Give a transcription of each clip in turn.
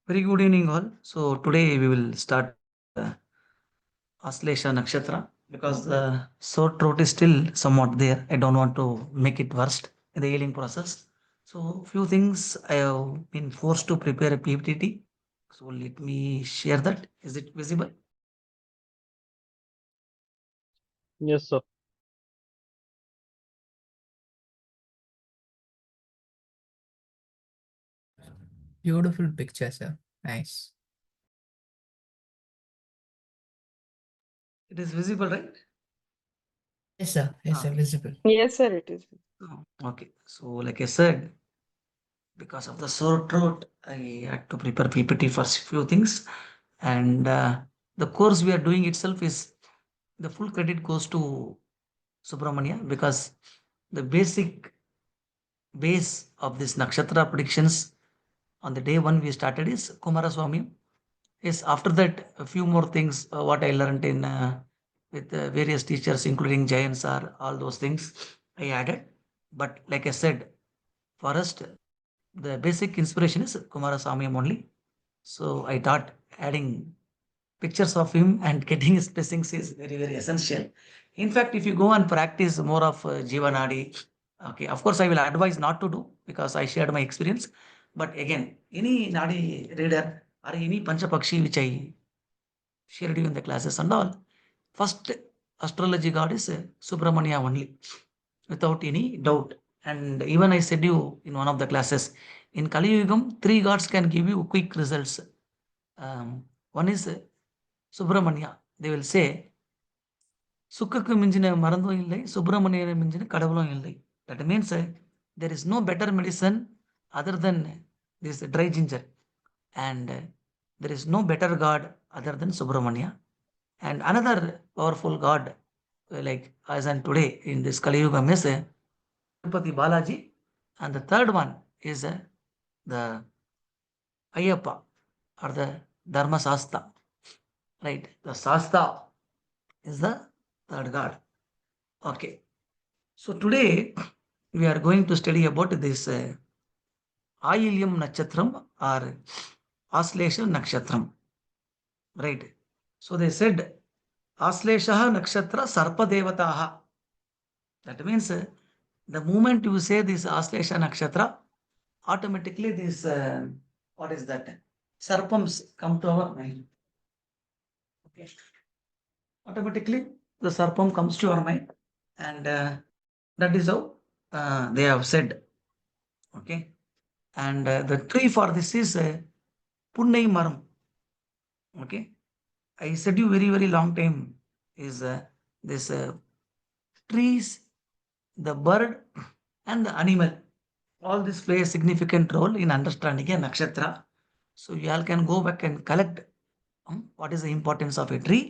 Very good evening, all. So today we will start Ashlesha Nakshatra because the sore throat is still somewhat there. I don't want to make it worst in the healing process. So few things I have been forced to prepare a PPT. So let me share that. Is it visible? Yes, sir. Beautiful picture, sir. Nice. It is visible, right? Yes, sir. Yes, sir. Okay. Visible. Yes, sir, it is. Okay. So like I said, because of the sore throat, I had to prepare PPT for few things, and the course we are doing itself is the full credit goes to Subramania because the basic base of this nakshatra predictions on the day one we started is Kumaraswamy. Yes, after that, a few more things what I learned in with various teachers, including Jayan sir, all those things I added. But like I said, first the basic inspiration is Kumaraswamy only. So I thought adding pictures of him and getting his blessings is very, very essential. In fact, if you go and practice more of Jivanadi, okay, of course, I will advise not to do because I shared my experience. But again, any Nadi reader or any Panchapakshi which I shared you in the classes and all, first astrology god is Subramania only, without any doubt. And even I said you in one of the classes, in Kali Yugam, three gods can give you quick results. One is Subramania. They will say, சுக்குக்கு மிஞ்சின மருந்தும் இல்லை சுப்பிரமணியனை மிஞ்சின கடவுளும் இல்லை. That means there is no better medicine other than this dry ginger, and there is no better god other than Subramania. And another powerful god, like as and today in this Kali Yuga, is Tirupati Balaji, and the third one is the Ayyappa or the Dharma Sasta. Right, the Sasta is the third god. Okay. So today we are going to study about this Ayiliam Nakshatram or Ashlesha Nakshatram. Right. So they said Ashlesha Nakshatra Sarpa Devataha. That means the moment you say this Ashlesha Nakshatra, automatically this what is that? Sarpams come to our mind. Okay. Automatically the Sarpam comes to our mind, and that is how they have said. Okay. And the tree for this is Punnai Maram. Okay. I said you very, very long time is this trees, the bird, and the animal. All this play a significant role in understanding a nakshatra. So you all can go back and collect what is the importance of a tree,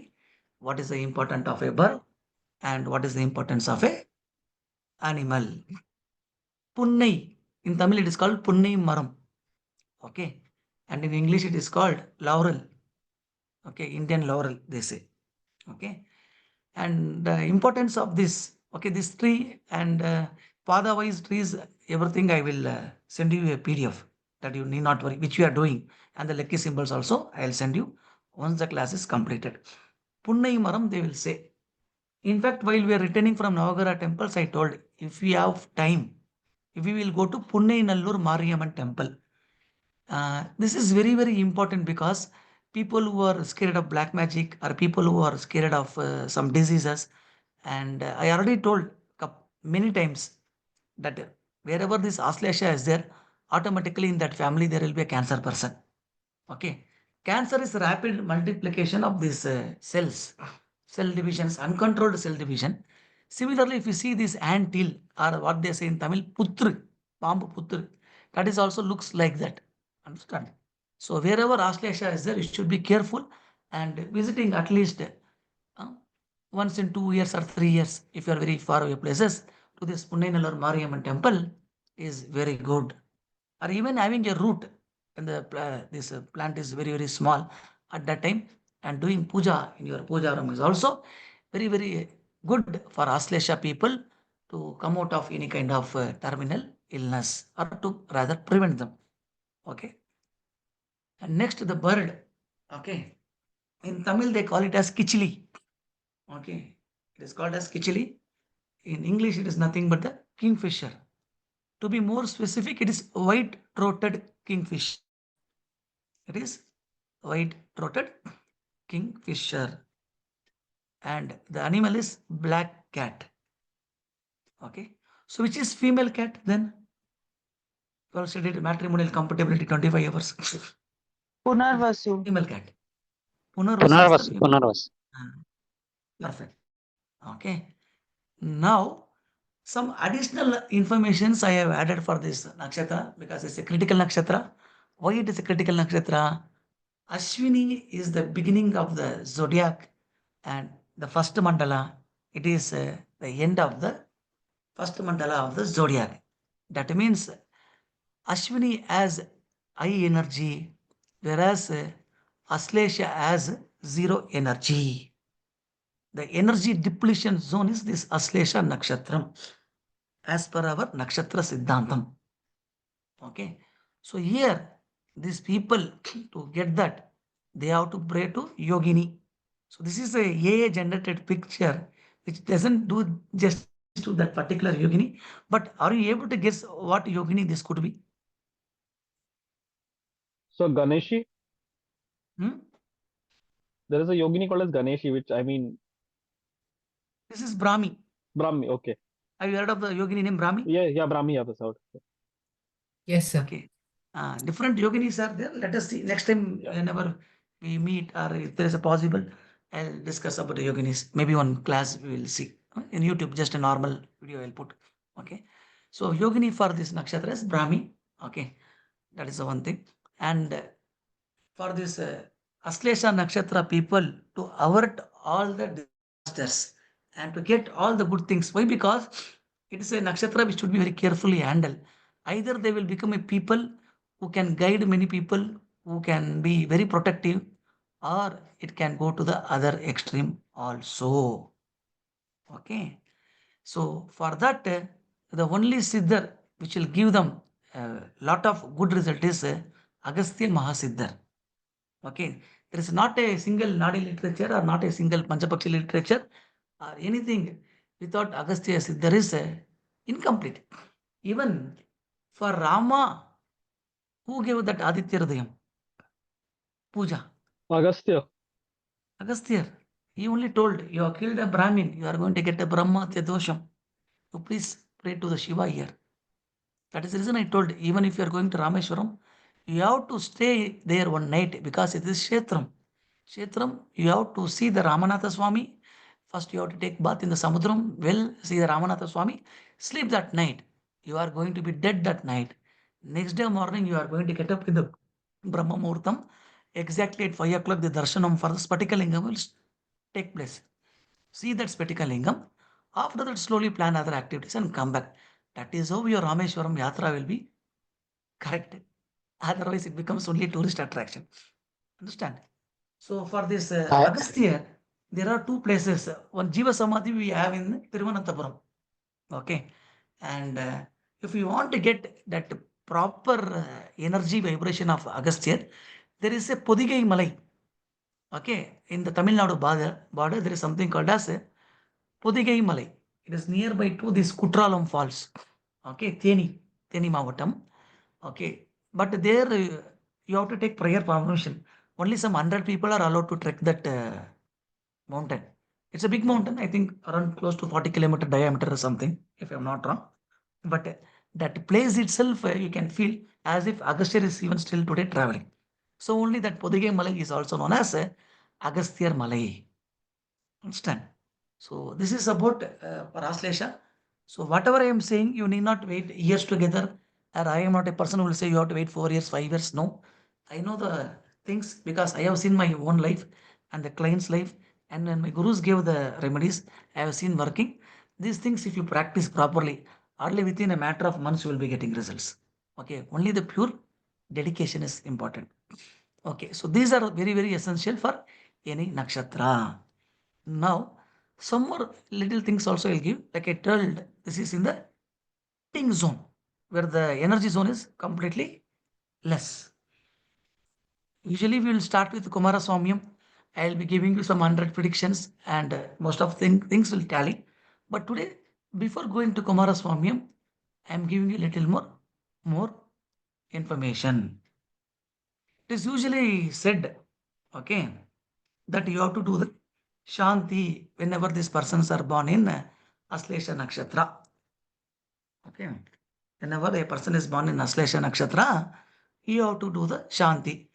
what is the importance of a bird, and what is the importance of a animal. Punnai. In Tamil it is called Punnai Maram. Okay. And in English it is called laurel. Okay, Indian laurel, they say. Okay. And the importance of this, okay, this tree and pada wise trees, everything I will send you a PDF that you need not worry, which you are doing. And the lucky symbols also I'll send you once the class is completed. Punnai Maram, they will say. In fact, while we are returning from Navagara temples, I told if we have time, if we will go to Punnai Nallur Mariamman temple. This is very, very important because people who are scared of black magic or people who are scared of some diseases, and I already told many times that wherever this Ashlesha is there, automatically in that family there will be a cancer person. Okay. Cancer is rapid multiplication of these cells, cell divisions, uncontrolled cell division. Similarly, if you see this ant hill or what they say in Tamil, putru, pambu putru, that is also looks like that. Understand? So wherever Ashlesha is there, you should be careful and visiting at least uh, once in 2 years or 3 years, if you are very far away places, to this Punnainal or Mariamman temple is very good. Or even having a root and this plant is very, very small at that time, and doing puja in your puja room is also very, very good for Ashlesha people to come out of any kind of terminal illness or to rather prevent them. Okay. And next, the bird. Okay. In Tamil, they call it as kichili. Okay. It is called as kichili. In English, it is nothing but the kingfisher. To be more specific, it is white-throated kingfisher. It is white-throated kingfisher. And the animal is black cat. Okay. So which is female cat then? Well studied matrimonial compatibility 25 hours. Punarvasu. Female cat. Punarvasu is the Punarvas, female. Punarvas. Ah, perfect. Okay. Now some additional informations I have added for this nakshatra because it's a critical nakshatra. Why it is a critical nakshatra? Ashwini is the beginning of the zodiac and the first mandala. It is the end of the first mandala of the zodiac. That means Ashwini has high energy, whereas Ashlesha has zero energy. The energy depletion zone is this Ashlesha Nakshatram, as per our Nakshatra Siddhantam. Okay. So here, these people, to get that, they have to pray to Yogini. So this is a AI generated picture which doesn't do justice to that particular Yogini. But are you able to guess what Yogini this could be? So Ganeshi, Hmm? there is a yogini called as Ganeshi, which I mean This is Brahmi. Brahmi. Okay. Have you heard of the yogini name Brahmi? Yeah, Brahmi, yeah, that's out. Yes, sir. Okay. Different yoginis are there. Let us see. Next time, whenever we meet or if there is a possible, I'll discuss about the yoginis. Maybe one class we will see. In YouTube, just a normal video I'll put. Okay. So yogini for this nakshatra is Brahmi. Okay. That is the one thing. And for this Ashlesha Nakshatra people to avert all the disasters and to get all the good things. Why? Because it is a nakshatra which should be very carefully handled. Either they will become a people who can guide many people, who can be very protective, or it can go to the other extreme also. Okay. So for that, the only Siddhar which will give them a lot of good result is Agastya Mahasiddhar. Okay, there is not a single Nadi literature or not a single Panchapakshi literature or anything without Agastya Siddhar is incomplete. Even for Rama, who gave that Aditya Hridayam puja? Agastya. Agastya. He only told, you have killed a Brahmin, you are going to get a Brahmatya dosham. So please pray to the Shiva here. That is the reason I told, even if you are going to Rameshwaram, you have to stay there one night because it is Kshetram. Kshetram, you have to see the Ramanatha Swami. First, you have to take bath in the Samudram, well, see the Ramanatha Swami, sleep that night. You are going to be dead that night. Next day morning, you are going to get up in the Brahma Muhurtam. Exactly at 5 o'clock, the darshanam for the Spatika Lingam will take place. See that Spatika Lingam. After that, slowly plan other activities and come back. That is how your Rameshwaram Yatra will be corrected. Otherwise, it becomes only a tourist attraction. Understand? So for this I, Agastya, there are two places. One Jiva Samadhi we have in Tiruvananthapuram. Okay. And if you want to get that proper energy vibration of Agastya, there is a Podigai Malai. Okay. In the Tamil Nadu border, there is something called as a Podigai Malai. It is nearby to this Kutralam Falls. Okay. Theni Mavatam. Okay. But there you have to take prayer permission. Only some 100 people are allowed to trek that mountain. It's a big mountain, I think around close to 40-kilometer diameter or something, if I'm not wrong. But that place itself, you can feel as if Agastya is even still today traveling. So only that Podigai Malai is also known as Agasthyar Malai. Understand? So this is about Paraslesha. So whatever I am saying, you need not wait years together. Or I am not a person who will say you have to wait 4 years, 5 years. No, I know the things because I have seen my own life and the client's life. And when my gurus gave the remedies, I have seen working. These things, if you practice properly, hardly within a matter of months, you will be getting results. Okay, only the pure dedication is important. Okay, so these are very, very essential for any nakshatra. Now, some more little things also I'll give. Like I told, this is in the pink zone, where the energy zone is completely less. Usually we will start with Kumaraswamyam. I'll be giving you some 100 predictions and most of things will tally. But today, before going to Kumaraswamyam, I'm giving you a little more information. It is usually said, okay, that you have to do the Shanti whenever these persons are born in Ashlesha Nakshatra. Okay. Whenever a person is born in Ashlesha Nakshatra, you have to do the Shanti.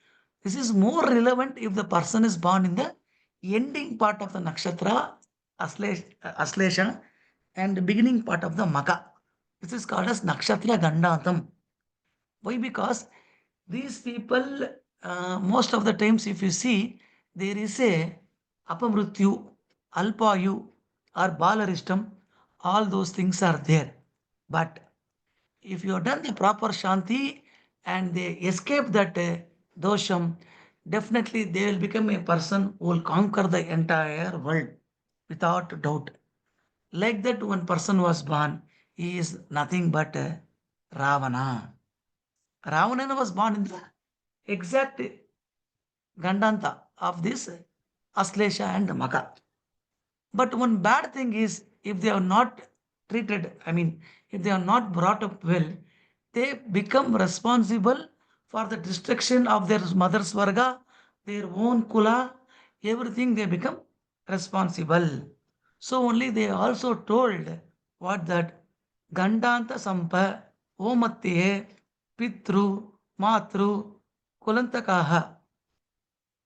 This is more relevant if the person is born in the ending part of the Nakshatra, Ashlesha, and the beginning part of the Maka. This is called as Nakshatra Gandantam. Why? Because these people, most of the times, if you see, there is a Apamrutyu, Alpayu, or Balarishtam, all those things are there. But if you have done the proper Shanti and they escape that dosham, definitely they will become a person who will conquer the entire world without doubt. Like that, one person was born, he is nothing but Ravana. Ravana was born in the exact Gandanta of this Ashlesha and Maka. But one bad thing is if they are not treated, I mean, if they are not brought up well, they become responsible for the destruction of their mother's varga, their own kula, everything they become responsible. So only they also told what that Gandanta Sampa, Omatye, Pitru, Matru, Kulantakaha.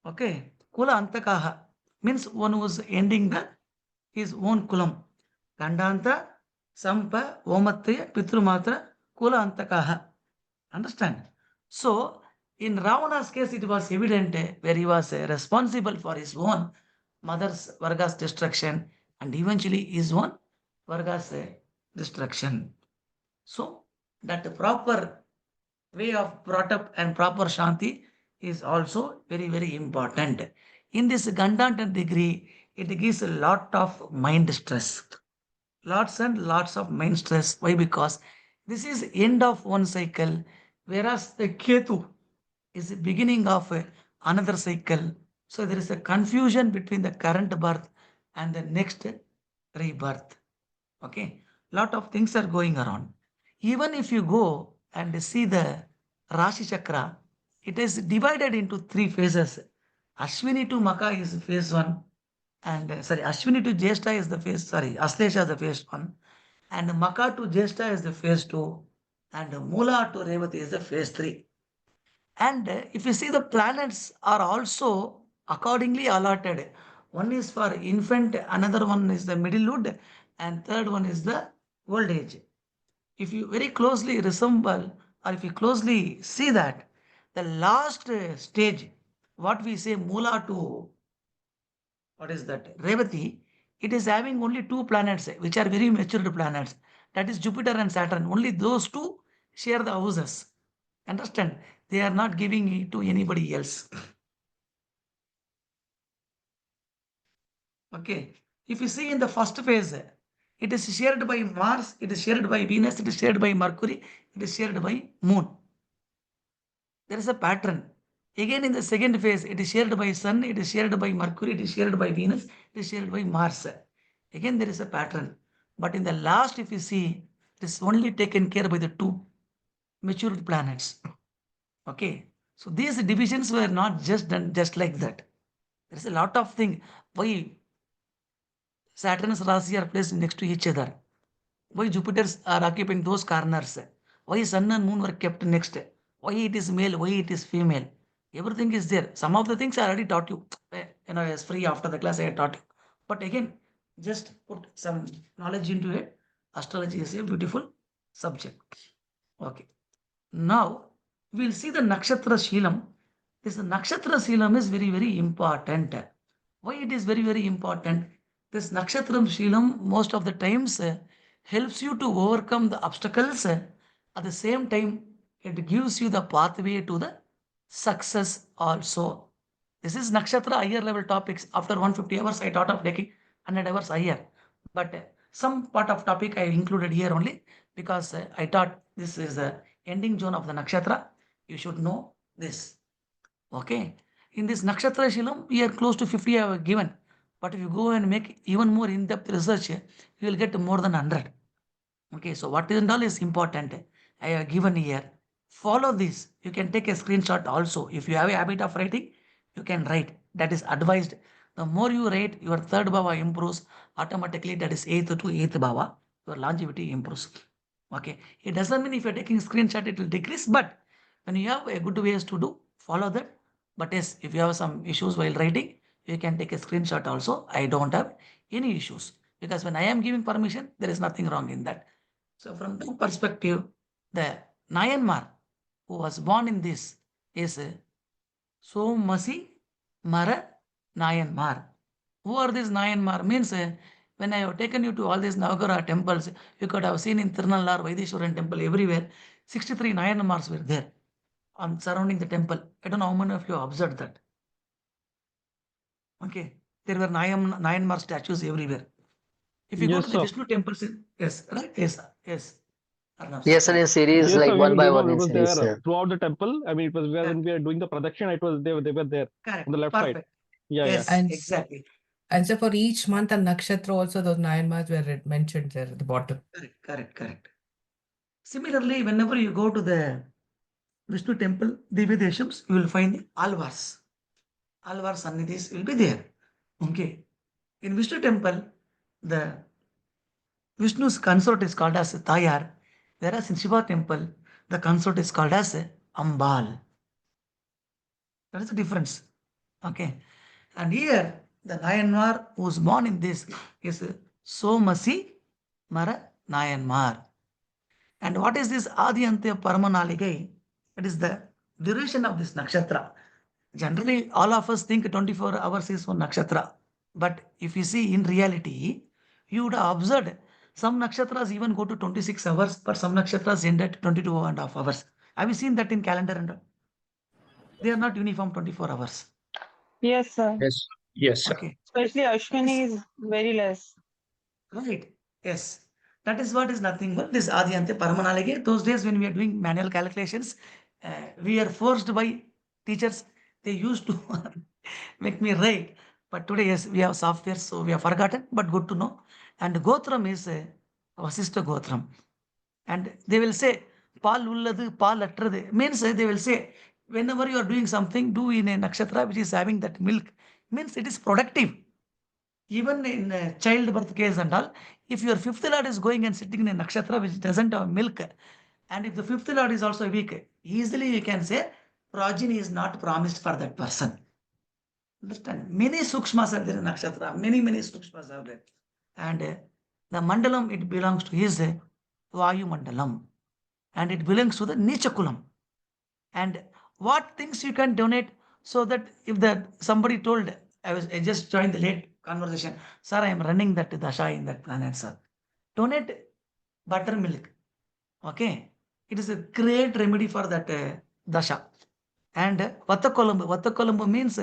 Okay, Kula Antakaha means one who was ending his own kulam. Gandanta, Sampa, Omatya, Pitrumatra, Kula Antakaha. Understand? So, in Ravana's case, it was evident where he was responsible for his own mother's Varga's destruction and eventually his own Varga's destruction. So, that proper way of brought up and proper Shanti is also very, very important. In this Gandanta degree, it gives a lot of mind stress. Lots and lots of mind stress. Why? Because this is end of one cycle, whereas the Ketu is the beginning of another cycle. So there is a confusion between the current birth and the next rebirth. Okay, lot of things are going around. Even if you go and see the Rashi Chakra, it is divided into three phases. Ashwini to Maka is phase one, and Ashwini to Jeshta is the phase, Aslesha is the phase one, and Maka to Jeshta is the phase two, and Mula to Revati is the phase three. And if you see the planets are also accordingly allotted. One is for infant, another one is the middlehood, and third one is the old age. If you very closely resemble, or if you closely see that, the last stage, what we say Mula to, what is that? Revati, it is having only two planets which are very matured planets. That is Jupiter and Saturn. Only those two share the houses. Understand? They are not giving it to anybody else. Okay. If you see in the first phase, it is shared by Mars, it is shared by Venus, it is shared by Mercury, it is shared by Moon. There is a pattern. Again, in the second phase, it is shared by Sun, it is shared by Mercury, it is shared by Venus, it is shared by Mars. Again, there is a pattern. But in the last, if you see, it is only taken care by the two matured planets. Okay. So these divisions were not just done just like that. There is a lot of thing. Why Saturn's Rashi are placed next to each other? Why Jupiter's are occupying those corners? Why Sun and Moon were kept next? Why it is male? Why it is female? Everything is there. Some of the things I already taught you. As free after the class I taught you. But again, just put some knowledge into it. Astrology is a beautiful subject. Okay. Now we'll see the Nakshatra Shoolam. This Nakshatra Shoolam is very, very important. Why it is very, very important? This Nakshatra Shoolam most of the times helps you to overcome the obstacles. At the same time, it gives you the pathway to the success also. This is Nakshatra higher level topics. After 150 hours, I thought of taking 100 hours higher. But some part of topic I included here only because I thought this is the ending zone of the nakshatra. You should know this. Okay. In this Nakshatra Shoolam, we are close to 50 I have given. But if you go and make even more in-depth research, you will get more than 100. Okay, so what is and all is important. I have given here. Follow this. You can take a screenshot also. If you have a habit of writing, you can write. That is advised. The more you write, your third bhava improves automatically. That is eighth to eighth bhava. Your longevity improves. Okay. It doesn't mean if you're taking screenshot, it will decrease. But when you have a good ways to do, follow that. But yes, if you have some issues while writing, you can take a screenshot also. I don't have any issues because when I am giving permission, there is nothing wrong in that. So from that perspective, the Nayanmar who was born in this is Somasi Mara Nayanmar. Who are these Nayanmar? Means when I have taken you to all these Navagara temples, you could have seen in Tirunallar, Vaidishwaran temple, everywhere, 63 Nayanmars were there surrounding the temple. I don't know how many of you observed that. Okay. There were Nayanmar statues everywhere. If you go Yes, to the sir. Vishnu temples, yes, right? Yes, yes. Arnav, sir, Yes, sir, yeah. in series, Yes, like sir. We one will by remember one it in was series, there sir. throughout the temple. I mean, it was where when Correct, we are doing the projection, it was they were there correct, on the left side. perfect. Yeah, yeah. Yes, And exactly. and so for each month and nakshatra also those 9 months were mentioned there at the bottom. Correct, correct, correct. Similarly, whenever you go to the Vishnu temple, Divya Deshams, you will find the Alvars. Alvar Sannidhis will be there. Okay. In Vishnu temple, the Vishnu's consort is called as Tayar, whereas in Shiva temple, the consort is called as Ambal. That is the difference. Okay. And here, the Nayanmar who was born in this is Somasi Mara Nayanmar. And what is this Adi Antya Paramanaligai? It is the duration of this nakshatra. Generally, all of us think 24 hours is one nakshatra. But if you see in reality, you would have observed some nakshatras even go to 26 hours, but some nakshatras end at 22 and a half hours. Have you seen that in calendar? And all? They are not uniform 24 hours. Yes, sir. Yes, yes, sir. Okay. Especially Yes. Ashwini is very less. Right. Yes. That is what is nothing but this Adhyante Paramanalage. Those days when we are doing manual calculations, we are forced by teachers. They used to make me write. But today, yes, we have software, so we have forgotten, but good to know. And Gotram is our sister Gotram. And they will say, Pal ulladu, pal attradu. Means they will say, whenever you are doing something, do in a nakshatra which is having that milk. Means it is productive. Even in childbirth case and all, if your fifth lord is going and sitting in a nakshatra which doesn't have milk, and if the fifth lord is also weak, easily you can say progeny is not promised for that person. Understand? Many sukshmas are there in nakshatra, many sukshmas are there. And the mandalam it belongs to his Vayu mandalam, and it belongs to the Nichakulam. And what things you can donate so that if that somebody told I just joined the late conversation, sir, I am running that dasha in that planet, sir. Donate buttermilk. Okay. It is a great remedy for that dasha. And Vattakolumbu means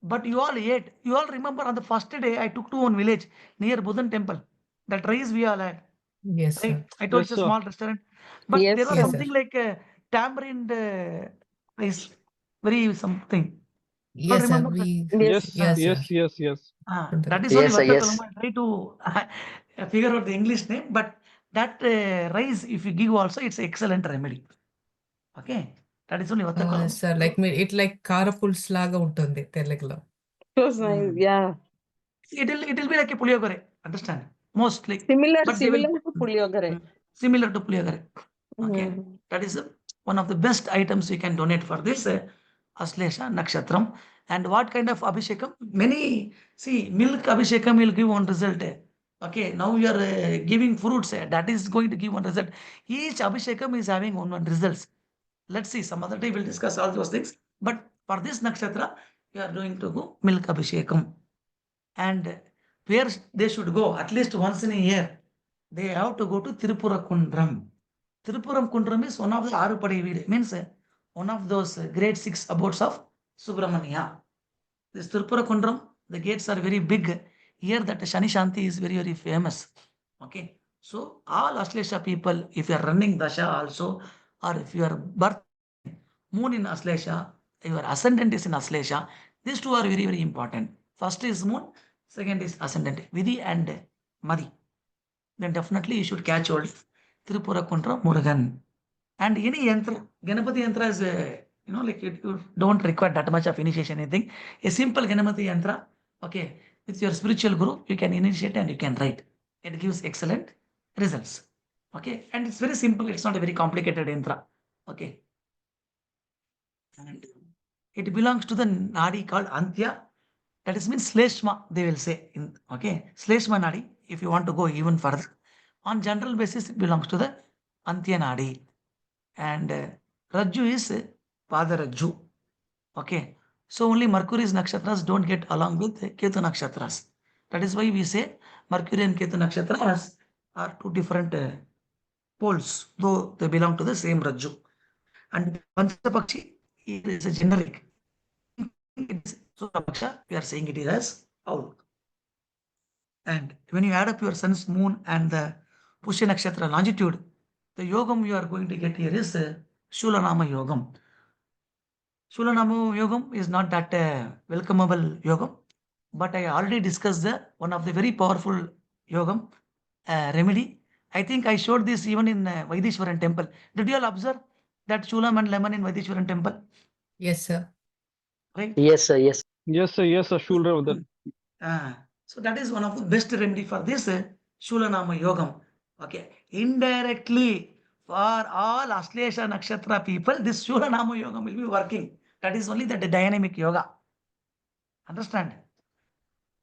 but you all ate. You all remember on the first day I took to one village near Buddhan temple. That rice we all had. Yes, Right? sir. I told Yes, it's a sir. small restaurant, but there Yes, was Yes, sir. sir. something like tamarind rice, very something. You all Yes, sir. remember that? We Yes, Yes. yes, sir. yes, yes, yes. From the That is only Yes, sir, Vattakulam. yes. I try to figure out the English name, but that rice, if you give also, it's excellent remedy. Okay, that is only Vattakulam. sir, like me, it like కారపులుసు లాగా ఉంటుంది తెలుగులో. It was nice. Yeah. It will be like a puliyogare, understand? Mostly, Similar, but they will similar to Puliogare. similar to puliyogare. Okay, Mhm. that is one of the best items you can donate for this Ashlesha Nakshatram. And what kind of Abhishekam? Many, see, milk Abhishekam will give one result. Okay, now you are giving fruits, that is going to give one result. Each Abhishekam is having one results. Let's see, some other day we'll discuss all those things. But for this Nakshatra, you are going to go milk Abhishekam. And where they should go at least once in a year, they have to go to Tirupura Kundram. Tirupuram Kundram is one of the Arupadi Veed, means one of those great six abodes of Subramania. This Tirupura Kundram, the gates are very big. Here that Shani Shanti is very famous. Okay. So all Ashlesha people, if you are running Dasha also, or if you are birth moon in Ashlesha, your ascendant is in Ashlesha. These two are very, very important. First is moon, second is ascendant, Vidhi and Madi. Then definitely you should catch hold Tripura Kontra Murugan. And any yantra, Ganapati yantra is, like you don't require that much of initiation, anything. A simple Ganapati yantra, okay, with your spiritual guru, you can initiate and you can write. It gives excellent results. Okay, and it's very simple, it's not a very complicated yantra. Okay, and it belongs to the nadi called Antya. That is means Sleshma, they will say. Okay, Sleshma nadi, if you want to go even further. On general basis, it belongs to the Antya nadi. And Rajju is Padarajju. Okay. So only Mercury's nakshatras don't get along with Ketu nakshatras. That is why we say Mercury and Ketu nakshatras are two different poles, though they belong to the same Rajju. And Panchapakshi is a generic. It is Surapaksha, we are saying it is as owl. And when you add up your sun's moon and the Pushya nakshatra longitude, the yogam you are going to get here is Shulanama yogam. Shulanama yogam is not that welcomeable yogam, but I already discussed the one of the very powerful yogam remedy. I think I showed this even in Vaidishwaran temple. Did you all observe that Shulam and lemon in Vaidishwaran temple? Yes, sir. Right? Yes, sir. Yes. Yes, sir. Shulram. That So that is one of the best remedy for this Shulanama yogam. Okay. Indirectly, for all Ashlesha Nakshatra people, this Shulanama yogam will be working. That is only the dynamic yoga. Understand?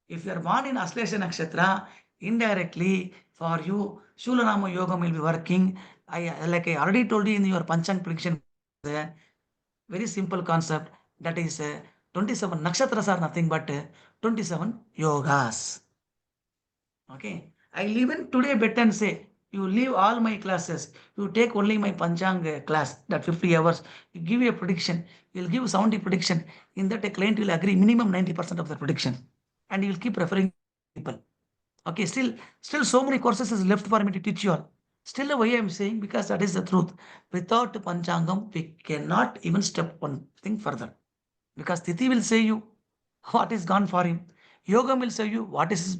If you are born in Ashlesha Nakshatra, indirectly for you, Shulanama Yoga will be working. Like I already told you in your Panchang prediction, very simple concept. That is 27 nakshatras are nothing but 27 yogas. Okay. I even today bet and say, you leave all my classes, you take only my Panchang class, that 50 hours, you give a prediction, you'll give 70 prediction. In that, a client will agree minimum 90% of the prediction. And you will keep referring people. Okay, still so many courses is left for me to teach you all. Still the way I'm saying, because that is the truth. Without Panchangam, we cannot even step one thing further. Because Tithi will say you what is gone for him. Yoga will say you what is his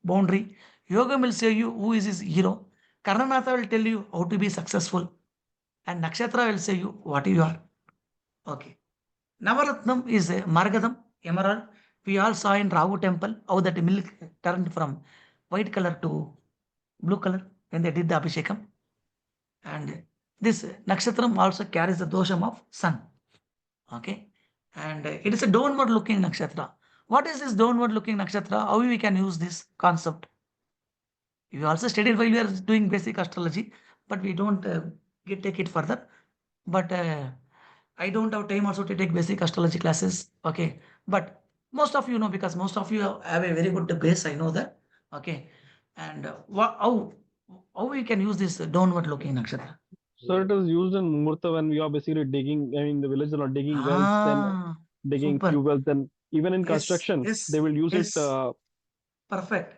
boundary. Yoga will say you who is his hero. Karnanatha will tell you how to be successful. And Nakshatra will say you what you are. Okay. Navaratnam is a Margadam, emerald. We all saw in Rahu temple how that milk turned from white color to blue color when they did the Abhishekam. And this Nakshatram also carries the dosham of sun. Okay. And it is a downward looking nakshatra. What is this downward looking nakshatra? How we can use this concept? We also studied while we are doing basic astrology, but we don't take it further. But I don't have time also to take basic astrology classes. Okay. But most of you know, because most of you have a very good base. I know that. Okay. And how we can use this downward looking nakshatra? sir, it is used in Murta when we are basically digging. I mean, the villagers are digging wells, then Ah, digging super. few wells. Then even in Yes, construction, they yes, will use it. yes. Perfect.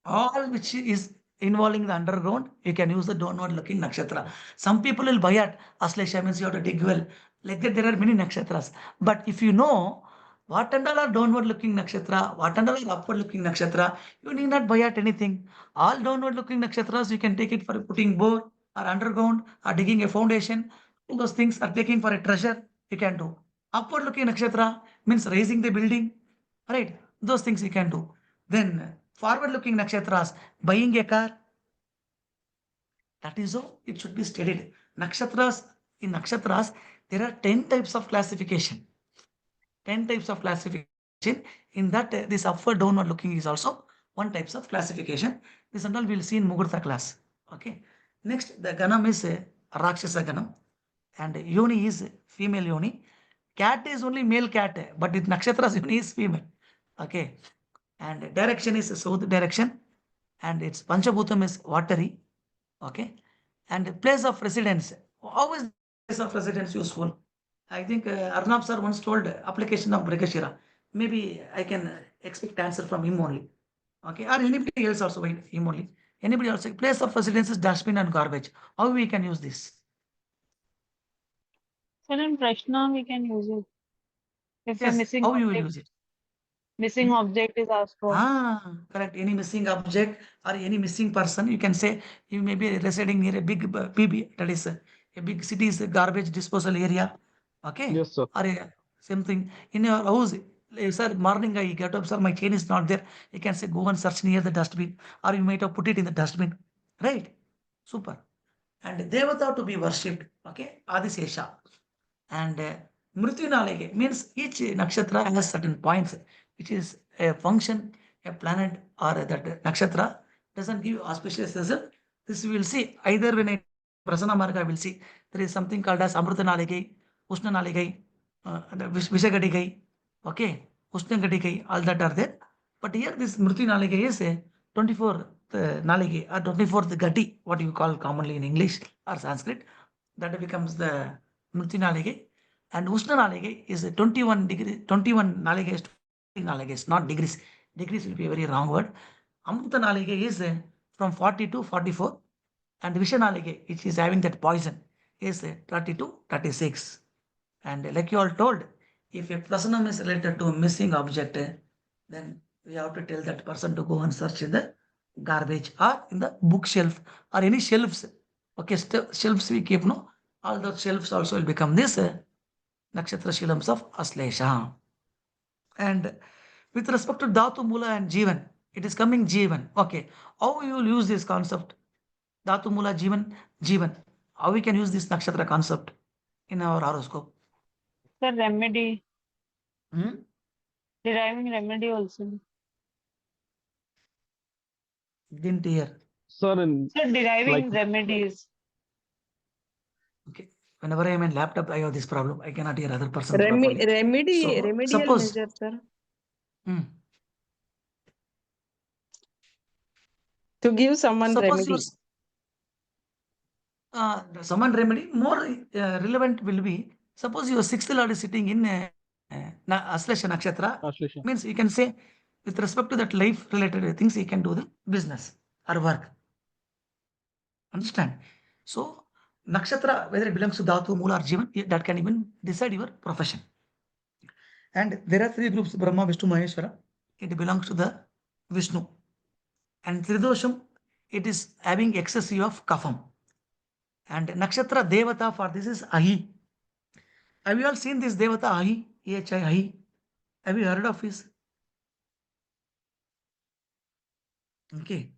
All which is involving the underground, you can use the downward looking nakshatra. Some people will buy at Ashlesha means you have to dig well. Like that, there are many nakshatras. But if you know what and all are downward looking nakshatra, what and all are upward looking nakshatra, you need not buy at anything. All downward looking nakshatras, you can take it for putting bore or underground or digging a foundation. All those things are taking for a treasure, you can do. Upward looking nakshatra means raising the building, right? Those things you can do. Then forward looking nakshatras, buying a car. That is how it should be studied. In nakshatras, there are 10 types of classification. 10 types of classification. In that, this upward downward looking is also one types of classification. This and all we'll see in Mugurtha class. Okay. Next, the Ganam is Rakshasa Ganam. And Yoni is female Yoni. Cat is only male cat, but in Nakshatras, Yoni is female. Okay. And direction is south direction. And its Panchabhutam is watery. Okay. And place of residence. How is place of residence useful? I think Arnab sir once told application of Brigashira. Maybe I can expect answer from him only. Okay. Or anybody else also, him only. Anybody also. Place of residence is dustbin and garbage. How we can use this? But in Prashna, we can use it. If a Yes, missing how you will object, use it? missing object is asked for. Correct. Any missing object or any missing person, you can say you may be residing near a big PB, that is a big city's garbage disposal area. Okay. Yes, sir. Or same thing in your house. Sir, morning I get up, sir, my chain is not there. You can say go and search near the dustbin, or you might have put it in the dustbin. Right? Super. And Devata to be worshipped. Okay. Adisesha. And Mrityunalege means each nakshatra has certain points, which is a function, a planet, or that nakshatra doesn't give auspicious result. This we will see either when I Prasanna Marga, I will see there is something called as Amrita Naligai, Ushna Naligai, Vishagadigai, okay, Ushna Gadigai, all that are there. But here this Mritu Naligai is a 24th Naligai or 24th Gati, what you call commonly in English or Sanskrit. That becomes the Mritu Naligai. And Ushna Naligai is a 21 degree, 21 Naligai is 20 Naligai, not degrees. Degrees will be a very wrong word. Amrita Naligai is from 40 to 44. And Vishanalike, which is having that poison, is 30 to 36. And like you all told, if a prasanam is related to a missing object, then we have to tell that person to go and search in the garbage or in the bookshelf or any shelves. Okay, shelves we keep, no? All those shelves also will become this Nakshatra Shilams of Ashlesha. And with respect to Dhatu Mula and Jivan, it is coming Jivan. Okay, how you will use this concept? Dhatu Mula Jivan, Jivan. How we can use this nakshatra concept in our horoscope? The remedy, Hmm? deriving remedy also. Didn't hear. Sir, in So like deriving remedies. Okay. Whenever I am in laptop, I have this problem. I cannot hear other person properly. So Remedial suppose, measure, sir. hmm, To give someone suppose your remedy. summon remedy more relevant will be suppose your sixth lord is sitting in Ashlesha Nakshatra, Ashlesha. means you can say with respect to that life related things, he can do the business or work. Understand? So, nakshatra, whether it belongs to Dhatu, Mula, or Jivan, that can even decide your profession. And there are three groups Brahma, Vishnu, Maheshwara. It belongs to the Vishnu. And Tridosham, it is having excessive of Kafam. And Nakshatra Devata for this is Ahi. Have you all seen this Devata Ahi? Ahi, Ahi. Have you heard of this? Okay.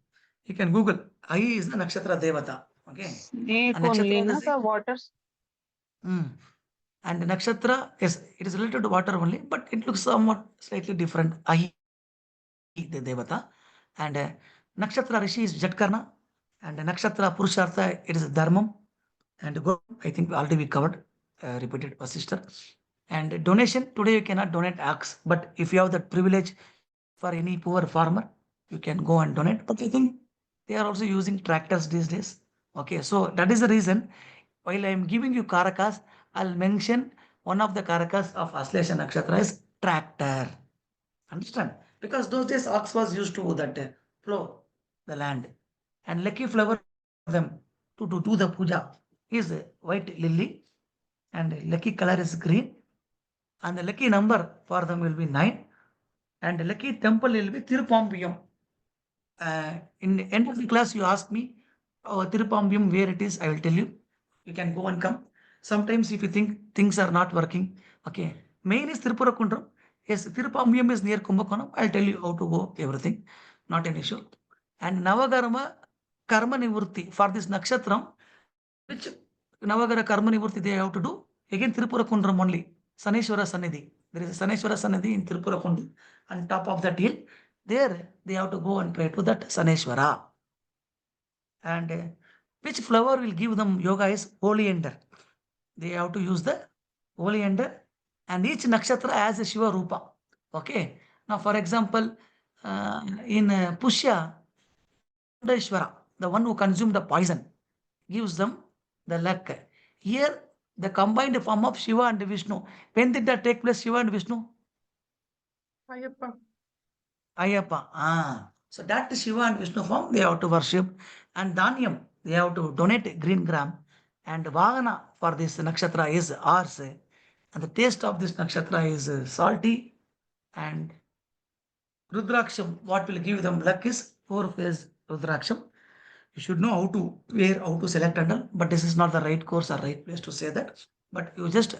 You can Google. Ahi is the Nakshatra Devata. Okay. Snake And only, Nakshatra na is sir, waters. And nakshatra, yes, it is related to water only, but it looks somewhat slightly different. Ahi, the devata. And nakshatra rishi is Jatkarna. And nakshatra purushartha, it is dharmam. And go, I think already we covered, repeated sister. And donation, today you cannot donate ox, but if you have that privilege for any poor farmer, you can go and donate. But I think they are also using tractors these days. Okay, so that is the reason while I am giving you karakas, I'll mention one of the karakas of Ashlesha Nakshatra is tractor. Understand? Because those days ox was used to that plow the land. And lucky flower for them to do the puja is white lily, and lucky color is green, and the lucky number for them will be 9, and the lucky temple will be Tirupambiyam. In the end of the class, you ask me, oh, Tirupambiyam, where it is, I will tell you. You can go and come. Sometimes if you think things are not working, okay, main is Tirupura. Yes, Tirupambiyam is near Kumbakonam. I'll tell you how to go, everything. Not an issue. And Navagarama Karma Nivurti for this Nakshatram, which Navagara Karma Nivurti they have to do? Again, Tirupura Kundram only. Saneshwara Sanidhi. There is a Saneshwara Sanidhi in Tirupura Kundi. On top of that hill, there they have to go and pray to that Saneshwara. And which flower will give them yoga is oleander. They have to use the oleander, and each nakshatra has a Shiva Rupa. Okay. Now, for example, in Pushya, Murudeshwara, the one who consumed the poison, gives them the luck. Here, the combined form of Shiva and Vishnu. When did that take place, Shiva and Vishnu? Ayappa. So that Shiva and Vishnu form they have to worship. And Dhanyam, they have to donate green gram. and Vahana for this nakshatra is horse. And the taste of this nakshatra is salty. And Rudraksham, what will give them luck is four phase Rudraksham. You should know how to wear, how to select and all, but this is not the right course or right place to say that. But you just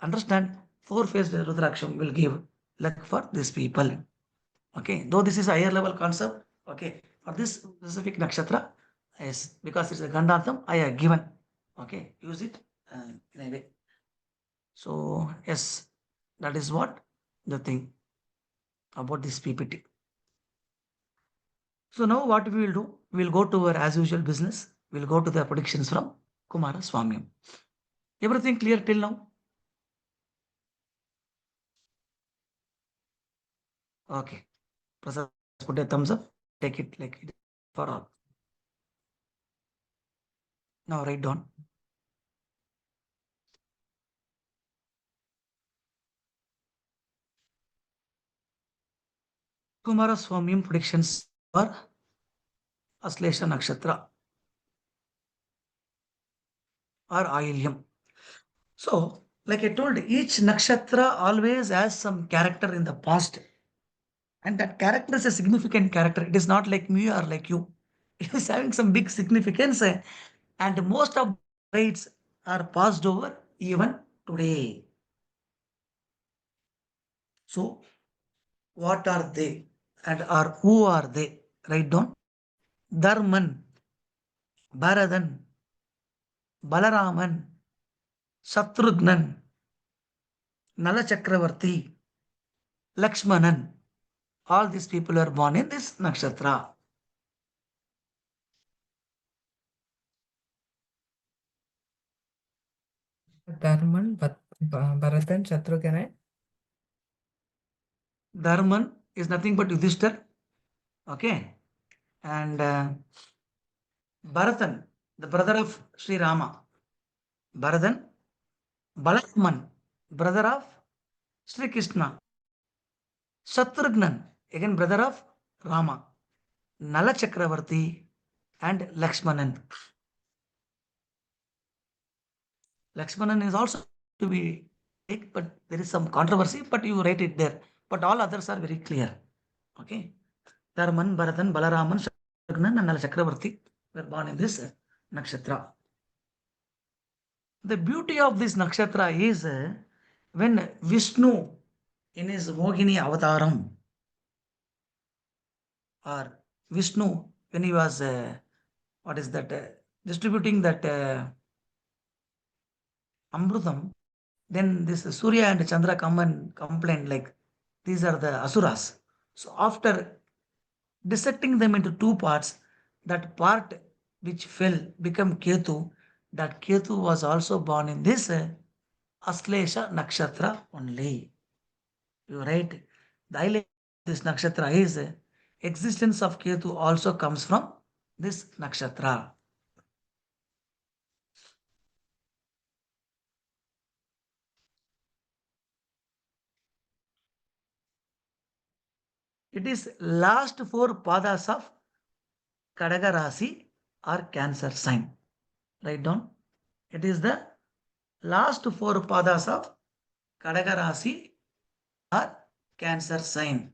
understand four phase Rudraksham will give luck for these people. Okay, though this is a higher level concept, okay, for this specific nakshatra, yes, because it's a Gandantam, I have given. Okay, use it in a way. So, yes, that is what the thing about this PPT. So now what we will do, we will go to our as usual business. We will go to the predictions from Kumara Swamyam. Everything clear till now? Okay. Prasad, put a thumbs up. Take it like it for all. Now write down. Kumara Swamyam predictions for Ashlesha Nakshatra or Ayilyam. So, like I told, each nakshatra always has some character in the past. And that character is a significant character. It is not like me or like you. It is having some big significance. And most of the traits are passed over even today. So, what are they? And or who are they? Write down. Dharman, Bharadan, Balaraman, Shatrugnan, Nala Chakravarti, Lakshmanan. All these people are born in this nakshatra. Dharman, Bharatan, Shatrughan. Dharman is nothing but Yudhishthir. Okay. And Bharatan, the brother of Sri Rama. Bharatan, Balaraman, brother of Sri Krishna. Shatrugnan, again brother of Rama. Nala Chakravarti and Lakshmanan. Lakshmanan is also to be take, but there is some controversy, but you write it there. But all others are very clear. Okay. Dharman, Bharatan, Balaraman, Shatrugnan, and Nala Chakravarti were born in this nakshatra. The beauty of this nakshatra is when Vishnu in his Mohini avataram, or Vishnu when he was what is that distributing that Amrutam, then this Surya and Chandra come and complain like these are the Asuras. So after dissecting them into two parts, that part which fell become Ketu. That Ketu was also born in this Ashlesha Nakshatra only. You write the highlight of this nakshatra is existence of Ketu also comes from this nakshatra. It is last four padas of Kadaga Rasi or Cancer sign. Write down. It is the last four padas of Kadaga Rasi or Cancer sign.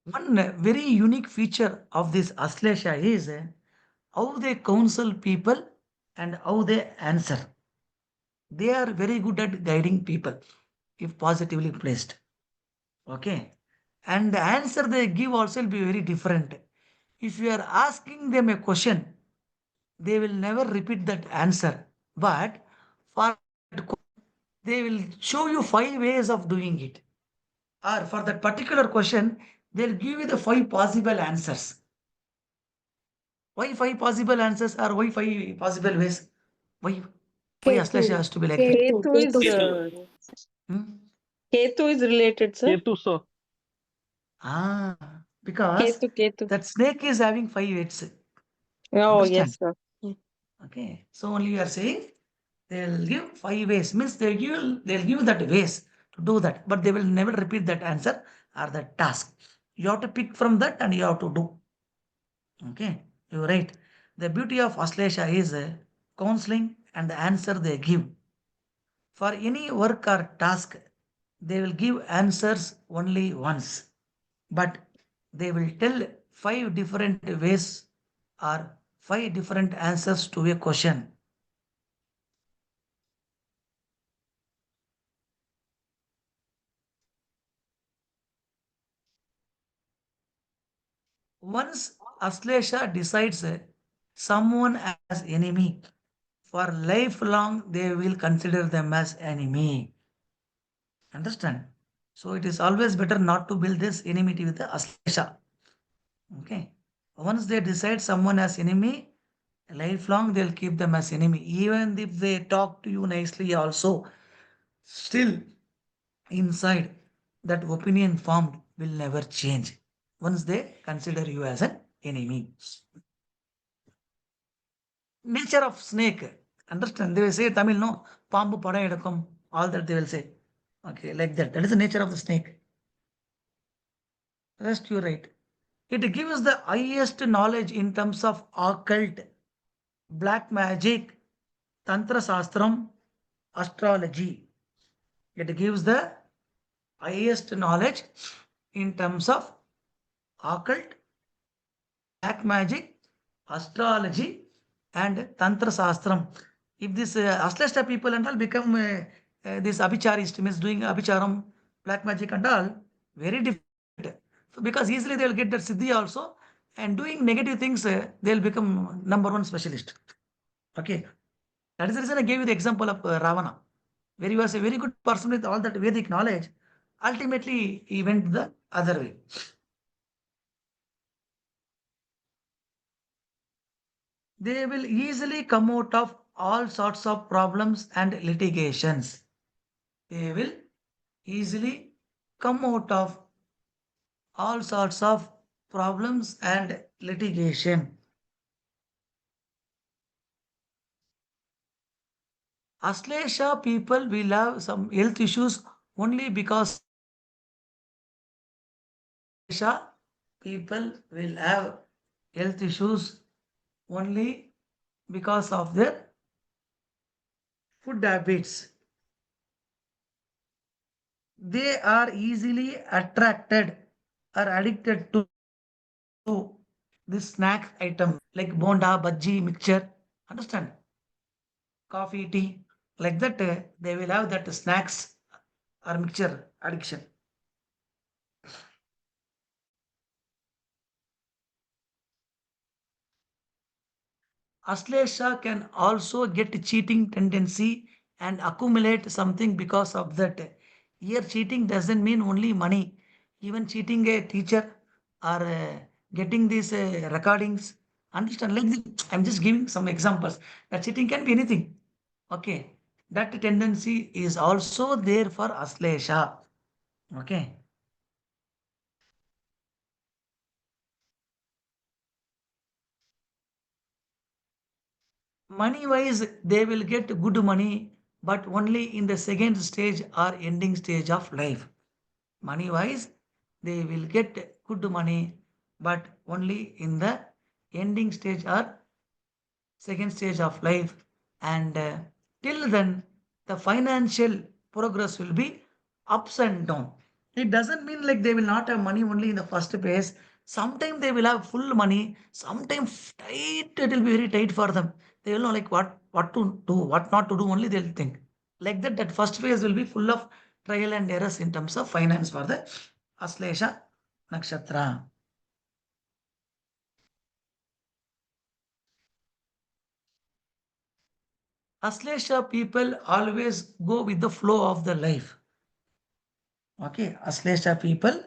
One very unique feature of this Ashlesha is how they counsel people and how they answer. They are very good at guiding people if positively placed. Okay. And the answer they give also will be very different. If you are asking them a question, they will never repeat that answer. But for that they will show you five ways of doing it. Or for that particular question, they'll give you the five possible answers. Why five possible answers or why five possible ways? Why Ashlesha has to be like that? Ketu is Hmm? Ketu is related, sir. Ketu, sir. Ah, because Ketu. that snake is having five heads. Oh, Understand? yes, sir. Okay. So only you are saying they'll give five ways. Means they'll give that ways to do that, but they will never repeat that answer or that task. You have to pick from that and you have to do. Okay, you're right. The beauty of Ashlesha is counseling and the answer they give. For any work or task, they will give answers only once, but they will tell five different ways or five different answers to a question. Once Ashlesha decides someone as enemy, for lifelong they will consider them as enemy. Understand? So it is always better not to build this enmity with the Ashlesha. Okay. Once they decide someone as enemy, lifelong they'll keep them as enemy. Even if they talk to you nicely also, still inside that opinion formed will never change. Once they consider you as an enemy. Nature of snake. Understand? They will say Tamil, no, Pambu pada edakam, all that they will say. Okay, like that. That is the nature of the snake. Rest you right. It gives the highest knowledge in terms of occult, black magic, tantra sastram, astrology. It gives the highest knowledge in terms of occult, black magic, astrology, and tantra sastram. If this Ashlesha people and all become this abhicharist, means doing abhicharam, black magic and all, very difficult. So because easily they will get that siddhi also, and doing negative things, they'll become number one specialist. Okay, that is the reason I gave you the example of Ravana, where he was a very good person with all that Vedic knowledge. Ultimately, he went the other way. They will easily come out of all sorts of problems and litigations. They will easily come out of all sorts of problems and litigation. Ashlesha people will have some health issues only because Ashlesha people will have health issues only because of their food habits. They are easily attracted or addicted to this snack item like bonda, bhaji, mixture. Understand? Coffee, tea, like that. They will have that snacks or mixture addiction. Ashlesha can also get cheating tendency and accumulate something because of that. Here, cheating doesn't mean only money. Even cheating a teacher or getting these recordings. Understand? Like I'm just giving some examples. That cheating can be anything. Okay. That tendency is also there for Ashlesha. Okay. Money wise, they will get good money, but only in the second stage or ending stage of life. Money wise, they will get good money, but only in the ending stage or second stage of life. And till then, the financial progress will be ups and down. It doesn't mean like they will not have money only in the first phase. Sometimes they will have full money. Sometimes tight, it will be very tight for them. They will know like what to do, what not to do. Only they'll think like that. That first phase will be full of trial and errors in terms of finance for the Ashlesha Nakshatra. Ashlesha people always go with the flow of the life. Okay, Ashlesha people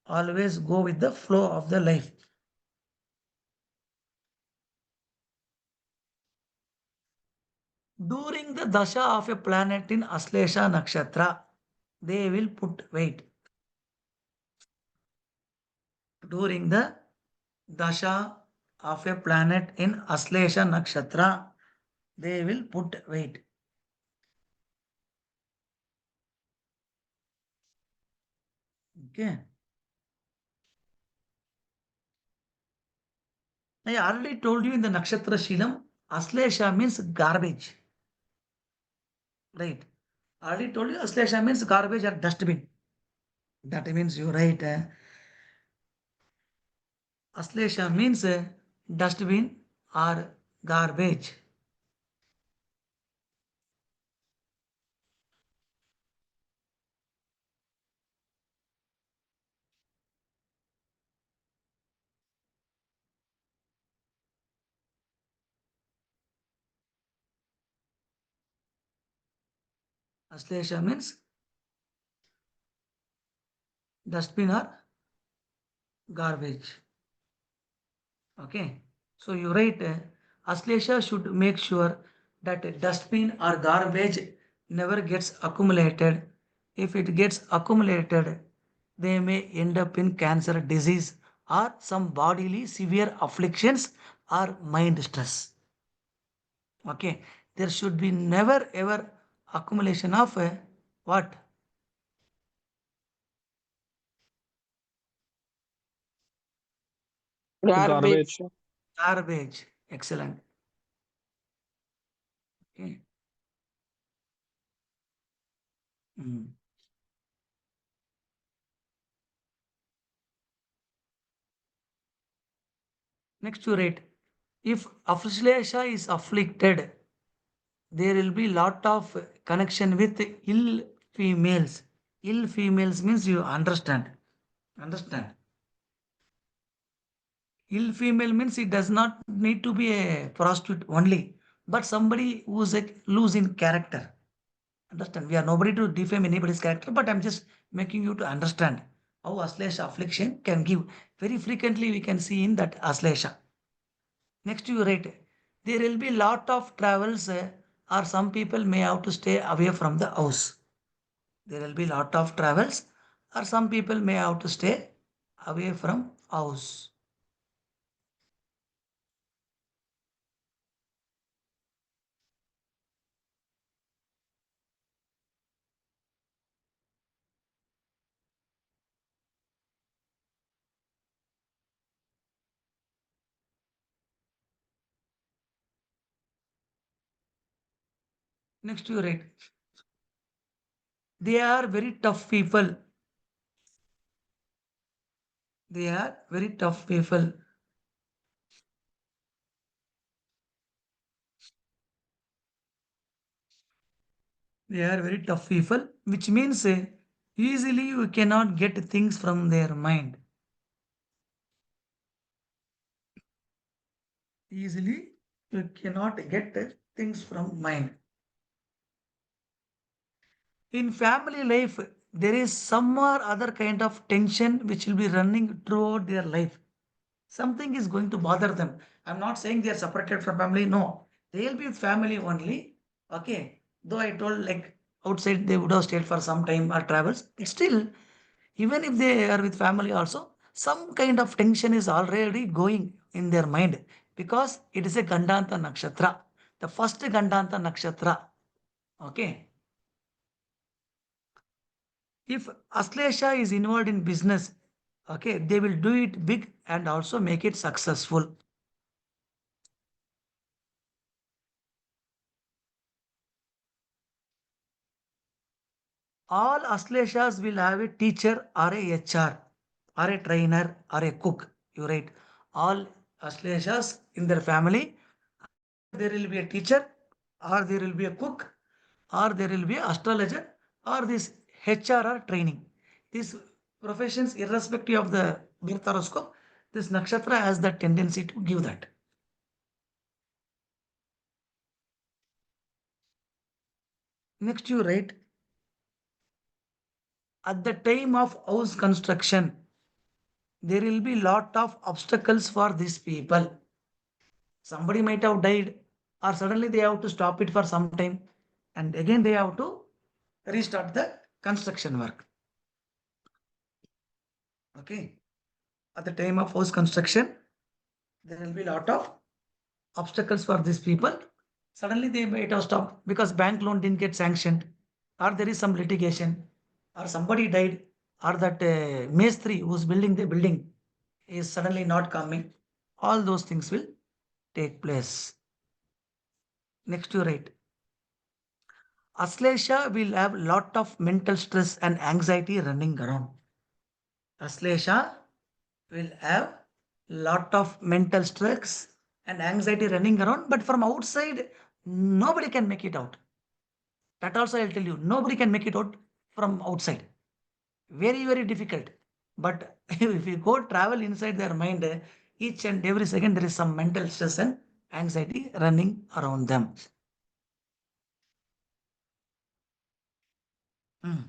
always go with the flow of the life. During the dasha of a planet in Ashlesha Nakshatra, they will put weight. During the dasha of a planet in Ashlesha Nakshatra, they will put weight. Okay. I already told you in the Nakshatra Shoolam, Ashlesha means garbage. Right. I already told you Ashlesha means garbage or dustbin. That means you're right. Ashlesha means dustbin or garbage. Ashlesha means dustbin or garbage. Okay. So you write Ashlesha should make sure that a dustbin or garbage never gets accumulated. If it gets accumulated, they may end up in cancer, disease, or some bodily severe afflictions or mind stress. Okay. There should be never ever accumulation of what? Garbage, Garbage. sir. Garbage. Excellent. Okay. Mm. Next you rate. If Ashlesha is afflicted, there will be lot of connection with ill females. Ill females means you understand. Understand. Ill female means it does not need to be a prostitute only, but somebody who's a loose in character. Understand? We are nobody to defame anybody's character, but I'm just making you to understand how Ashlesha affliction can give. Very frequently we can see in that Ashlesha. Next you write, there will be lot of travels or some people may have to stay away from the house. There will be lot of travels or some people may have to stay away from house. Next you write, they are very tough people. They are very tough people. They are very tough people, which means easily you cannot get things from their mind. Easily you cannot get things from mind. In family life, there is some or other kind of tension which will be running throughout their life. Something is going to bother them. I'm not saying they are separated from family. No, they'll be with family only. Okay. Though I told like outside they would have stayed for some time or travels, but still, even if they are with family also, some kind of tension is already going in their mind because it is a Gandanta Nakshatra, the first Gandanta Nakshatra. Okay. If Ashlesha is involved in business, okay, they will do it big and also make it successful. All Ashleshas will have a teacher or a HR or a trainer or a cook. You write all Ashleshas in their family. There will be a teacher or there will be a cook or there will be an astrologer or this HR or training. These professions, irrespective of the birth horoscope, this nakshatra has the tendency to give that. Next, you write at the time of house construction, there will be lot of obstacles for these people. Somebody might have died, or suddenly they have to stop it for some time, and again they have to restart the construction work. Okay. At the time of house construction, there will be a lot of obstacles for these people. Suddenly they might have stopped because bank loan didn't get sanctioned, or there is some litigation, or somebody died, or that Mestri who's building the building is suddenly not coming. all those things will take place. Next you write. Ashlesha will have lot of mental stress and anxiety running around. Ashlesha will have lot of mental stress and anxiety running around, but from outside, nobody can make it out. That also I'll tell you, nobody can make it out from outside. Very, very difficult. But if you go travel inside their mind, each and every second there is some mental stress and anxiety running around them. Hmm.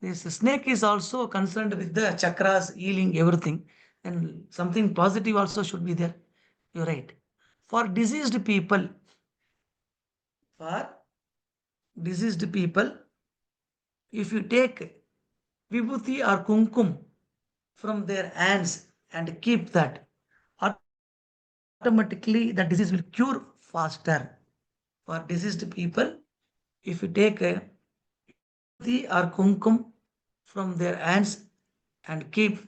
This snake is also concerned with the chakras, healing, everything. And something positive also should be there. You're right. For diseased people, for diseased people, if you take vibhuti or kumkum from their hands and keep that, automatically the disease will cure faster. For diseased people, if you take vibhuti or kumkum from their hands and keep,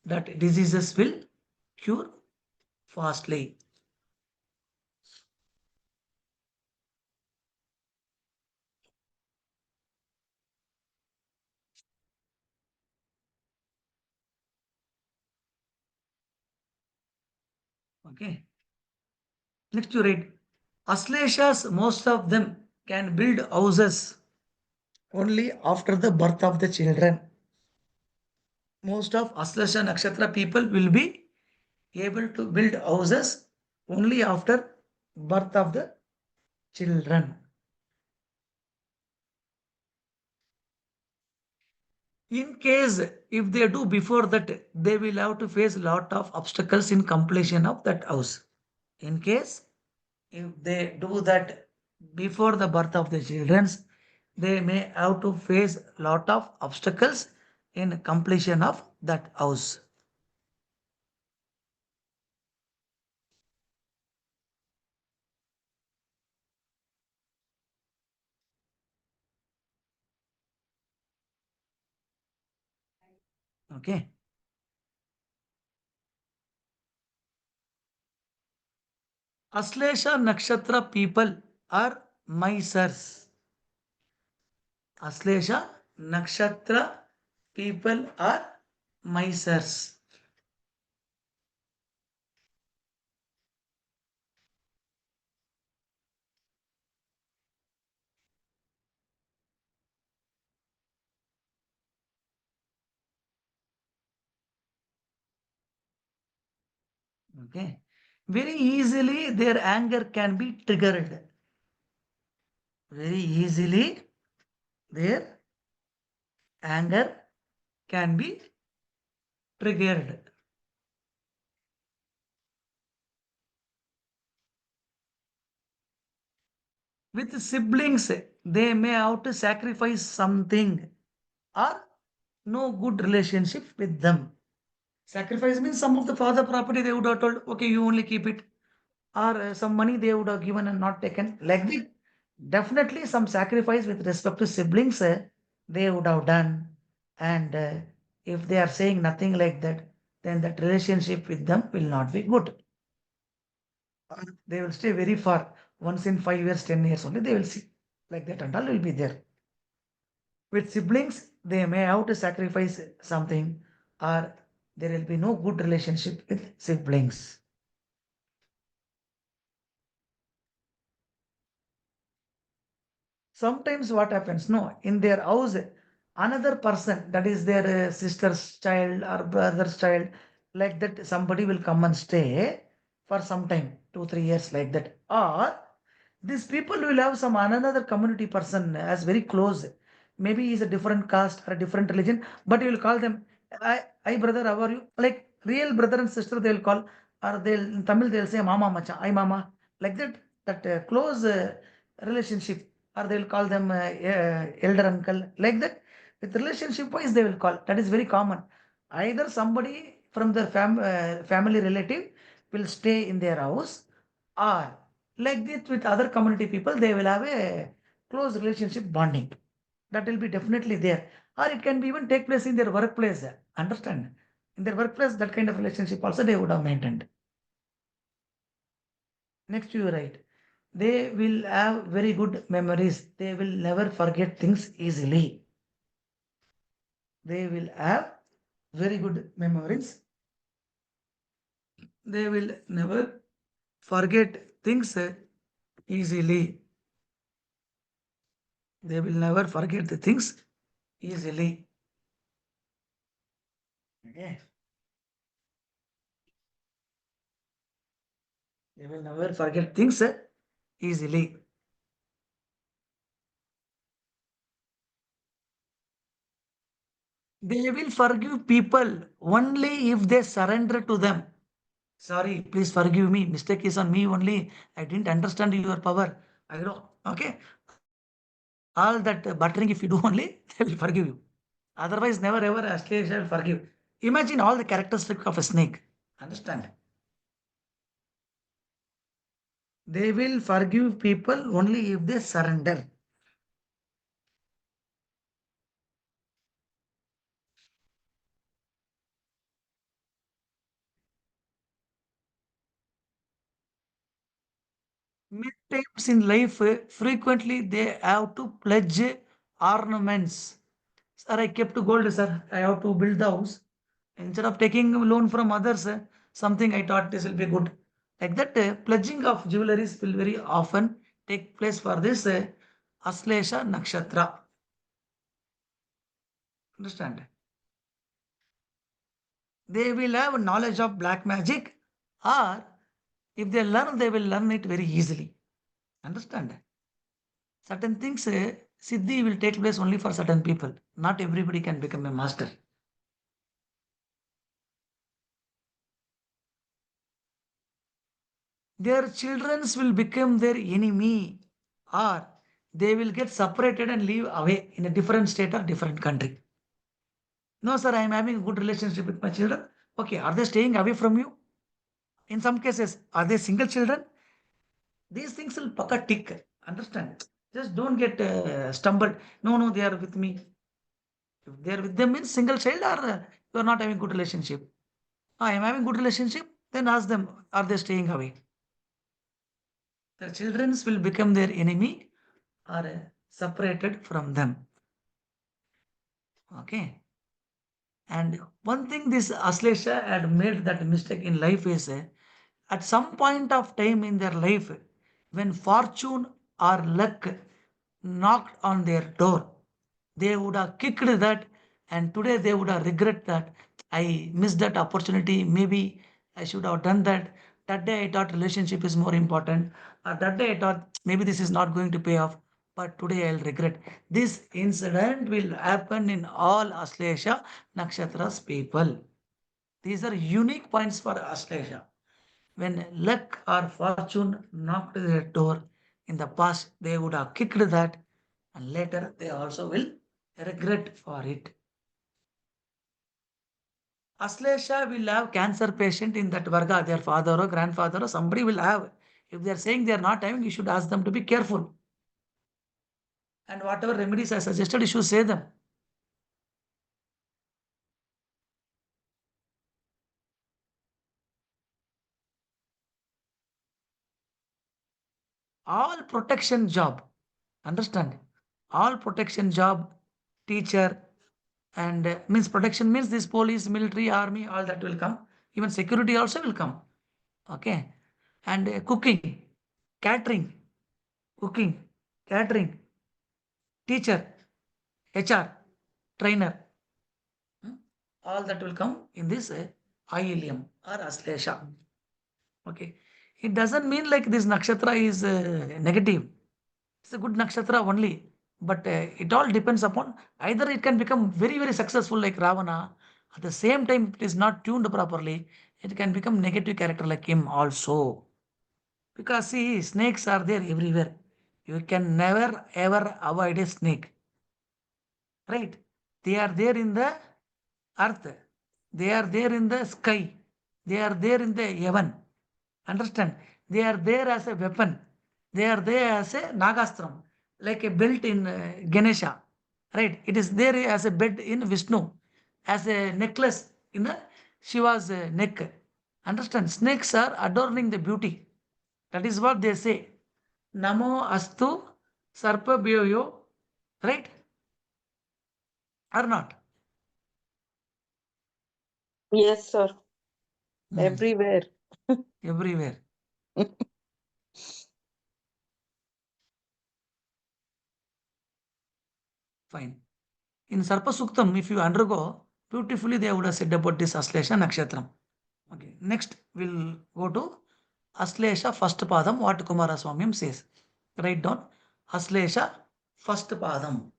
that diseases will cure fastly. Okay. Next you read. Ashleshas, most of them can build houses only after the birth of the children. Most of Ashlesha Nakshatra people will be able to build houses only after birth of the children. In case if they do before that, they will have to face lot of obstacles in completion of that house. In case if they do that before the birth of the children, they may have to face lot of obstacles in completion of that house. Okay. Ashlesha Nakshatra people are misers. Ashlesha Nakshatra people are misers. Okay. Very easily their anger can be triggered. Very easily their anger can be triggered. With siblings, they may have to sacrifice something or no good relationship with them. Sacrifice means some of the father property they would have told, okay, you only keep it, or some money they would have given and not taken. Like this, definitely some sacrifice with respect to siblings they would have done. And if they are saying nothing like that, then that relationship with them will not be good. They will stay very far. Once in 5 years, 10 years only, they will see. Like that and all will be there. With siblings, they may have to sacrifice something, or there will be no good relationship with siblings. Sometimes what happens, no, in their house, another person, that is their sister's child or brother's child, like that, somebody will come and stay for some time, 2 3 years, like that. Or these people will have some another community person as very close. Maybe he's a different caste or a different religion, but you will call them, I brother, how are you? Like real brother and sister, they will call, or they'll in Tamil they'll say mama macha, I mama, like that. That close relationship, or they'll call them elder uncle, like that. With relationship wise, they will call. That is very common. Either somebody from their family relative will stay in their house, or like this with other community people, they will have a close relationship bonding. That will be definitely there. Or it can be even take place in their workplace. Understand? In their workplace, that kind of relationship also they would have maintained. Next you write, they will have very good memories. They will never forget things easily. They will have very good memories. They will never forget things easily. They will never forget the things easily. Okay. They will never forget things easily. They will forgive people only if they surrender to them. Sorry, please forgive me. Mistake is on me only. I didn't understand your power. I know. Okay. All that buttering, if you do only, they will forgive you. Otherwise, never ever a slave shall forgive. Imagine all the characteristics of a snake. Understand? They will forgive people only if they surrender. Many times in life, frequently they have to pledge ornaments. Sir, I kept gold, sir. I have to build the house. Instead of taking a loan from others, something I thought this will be good. Like that, pledging of jewelries will very often take place for this Ashlesha Nakshatra. Understand? They will have knowledge of black magic, or if they learn, they will learn it very easily. Understand? Certain things, Siddhi will take place only for certain people. Not everybody can become a master. Their children will become their enemy, or they will get separated and live away in a different state or different country. No, sir, I am having a good relationship with my children. Okay, are they staying away from you? In some cases, are they single children? These things will paka tick. Understand? Just don't get stumbled. No, no, they are with me. If they are with them means single child, or you are not having good relationship. I am having good relationship. Then ask them, are they staying away? The children will become their enemy or separated from them. Okay. And one thing this Ashlesha had made that mistake in life is at some point of time in their life, when fortune or luck knocked on their door, they would have kicked that, and today they would have regret that I missed that opportunity. Maybe I should have done that. That day I thought relationship is more important, or that day I thought maybe this is not going to pay off, but today I'll regret. This incident will happen in all Ashlesha Nakshatras people. These are unique points for Ashlesha. When luck or fortune knocked their door in the past, they would have kicked that, and later they also will regret for it. Ashlesha will have cancer patient in that Varga, their father or grandfather or somebody will have. If they are saying they are not having, you should ask them to be careful. And whatever remedies I suggested, you should say them. All protection job, understand? All protection job, teacher, and means protection means this police, military, army, all that will come. Even security also will come. Okay. And cooking, catering, cooking, catering, teacher, HR, trainer, hmm, all that will come in this ILM or Ashlesha. Okay. It doesn't mean like this nakshatra is negative. It's a good nakshatra only. But it all depends upon either it can become very, very successful like Ravana. At the same time, it is not tuned properly. It can become negative character like him also. Because see, snakes are there everywhere. You can never ever avoid a snake. Right? They are there in the earth. They are there in the sky. They are there in the heaven. Understand? They are there as a weapon. They are there as a Nagastram, like a belt in Ganesha. Right? It is there as a bed in Vishnu, as a necklace in the Shiva's neck. Understand? Snakes are adorning the beauty. That is what they say. Namo astu sarpabhyo, right? Or not? Yes, sir. Hmm. Everywhere. Everywhere. Fine. In Sarpa Suktam, if you undergo, beautifully they would have said about this Ashlesha Nakshatram. Okay. Next, we'll go to Ashlesha first Padam, what Kumaraswamy says. Write down Ashlesha first Padam.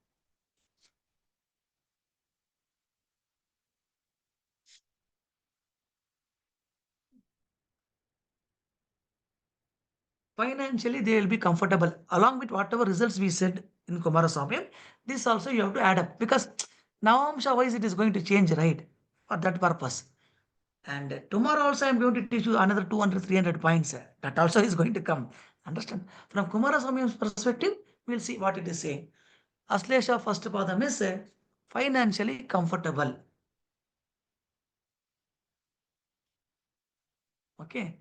Financially, they will be comfortable. Along with whatever results we said in Kumaraswamy, this also you have to add up because Navamsha wise it is going to change, right? For that purpose. And tomorrow also I am going to teach you another 200, 300 points. That also is going to come. Understand? From Kumaraswamy's perspective, we'll see what it is saying. Ashlesha first padam is financially comfortable. Okay.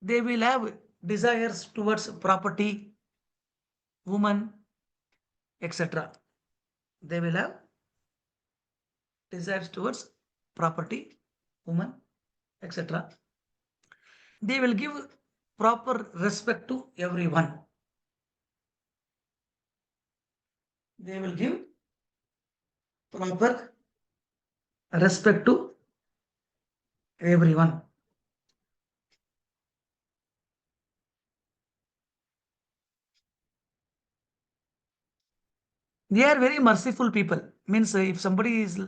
They will have desires towards property, woman, etc. They will have desires towards property, woman, etc. They will give proper respect to everyone. They will give proper respect to everyone. They are very merciful people. Means if somebody is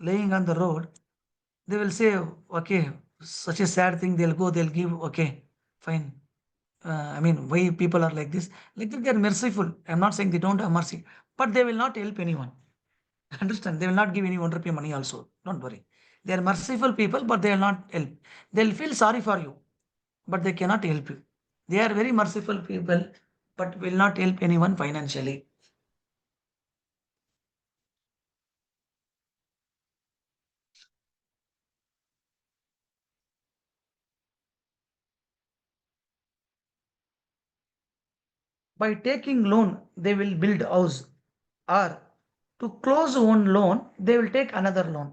laying on the road, they will say, okay, such a sad thing, they'll go, they'll give, okay, fine. I mean, why people are like this? Like that, they are merciful. I'm not saying they don't have mercy, but they will not help anyone. Understand? They will not give any 1 rupee money also. Don't worry. They are merciful people, but they will not help. They'll feel sorry for you, but they cannot help you. They are very merciful people, but will not help anyone financially. By taking loan, they will build house, or to close one loan, they will take another loan.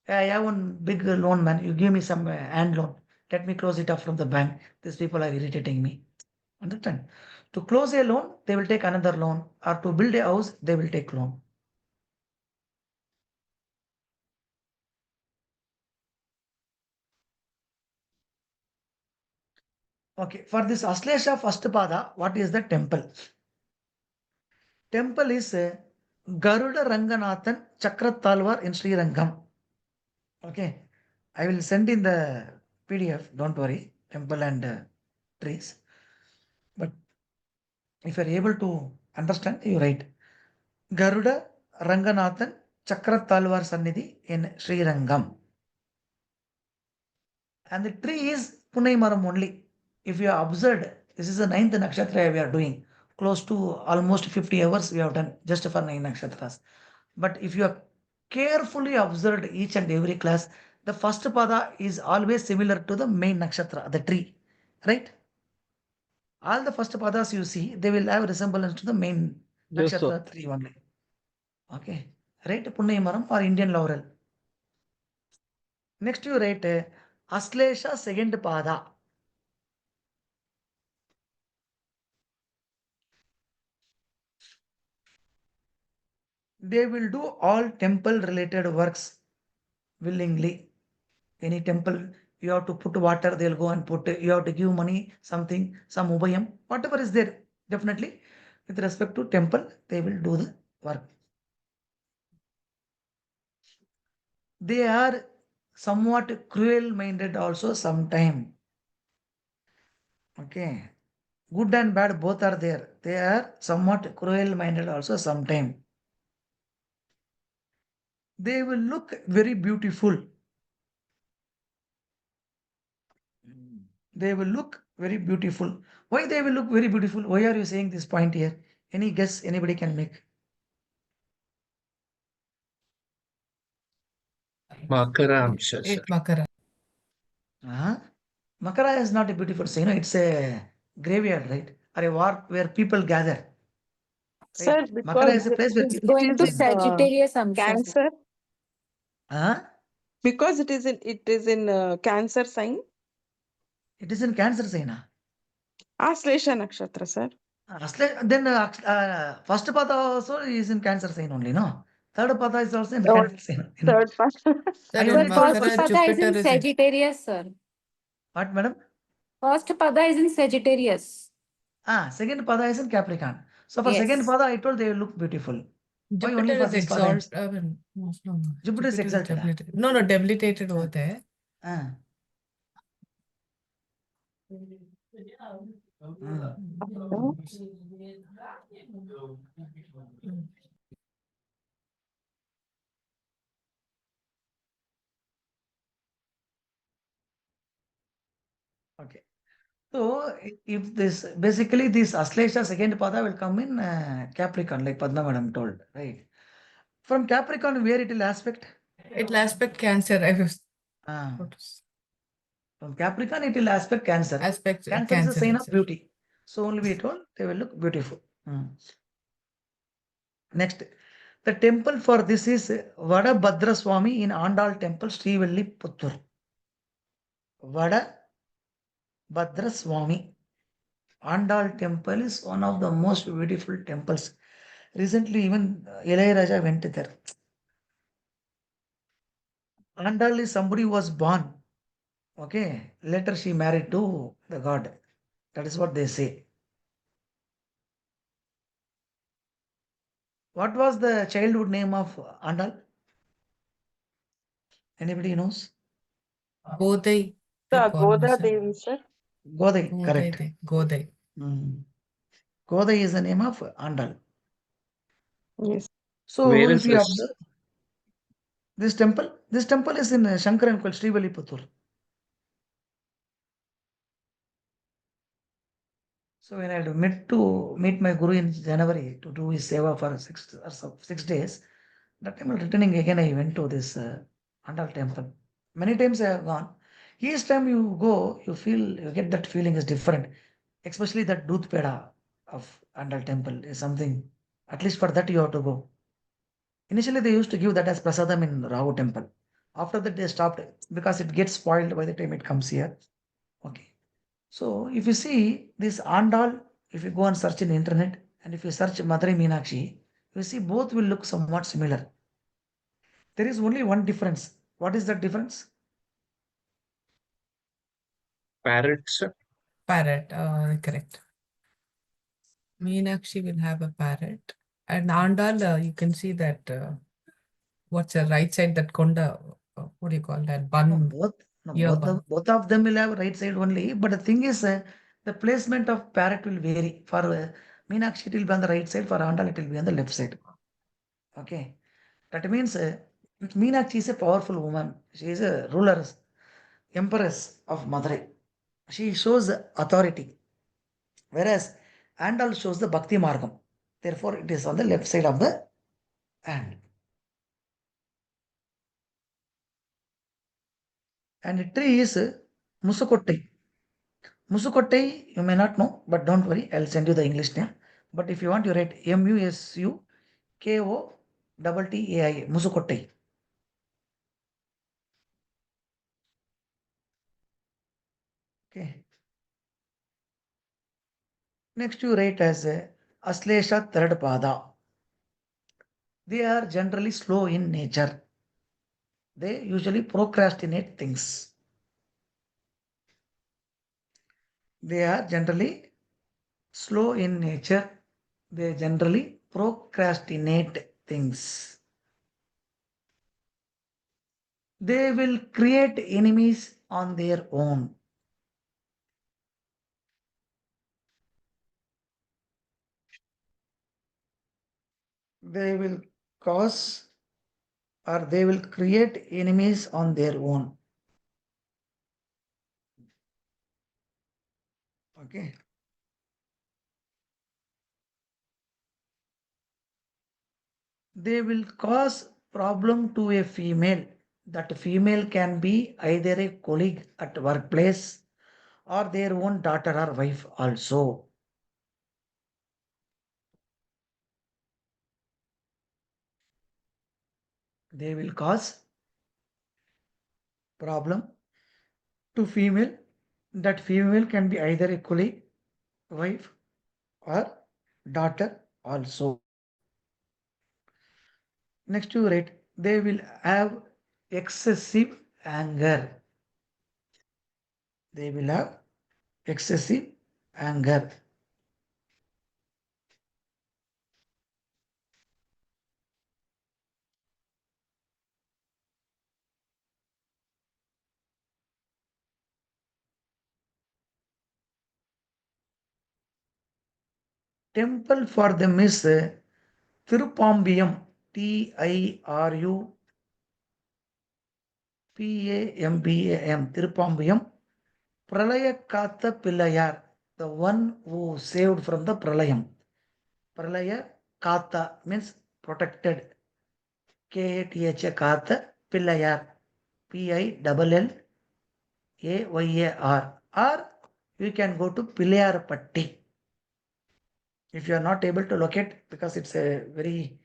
I have one big loan, man. You give me some hand loan. Let me close it up from the bank. These people are irritating me. Understand? To close a loan, they will take another loan, or to build a house, they will take loan. Okay, for this Ashlesha first pada, what is the temple? Temple is Garuda Ranganathan Chakratalvar in Sri Rangam. Okay, I will send in the PDF. Don't worry, temple and trees. But if you are able to understand, you write Garuda Ranganathan Chakratalvar Sannidhi in Sri Rangam. And the tree is Punaimaram only. If you have observed, this is the 9th nakshatra we are doing. Close to almost 50 hours we have done just for 9 nakshatras. But if you have carefully observed each and every class, the first pada is always similar to the main nakshatra, the tree, right? All the first padas you see, they will have resemblance to the main Yes, sir. nakshatra tree only. Okay, right? Punnayamaram or Indian laurel. Next you write Ashlesha second pada. They will do all temple related works willingly. Any temple, you have to put water, they'll go and put, you have to give money, something, some ubayam, whatever is there, definitely. With respect to temple, they will do the work. They are somewhat cruel minded also sometime. Okay. Good and bad both are there. They are somewhat cruel minded also sometime. They will look very beautiful. They will look very beautiful. Why they will look very beautiful? Why are you saying this point here? Any guess anybody can make? Eight Makara. Huh? Makara is not a beautiful sign, it's a graveyard, right? Or a war where people gather. Sir, Right? Makara because is a place where It's people it going is to gather. in Sagittarius, I'm sure. Cancer. Huh? Because it is in Cancer sign. It is in Cancer sign. Ashlesha Nakshatra, sir. Then first pada also is in Cancer sign only, no? Third pada is also in Oh, Cancer sign. third part. Sir, I in only told First first. Makara, pada is Jupiter in is in. Sagittarius, sir. What, madam? First pada is in Sagittarius. Second pada is in Capricorn. So for second Yes. pada, I told they will look beautiful. Why only Jupiter for is this pada? exalt. I mean, no. Jupiter is exalted. debilitated. No, debilitated over there. Ah. Okay. So if this basically this Ashlesha second pada will come in Capricorn, like Padma madam told, right? From Capricorn, where it will aspect? It will aspect Cancer. I was Ah. From Capricorn, it will aspect Cancer. aspect Cancer is a sign of itself. beauty. So only we told they will look beautiful. Next, the temple for this is Vada Bhadra Swami in Andal Temple, Srivelli Puttur. Vada Bhadra Swami. Andal Temple is one of the most beautiful temples. Recently, even Ilayaraja went there. Andal is somebody who was born. Okay. Later she married to the god. That is what they say. What was the childhood name of Andal? Anybody knows? Godai. The Goda Devi, sir. Godai, correct. Godai. Godai is the name of Andal. Yes. So Where if is you this? observe this temple is in Shankaran called Srivaliputtur. So when I had meet my guru in January to do his seva for 6 days, that time returning again I went to this Andal temple. Many times I have gone. Each time you go, you get that feeling is different. Especially that Dudh Peda of Andal temple is something, at least for that you have to go. Initially they used to give that as prasadam in Rahu temple. After that they stopped because it gets spoiled by the time it comes here. Okay. So if you see this Andal, if you go and search in the internet and if you search Madurai Meenakshi, you see both will look somewhat similar. There is only one difference. What is that difference? Parrots. Parrot. Correct. Meenakshi will have a parrot. And Andal, you can see that what's the right side, that konda, what do you call that? No, Bun. both of them will have right side only. But the thing is, the placement of parrot will vary. For Meenakshi, it will be on the right side. For Andal, it will be on the left side. Okay. That means Meenakshi is a powerful woman. She is a ruler, empress of Madurai. She shows authority. Whereas Andal shows the Bhakti Margam. Therefore, it is on the left side of the hand. And the tree is Musukottai. Musukottai, you may not know, but don't worry, I'll send you the English name. But if you want, you write Musukottai, Musukottai. Okay. Next, you write as Ashlesha third pada. They are generally slow in nature. They usually procrastinate things. They are generally slow in nature. They generally procrastinate things. They will create enemies on their own. They will cause or they will create enemies on their own. Okay. They will cause problem to a female. That female can be either a colleague at workplace or their own daughter or wife also. They will cause problem to female. That female can be either a colleague, wife, or daughter also. Next you write, they will have excessive anger. They will have excessive anger. Temple for them is Tirupambiam, Tirupambam, Tirupambiam, Pralaya Katha Pillayar, the one who saved from the Pralayam. Pralaya Katha means protected. Katha Katha Pillayar, Pillayar, or you can go to Pillayar Patti. If you are not able to locate, because it's a very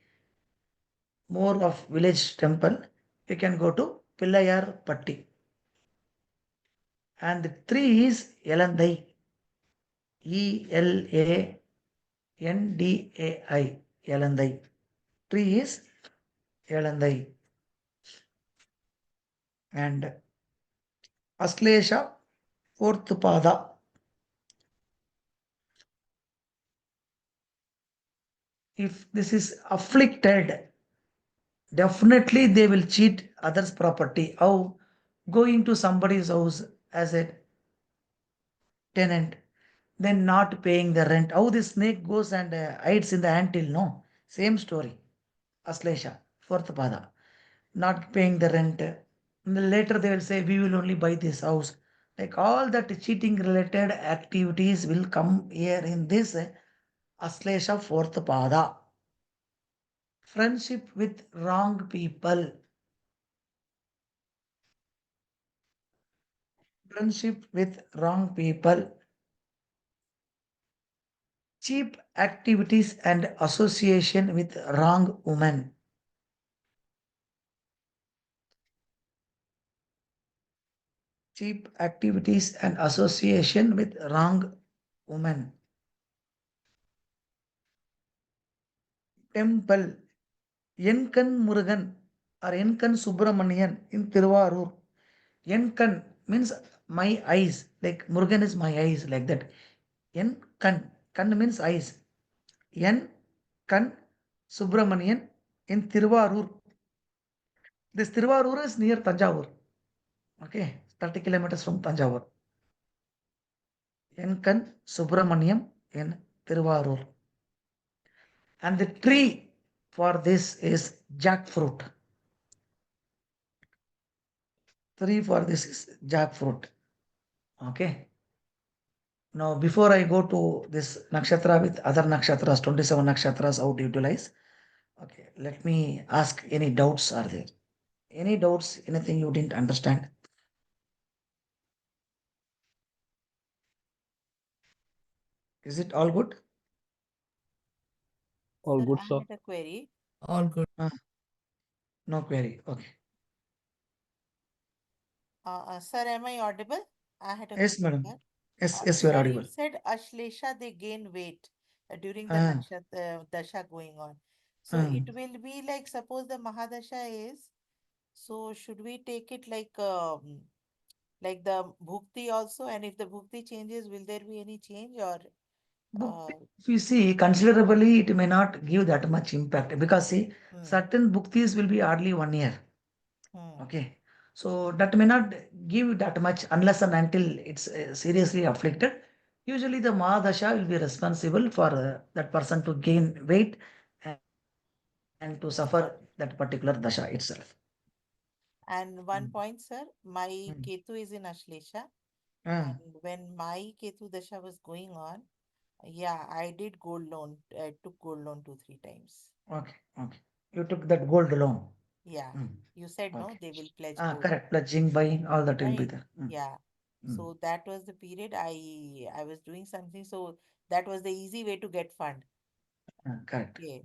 more of village temple, you can go to Pillayar Patti. And the three is Elandai, Elandai, Elandai. Tree is Elandai. And Ashlesha, fourth pada. If this is afflicted, definitely they will cheat others' property. How? Going to somebody's house as a tenant, then not paying the rent. How the snake goes and hides in the anthill? No, same story. Ashlesha, fourth pada, not paying the rent. And later they will say, we will only buy this house. Like all that cheating related activities will come here in this Ashlesha fourth pada. Friendship with wrong people. Friendship with wrong people. Cheap activities and association with wrong woman. Cheap activities and association with wrong woman. Temple. Yenkan Murugan or Yenkan Subramanian in Tiruvarur. Yenkan means my eyes, like Murugan is my eyes, like that. Yenkan, kan means eyes. Yenkan Subramanian in Tiruvarur. This Tiruvarur is near Tanjavur. Okay, 30 kilometers from Tanjavur. Yenkan Subramaniam in Tiruvarur. And the tree for this is jackfruit. Tree for this is jackfruit. Okay. Now, before I go to this nakshatra with other nakshatras, 27 nakshatras, how to utilize. Okay, let me ask, any doubts are there? Any doubts, anything you didn't understand? Is it all good? All Sir, good, I sir. had a query. All good. No query. Okay. Sir, am I audible? I had a Yes, query, madam. sir. Yes, you are Sir, you audible. said Ashlesha they gain weight during the Ah, Nakshatra Dasha going on. So ah. it will be like, suppose the Mahadasha is, so should we take it like the Bhukti also? And if the Bhukti changes, will there be any change or Bhukti, uh, if you see, considerably, it may not give that much impact because see, hmm, certain bhuktis will be hardly 1 year. hmm. Okay. So that may not give that much unless and until it's seriously afflicted. Usually the Mahadasha will be responsible for that person to gain weight and to suffer that particular dasha itself. And Mm. one point, sir, my Mm. Ketu is in Ashlesha. Ah, And when my Ketu Dasha was going on, yeah, I did gold loan. I took gold loan 2, 3 times. okay, okay. You took that gold loan. Yeah. Mm. You said no, Okay. they will pledge Ah, gold, correct. Pledging, buying, all that will be right? there. Mm. Yeah. So that was the period I was doing something. So that was the easy way to get fund. Correct. Okay.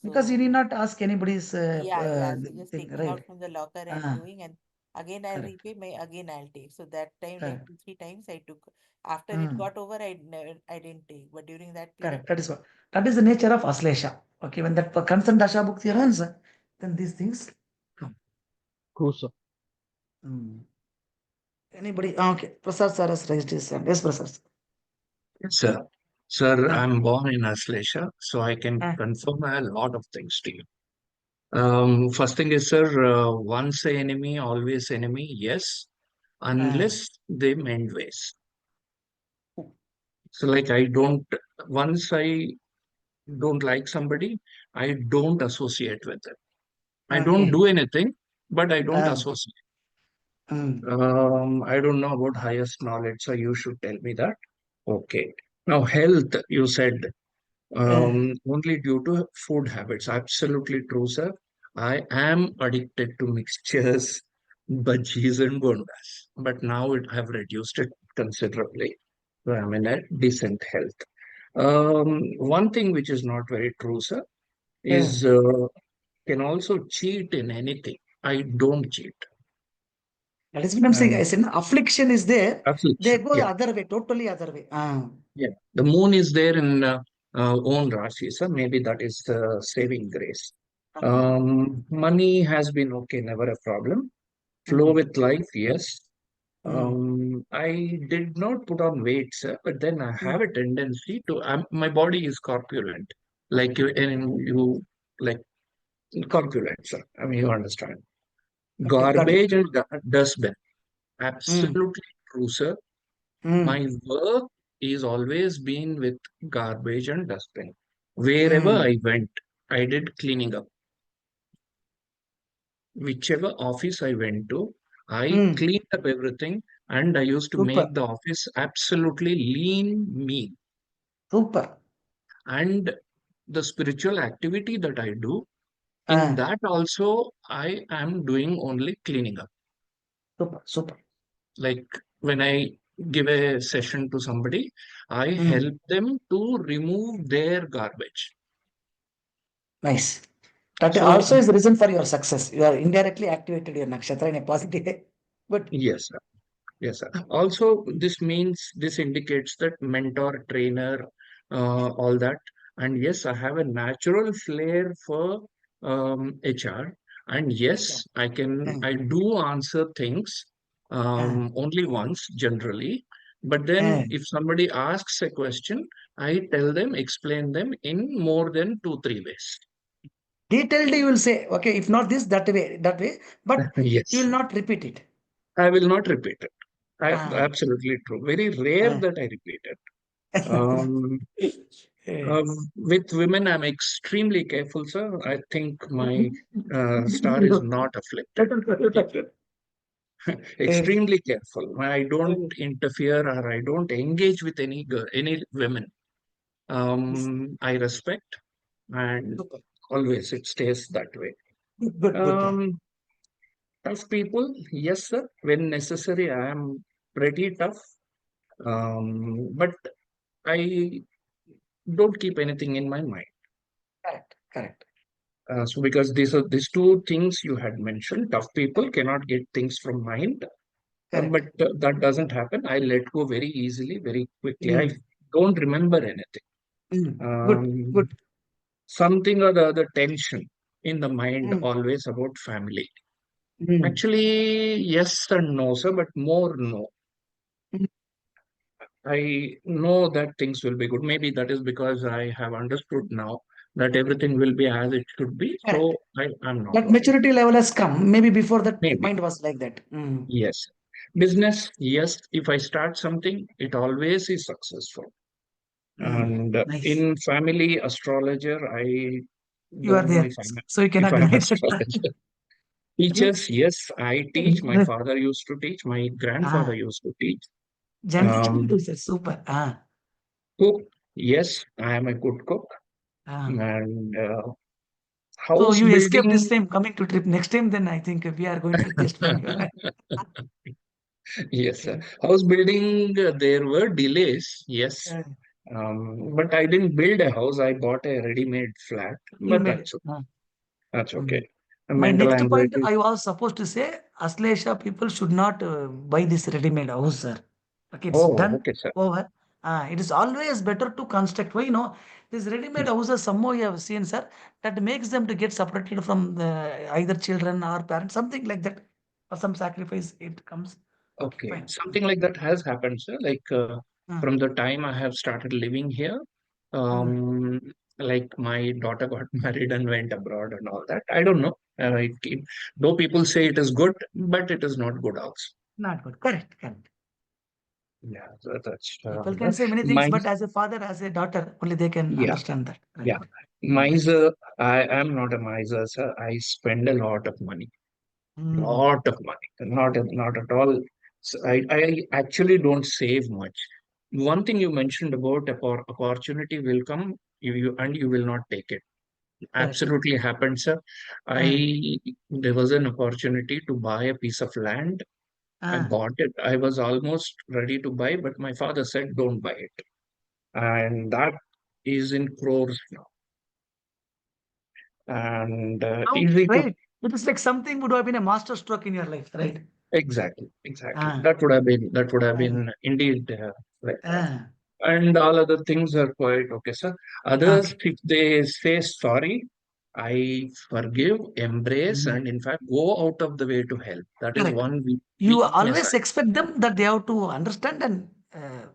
Because you need So not ask anybody's yeah. So just thing, taking right? out from the locker and Ah, doing, and again I'll correct. repay, again I'll take. So that time, like Correct. 2, 3 times I took. After it Mm, got over, I didn't take. But during that period, correct. That is what. That is the nature of Ashlesha. Okay, when that concerned Dasha Bhukti runs, then these things come. True, sir. Mm. Anybody? Okay. Prasad sir has raised his hand. Yes, Prasad. Yes, sir. Sir, Ah, I'm born in Ashlesha, so I can ah, confirm a lot of things to you. First thing is, sir, once a enemy, always enemy. Yes, ah. unless they mend ways. So, like, once I don't like somebody, I don't associate with them. I don't Okay. do anything, but I don't Ah, associate. mm, I don't know about highest knowledge, so you should tell me that. Okay. Now, health, you said. ah, Only due to food habits. Absolutely true, sir. I am addicted to mixtures, bhajis and bondas, but now have reduced it considerably. So I'm in a decent health. One thing which is not very true, sir, ah. is can also cheat in anything. I don't cheat. That is what I'm saying. I Um, said, affliction is there. They affliction. go the Yeah, other way, totally other way. Ah, yeah. The moon is there in own rashi, sir. Maybe that is the saving grace. ah, Money has been okay, never a problem. Flow mm, with life, yes. mm, I did not put on weight, sir, but then I mm. have a tendency to. My body is corpulent, like you, and you like corpulent, sir. I mean, you understand. Okay, got it. Garbage and dustbin, Mm, absolutely true, sir. mm, My work is always been with garbage and dustbin. Wherever mm, I went, I did cleaning up. Whichever office I went to, I mm. cleaned up everything and I used to Super, make the office absolutely lean, mean. super. And the spiritual activity that I do, in Ah, that also, I am doing only cleaning up. super, super. Like when I give a session to somebody, I Mm, help them to remove their garbage. nice. That So, also is the reason for your success. You are indirectly activated your nakshatra in a positive way. But yes, sir. Yes, sir. Also, this indicates that mentor, trainer, all that. And yes, I have a natural flair for HR. And okay. yes, I do answer things Ah, only once generally. But ah. then if somebody asks a question, I tell them, explain them in more than 2, 3 ways. Detailed, you will say, okay, if not this, that way, but you will Yes, not repeat it. I will not repeat it. Ah, Absolutely true. Very rare ah. that I repeat it. Um, Eh. with women, I'm extremely careful, sir. I think my star is not afflicted. Yeah. Eh, Extremely careful. I don't interfere or I don't engage with any girl, any women. I respect and super. always it stays that way. Good, good, good. Um, Tough people, yes, sir. When necessary, I am pretty tough. But I don't keep anything in my mind. Correct, correct, So because these two things you had mentioned, tough people correct, cannot get things from mind, but correct. that doesn't happen. I let go very easily, very quickly. I Mm, don't remember anything. good, Um, good. Something or the other tension in the mind Mm, always about family. mm, Actually, yes and no, sir, but more no. mm. I know that things will be good. Maybe that is because I have understood now that everything will be as it should be. Correct. So I'm not That worried. maturity level has come. Maybe before that, Maybe. mind was like that. Mm, Yes. Business, yes. If I start something, it always is successful. mm. And Nice. in family astrologer, I You are don't know there, so you if cannot I'm deny that. astrologer. Teachers, yes, I teach. My father used to teach. My grandfather Ah, used to teach. generation Um, is super. Ah, Cook, yes, I am a good cook. ah. And So house you escaped this building. time coming to trip. Next time, then I think we are going to taste from you. Yes, sir. Okay. House building, there were delays, yes. Uh, But I didn't build a house. I bought a ready-made flat. you But made it. that's okay. Mm. My Mental next point, anxiety. I was supposed to say, Ashlesha, people should not buy this ready-made house, sir. Okay, it's Oh, done okay, sir. over. It is always better to construct. Why, these ready-made houses, somehow you have seen, sir, that makes them to get separated from either children or parents, something like that. For some sacrifice, it comes. Okay, Okay, fine. something like that has happened, sir. Like Mm, from the time I have started living here, mm. um, like my daughter got married and went abroad and all that. I don't know. Though people say it is good, but it is not good also. Not good. Correct, correct. Yeah, so that's People can say many things, my but as a father, as a daughter, only they can yeah, understand that. Right. yeah. Mm. Miser, I am not a miser, sir. I spend a lot of money. Mm. Lot of money, not at all. So I actually don't save much. One thing you mentioned about opportunity will come, and you will not take it. Correct. Absolutely happened, sir. Uh, There was an opportunity to buy a piece of land. I uh, bought it. I was almost ready to buy, but my father said, "Don't buy it," and that is in crores now, and how easy to. right. It is like something would have been a master stroke in your life, right? Exactly, exactly. Uh, That would have been indeed like that. uh, And all other things are quite okay, sir. Others, okay. if they say sorry, I forgive, embrace, Mm. and in fact go out of the way to help. That is Correct. one You weakness always I. expect them that they have to understand and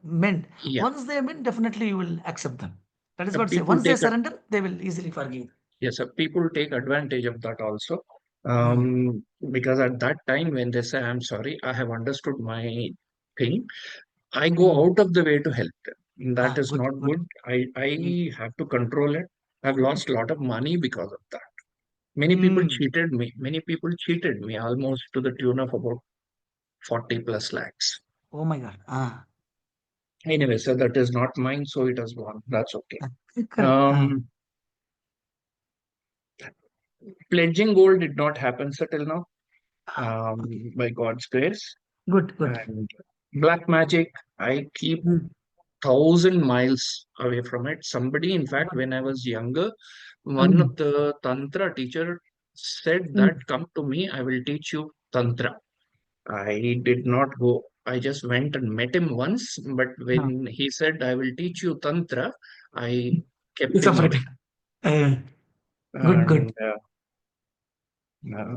mend. Yeah, Once they mend, definitely you will accept them. That is what I say. people Once they take a surrender, they will easily forgive. yes, sir. People take advantage of that also. Mm. Because at that time when they say I'm sorry, I have understood my thing. I go Mm. out of the way to help them. That is Good, not good. good. Mm. I have to control it. I've lost a lot of money because of that. Many people Mm. cheated me. Many people cheated me almost to the tune of about 40 plus lakhs. Oh my God. Anyway, so that is not mine, so it has gone. That's okay. Correct. Um, Pledging gold did not happen so till now, Okay. by God's grace. Good, good. And black magic, I keep Mm. 1,000 miles away from it. Somebody, in fact, when I was younger, one Mm. of the Tantra teacher said that, Mm. come to me, I will teach you Tantra. I did not go. I just went and met him once, but No. when he said, I will teach you Tantra, I kept It's him separate. away. Uh, good, good. And uh,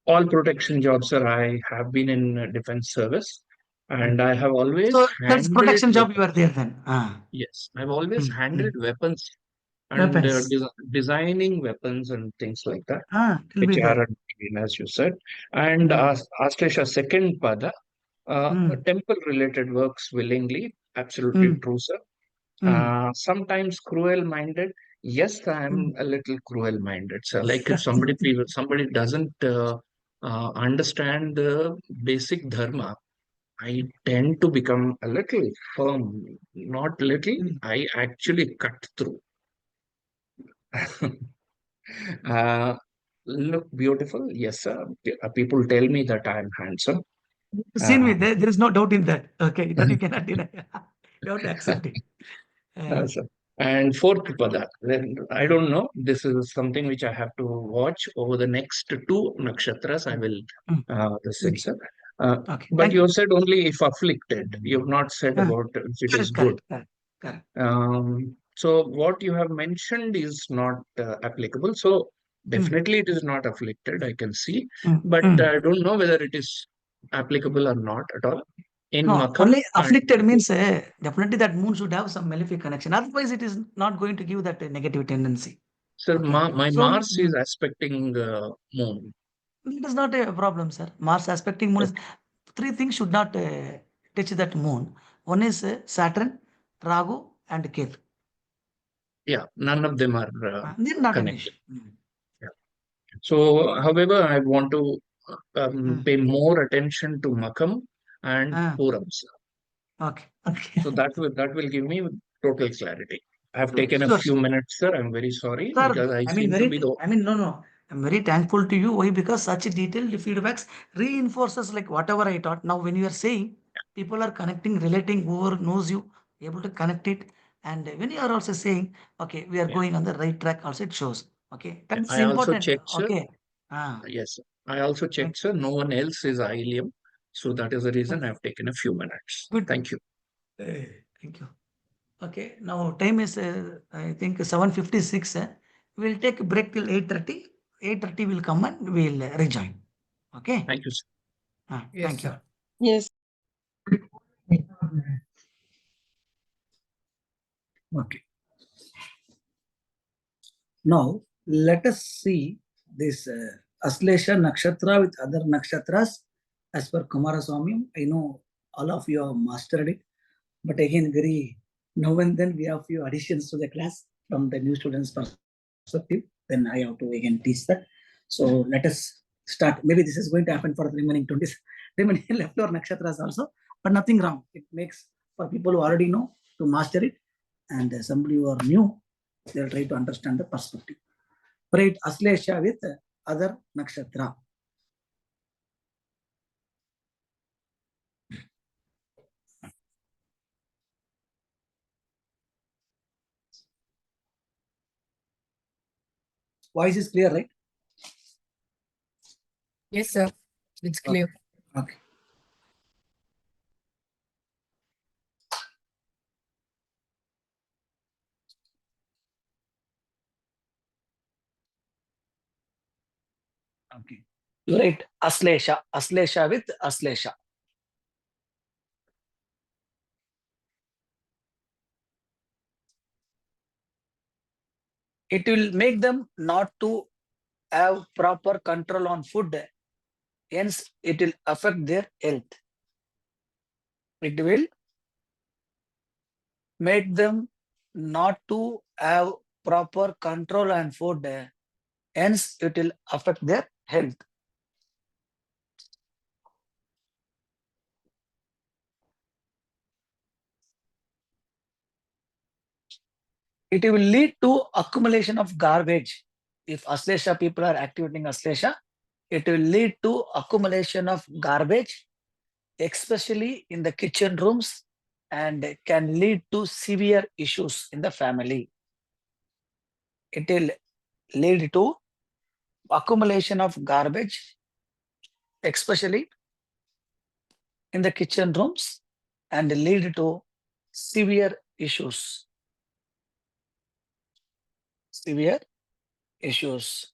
all protection jobs, sir, I have been in defense service and I have always So that's handled protection job you are weapons. there then. Yes, I've always Mm, handled mm. weapons and Weapons. designing weapons and things like that, It will which be are there. as you said. And Mm, Ashlesha second pada, mm, temple related works willingly, absolutely mm, true, sir. mm. Sometimes cruel minded. Yes, I'm Mm. a little cruel minded, sir. Like if somebody doesn't understand the basic dharma, I tend to become a little firm, not little. Mm. I actually cut through. uh, look beautiful, yes, sir. People tell me that I am handsome. Seen Uh, me, there is no doubt in that. Okay, that you cannot deny. You have to accept it. sir. And fourth pada, then I don't know. This is something which I have to watch over the next two nakshatras. I Mm, will mm. this thing, Okay, sir. Uh, okay. but Thank you you. have said only if afflicted. You have not said Uh, about if it is Correct, good. correct, correct, correct. So what you have mentioned is not applicable. So Mm, definitely it is not afflicted, I can see, mm, but mm. I don't know whether it is applicable or not at all. In No, Makam only and afflicted means definitely that moon should have some malefic connection. Otherwise, it is not going to give that negative tendency. sir, Okay, my so Mars is aspecting Moon. it is not a problem, sir. Mars aspecting moon is Okay. three things should not touch that moon. One is Saturn, Rahu, and Ketu. Yeah, none of them are They're not an issue. connected. Yeah. So, however, I want to Mm. pay more attention to Makam and Ah, Puram, sir. okay, okay. So that will give me total clarity. I have Sure, taken a sure, few sir. minutes, sir. I'm very sorry Sir, because I I mean, seem to be the no, no. I'm very thankful to you. Why? Because such detailed feedbacks reinforces like whatever I taught. Now, when you are saying, people are connecting, relating, whoever knows you, able to connect it. And when you are also saying, okay, we are Yeah. going on the right track, also it shows. Okay, that's I also important. checked, sir. Okay. Ah, Yes, sir. I also thank checked, sir. No one else is ILM. So that is the reason you. I've taken a few minutes. Good. Thank you. Thank you. Okay, now time is I think 7:56. We'll take a break till 8:30. 8:30 will come and we'll rejoin. Okay. Thank you, sir. Yes, Thank you. sir. Yes. Okay. Now, let us see this Ashlesha Nakshatra with other nakshatras as per Kumaraswamy. I know all of you have mastered it, but again, very now and then we have few additions to the class from the new students' perspective. Then I have to again teach that. So let us start. Maybe this is going to happen for the remaining 20 remaining leftover nakshatras also, but nothing wrong. It makes for people who already know to master it, and somebody who are new, they'll try to understand the perspective. Right, Ashlesha with other nakshatra. Voice is clear, right? Yes, sir. It's clear. Okay. Okay. Right, Ashlesha. Ashlesha with Ashlesha. It will make them not to have proper control on food. Hence, it will affect their health. It will make them not to have proper control on food. Hence, it will affect their health. It will lead to accumulation of garbage. If Ashlesha people are activating Ashlesha, it will lead to accumulation of garbage, especially in the kitchen rooms, and can lead to severe issues in the family. It will lead to accumulation of garbage, especially in the kitchen rooms, and lead to severe issues. Severe issues.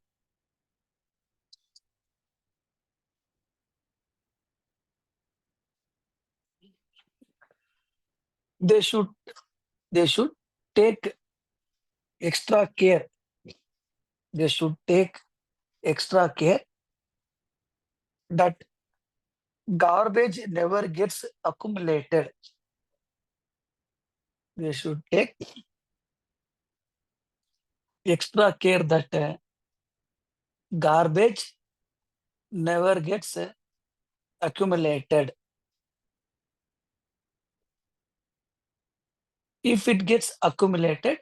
They should take extra care. They should take extra care that garbage never gets accumulated. They should take extra care that garbage never gets accumulated. If it gets accumulated,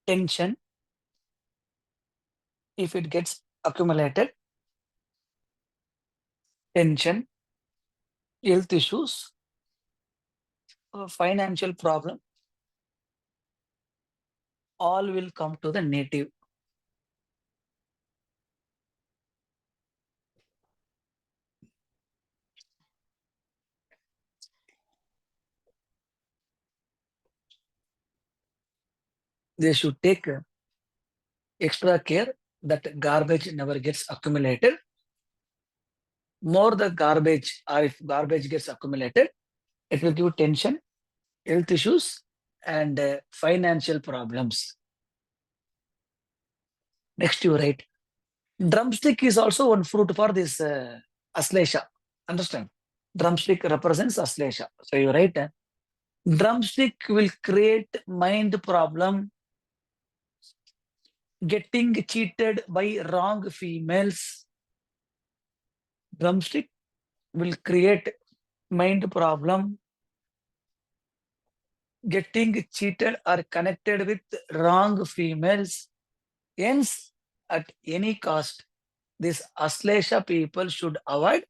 tension. If it gets accumulated, tension, health issues, financial problem, all will come to the native. They should take extra care that garbage never gets accumulated. More the garbage, or if garbage gets accumulated, it will give tension, health issues, and financial problems. Next, you write drumstick is also one fruit for this Ashlesha. Understand? Drumstick represents Ashlesha. So you write drumstick will create mind problem, getting cheated by wrong females. Drumstick will create mind problem, getting cheated or connected with wrong females. Hence, at any cost, this Ashlesha people should avoid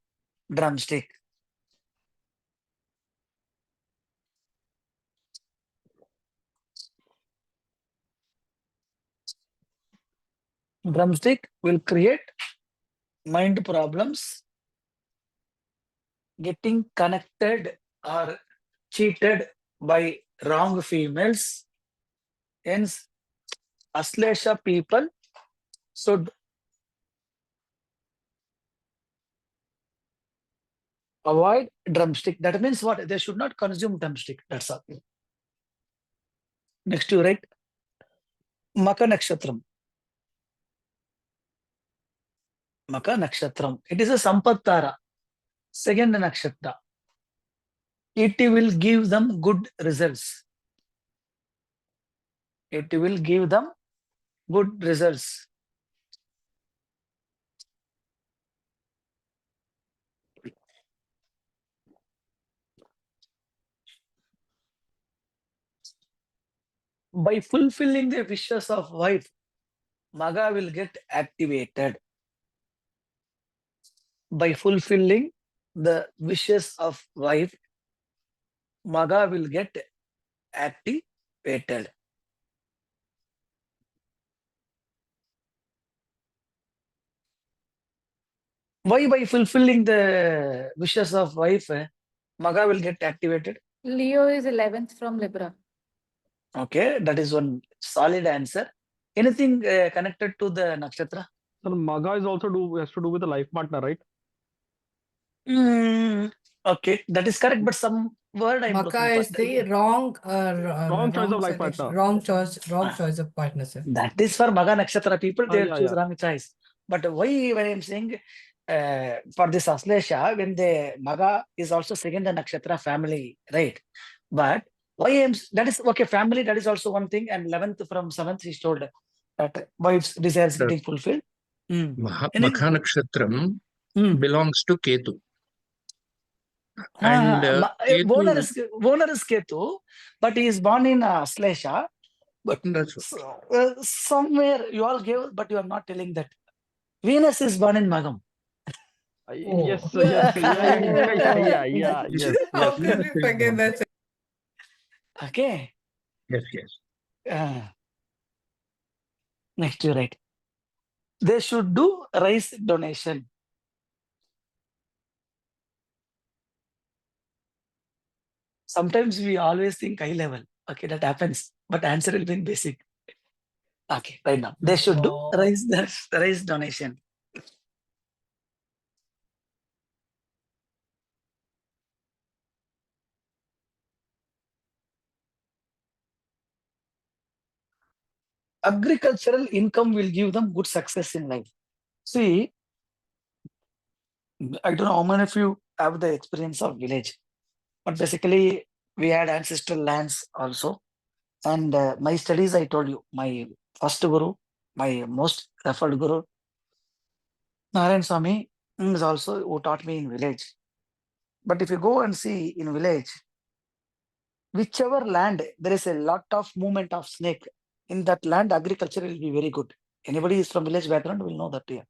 drumstick. Drumstick will create mind problems, getting connected or cheated by wrong females. Hence, Ashlesha people should avoid drumstick. That means what? They should not consume drumstick. That's all. Next, you write Maka Nakshatram. Maka Nakshatram. It is a Sampattara, second nakshatra. It will give them good results. It will give them good results. By fulfilling the wishes of wife, Maga will get activated. By fulfilling the wishes of wife, Maga will get activated. Why by fulfilling the wishes of wife, Maga will get activated? Leo is 11th from Libra. Okay, that is one solid answer. Anything connected to the nakshatra? So Maga is also has to do with the life partner, right? Okay, that is correct, but some word I'm Maka looking for. is the wrong, Wrong choice of life selection, partner. wrong choice of partner, sir. That is for Maga Nakshatra people, they will Yeah, choose yeah. wrong choice. But why when I'm saying for this Ashlesha, when the Maga is also second the Nakshatra family, right? But why that is okay, family, that is also one thing, and 11th from 7th is told that wife's desires The getting fulfilled. Makha Anything? Nakshatram Hmm. belongs to Ketu. And Owner Ketu, is Ketu, but he is born in Ashlesha. But that's somewhere you all gave, but you are not telling that. Venus is born in Magam. Yes, Oh. yes, yeah, yes, How yes. can we forget that, sir? Okay. yes, yes. Next, you write. They should do rice donation. Sometimes we always think high level. Okay, that happens. But answer will be in basic. Okay, right now. They should do Oh. rice donation. Agricultural income will give them good success in life. See, I don't know how many of you have the experience of village, but basically we had ancestral lands also. And my studies, I told you, my first guru, my most referred guru, Narayan Swami, is also who taught me in village. But if you go and see in village, whichever land there is a lot of movement of snake, in that land agriculture will be very good. Anybody is from village background will know that here.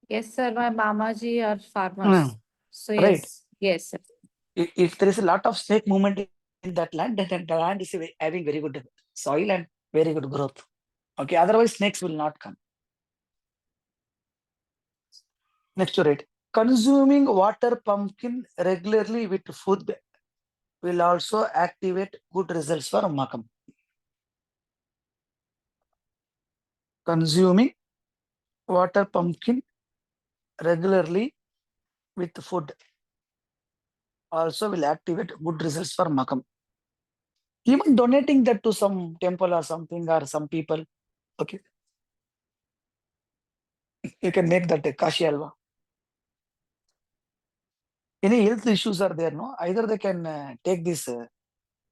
Yes, sir. My Mamaji are farmers. So Right. yes, sir. If there is a lot of snake movement in that land, then the land is having very good soil and very good growth. Okay, otherwise snakes will not come. Next to it, consuming water pumpkin regularly with food will also activate good results for Makam. Consuming water pumpkin regularly with food also will activate good results for Makam. Even donating that to some temple or something or some people, okay, you can make that a Kashi Alva. Any health issues are there, no? Either they can take this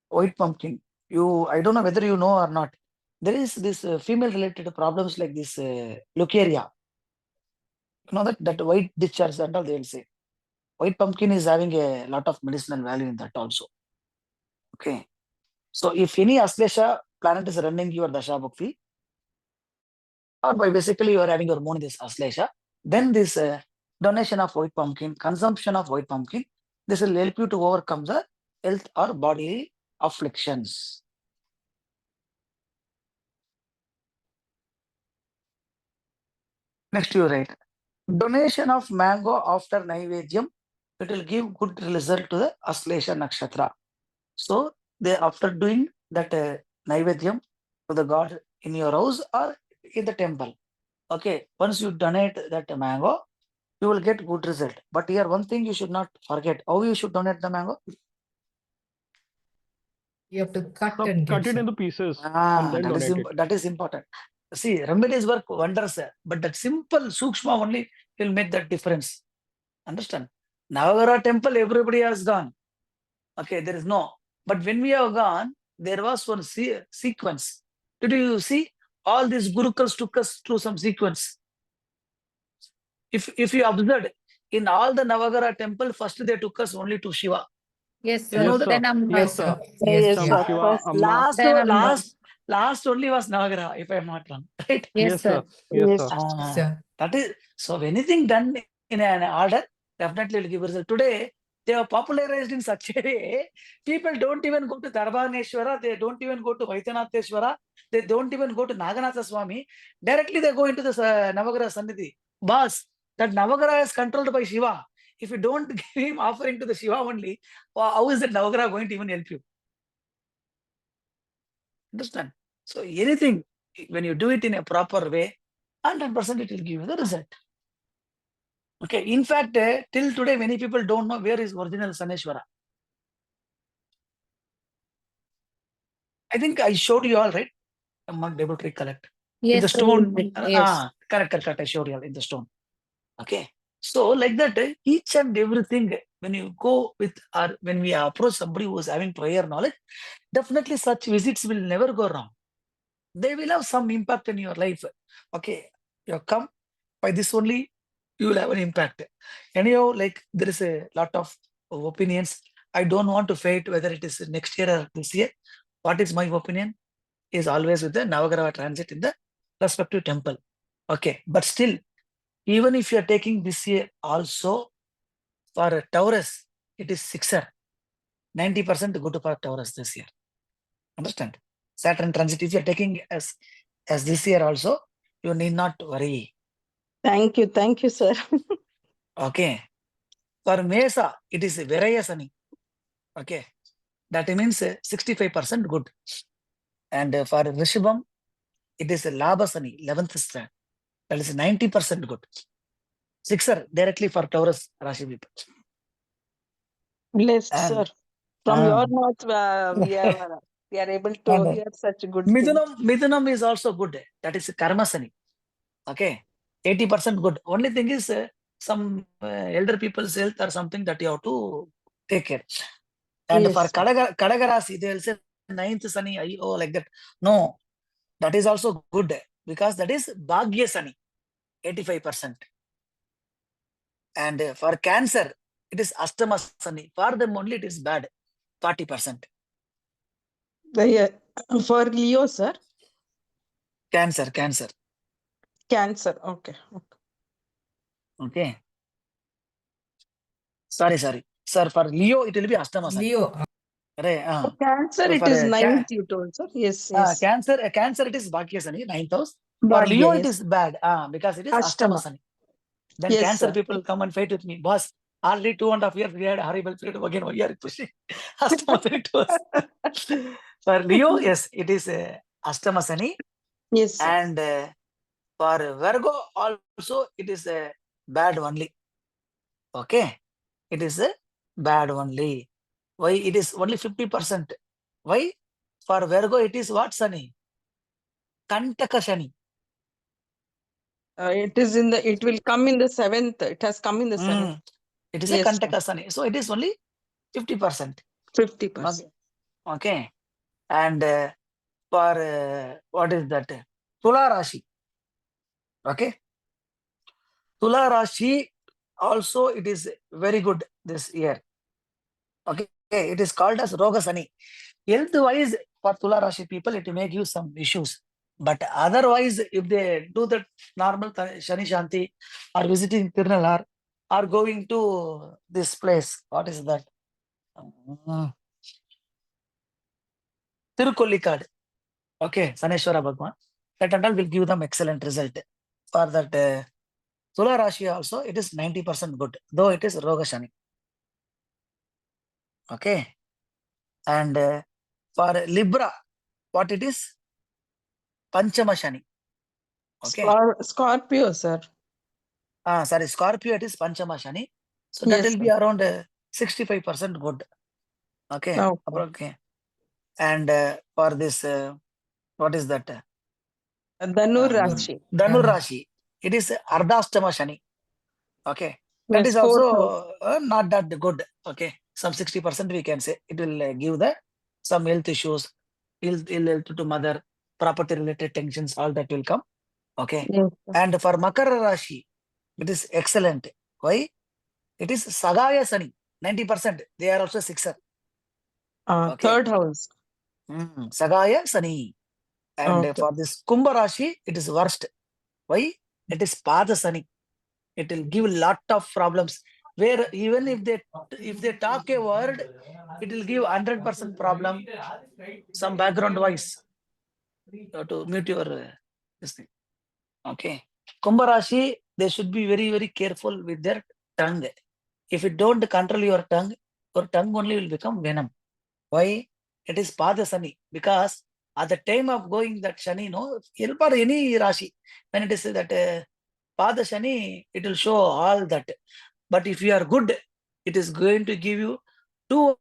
white pumpkin. I don't know whether you know or not. There is this female related problems like this leukaria. You know that white discharge and all they will say. White pumpkin is having a lot of medicinal value in that also. Okay. So if any Ashlesha planet is running your Dasha Bhakti, or by basically you are having your moon in this Ashlesha, then this donation of white pumpkin, consumption of white pumpkin, this will help you to overcome the health or body afflictions. Next you write, donation of mango after Naivedyam, it will give good result to the Ashlesha Nakshatra. So they after doing that Naivedyam to the god in your house or in the temple. Okay, once you donate that mango, you will get good result. But here one thing you should not forget, how you should donate the mango? You have to cut So and cut give, it sir. into pieces and then donate it. That is important. See, remedies work wonders, but that simple sukshma only will make that difference. Understand? Navagara temple, everybody has gone. Okay, there is no. But when we have gone, there was one sequence. Did you see? All these gurukals took us through some sequence. If you observed, in all the Navagara temple, first they took us only to Shiva. Yes, You sir. know Yes, that? sir. Then Amba. Yes, sir. Yes, Yes, Some sir. yes. Shiva, First, Amma. Then Amba. Last only was Navagara, if I am not wrong. Right? Yes, Yes, sir. sir. Yes, yes, sir. Sir. That is, so anything done in an order, definitely will give result. Today, they are popularized in such a way, people don't even go to Darbaneshwara, they don't even go to Vaitanatheshwara, they don't even go to Naganatha Swami. Directly they go into the Navagara Sannidhi. Boss, that Navagara is controlled by Shiva. If you don't give him offering to the Shiva only, how is that Navagara going to even help you? Understand? So anything, when you do it in a proper way, 100% it will give you the result. Okay, in fact, till today, many people don't know where is original Saneshwara. I think I showed you all, right? I'm not able to recollect. In the Yes, sir. stone, Yes. correct, I showed you all in the stone. Okay, so like that, each and everything, when you go with, or when we approach somebody who is having prior knowledge, definitely such visits will never go wrong. They will have some impact in your life. Okay, you have come, by this only, you will have an impact. Anyhow, like there is a lot of opinions. I don't want to fight whether it is next year or this year. What is my opinion is always with the Navagrah transit in the respective temple. Okay, but still, even if you are taking this year also for a Taurus, it is sixer. 90% good for Taurus this year. Understand? Saturn transit, if you are taking as this year also, you need not worry. thank you, sir. Okay. For Mesa, it is Virayasani. Okay. That means 65% good. And for Rishabham, it is Labhasani, 11th star. That is 90% good. Sixer, directly for Taurus Rashi people. Blessed, And sir. From your mouth, we are able to and hear such good things. Midunam is also good. That is Karmasani. Okay. 80% good. Only thing is some elder people's health or something that you have to take care. And for Yes, sir. Kadagarasi, they will say 9th Sani, oh, like that. No, that is also good because that is Bhagya Sani, 85%. And for Cancer, it is Astama Sani. For them only it is bad, 40%. Yeah. For Leo, sir, Cancer. Cancer. Okay. Okay. Sorry. Sir, for Leo, it will be Astama Sani. Leo. Right, For Cancer, it for is ninth, you told, sir. Yes, yes. Cancer, it is Bhagya Sani, 9th house. For Bhagya, Leo, it yes. is bad because it is Astama Ashtama. Sani. Then Yes, Cancer sir. people come and fight with me. Boss, already 2.5 years, we had a horrible period. Again, we are pushing Astama Sani to us. For Leo, yes, it is Astama Sani. Yes, sir. And for Virgo, also, it is bad only. Okay. It is bad only. Why? It is only 50%. Why? For Virgo, it is what Sani? Kantaka Shani. It will come in the 7th. It has come in the 7th. It is a Yes, sir. Kantaka Sani. So it is only 50%. 50%. Okay. And for what is that? Tula Rashi. Okay. Tula Rashi also it is very good this year. Okay. It is called as Roga Sani. Health wise, for Tula Rashi people, it may give some issues. But otherwise, if they do the normal Shani Shanti or visiting Tirnalar or going to this place, what is that? Tirukollikad. Okay, Saneshwara Bhagwan. That and all will give them excellent result. For that Tula Rashi also, it is 90% good, though it is Roga Shani. Okay. And for Libra, what it is? Panchama Shani. Okay. Scorpio, sir. Sorry, Scorpio, it is Panchama Shani. So that Yes, will be sir. around 65% good. Okay. Okay. Okay. And for this, what is that? Dhanur Rashi. Dhanur Rashi. It is Ardhastama Shani. Okay. That Yes, is fourth house. also not that good. Okay. Some 60% we can say. It will give the some health issues, ill health to mother, property related tensions, all that will come. Okay. Yes, sir. And for Makara Rashi, it is excellent. Why? It is Sagaya Sani. 90%. They are also sixer. Okay. Third house. Sagaya Sani. And Okay. for this Kumbha Rashi, it is worst. Why? It is Pada Sani. It will give lot of problems. Where even if they talk a word, it will give 100% problem. Some background voice. You have to mute your this thing. Okay. Kumbha Rashi, they should be very, very careful with their tongue. If you don't control your tongue only will become venom. Why? It is Padasani. Because at the time of going that Shani, no, for any Rashi, when it is that Padashani, it will show all that. But if you are good, it is going to give you 200%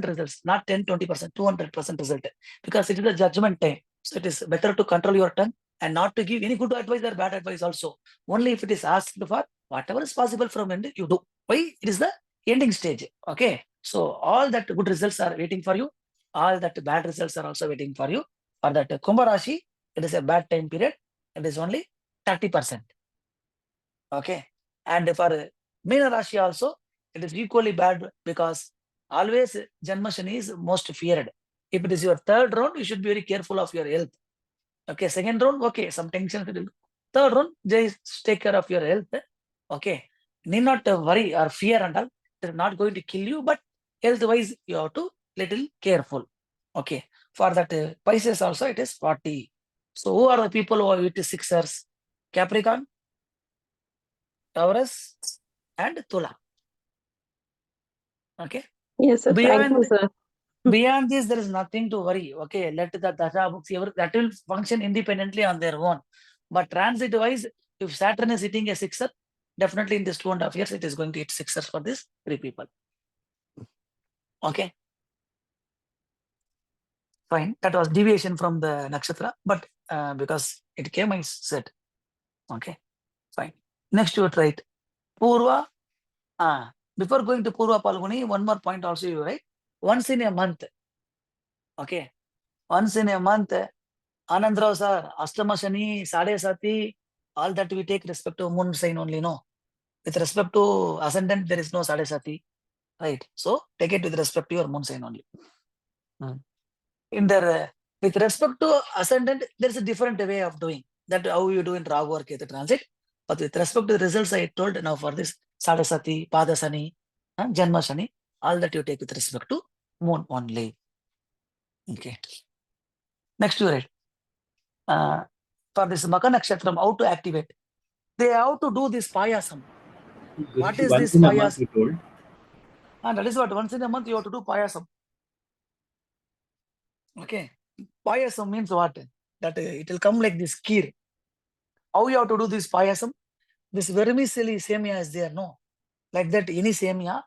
results, not 10-20%, 200% result. Because it is a judgment time. So it is better to control your tongue and not to give any good advice or bad advice also. Only if it is asked for, whatever is possible from end, you do. Why? It is the ending stage. Okay. So all that good results are waiting for you. All that bad results are also waiting for you. For that Kumbha Rashi, it is a bad time period. It is only 30%. Okay. And for Meena Rashi also, it is equally bad because always Janma Shani is most feared. If it is your third round, you should be very careful of your health. Okay, second round, okay, some tension. Third round, just take care of your health. Okay, need not worry or fear and all. It is not going to kill you, but health-wise, you have to little careful. Okay, for that Pisces also, it is 40. So who are the people who are with Sixers? Capricorn, Taurus, and Tula. Okay. Yes, sir. Thank you, Beyond sir. beyond this, there is nothing to worry. Okay, let the Dasha books that will function independently on their own. But transit wise, if Saturn is hitting a sixer, definitely in this 2.5 years, it is going to hit sixers for these three people. Okay. Fine. That was deviation from the nakshatra, but because it came, I said. Okay. Fine. Next you write Purva. Before going to Purva Palguni, one more point also you write. Once in a month. Okay. Once in a month, Anandrao sir, Astama Shani, Sade Sati, all that we take respect to moon sign only, no. With respect to ascendant, there is no Sade Sati. Right. So take it with respect to your moon sign only. In there, with respect to ascendant, there is a different way of doing that. How you do in Rahu or Ketu transit. But with respect to the results I told now for this Sadasati, Padasani, Janma Shani, all that you take with respect to moon only. Okay. Next you write. For this Maka Nakshatram, how to activate? They have to do this payasam. What is this payasam? You told. That is what once in a month you have to do payasam. Okay. Payasam means what? That it will come like this kheer. How you have to do this payasam? This vermicelli semia is there, no? Like that, any semia.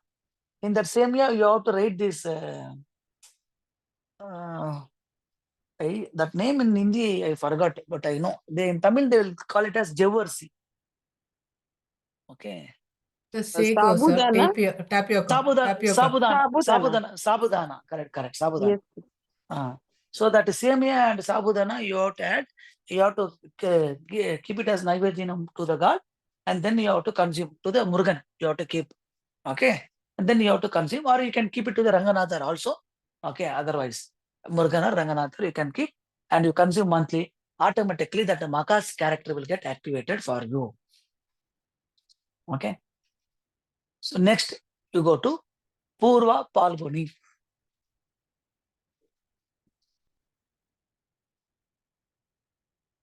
In that semia, you have to write this. That name in Hindi, I forgot, but I know. In Tamil, they will call it as javarsi. Okay. The sago, sir. Sabudana. Tapioca. Sabudana. Correct. Sabudana. Yes. So that semia and sabudana you have to add, you have to keep it as naivedyanam to the god, and then you have to consume to the Murugan. You have to keep, okay, and then you have to consume, or you can keep it to the Ranganatha also. Okay, otherwise, Murgana, Ranganatha, you can keep and you consume monthly. Automatically, that the Maka's character will get activated for you. Okay. So next, you go to Purva Palguni.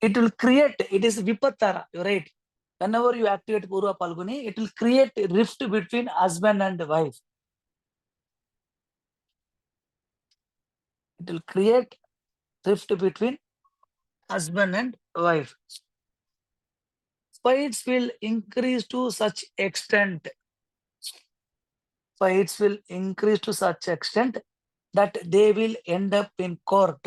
It will create, it is Vipattara, you're right. Whenever you activate Purva Palguni, it will create a rift between husband and wife. It will create rift between husband and wife. Fights will increase to such extent. Fights will increase to such extent that they will end up in court.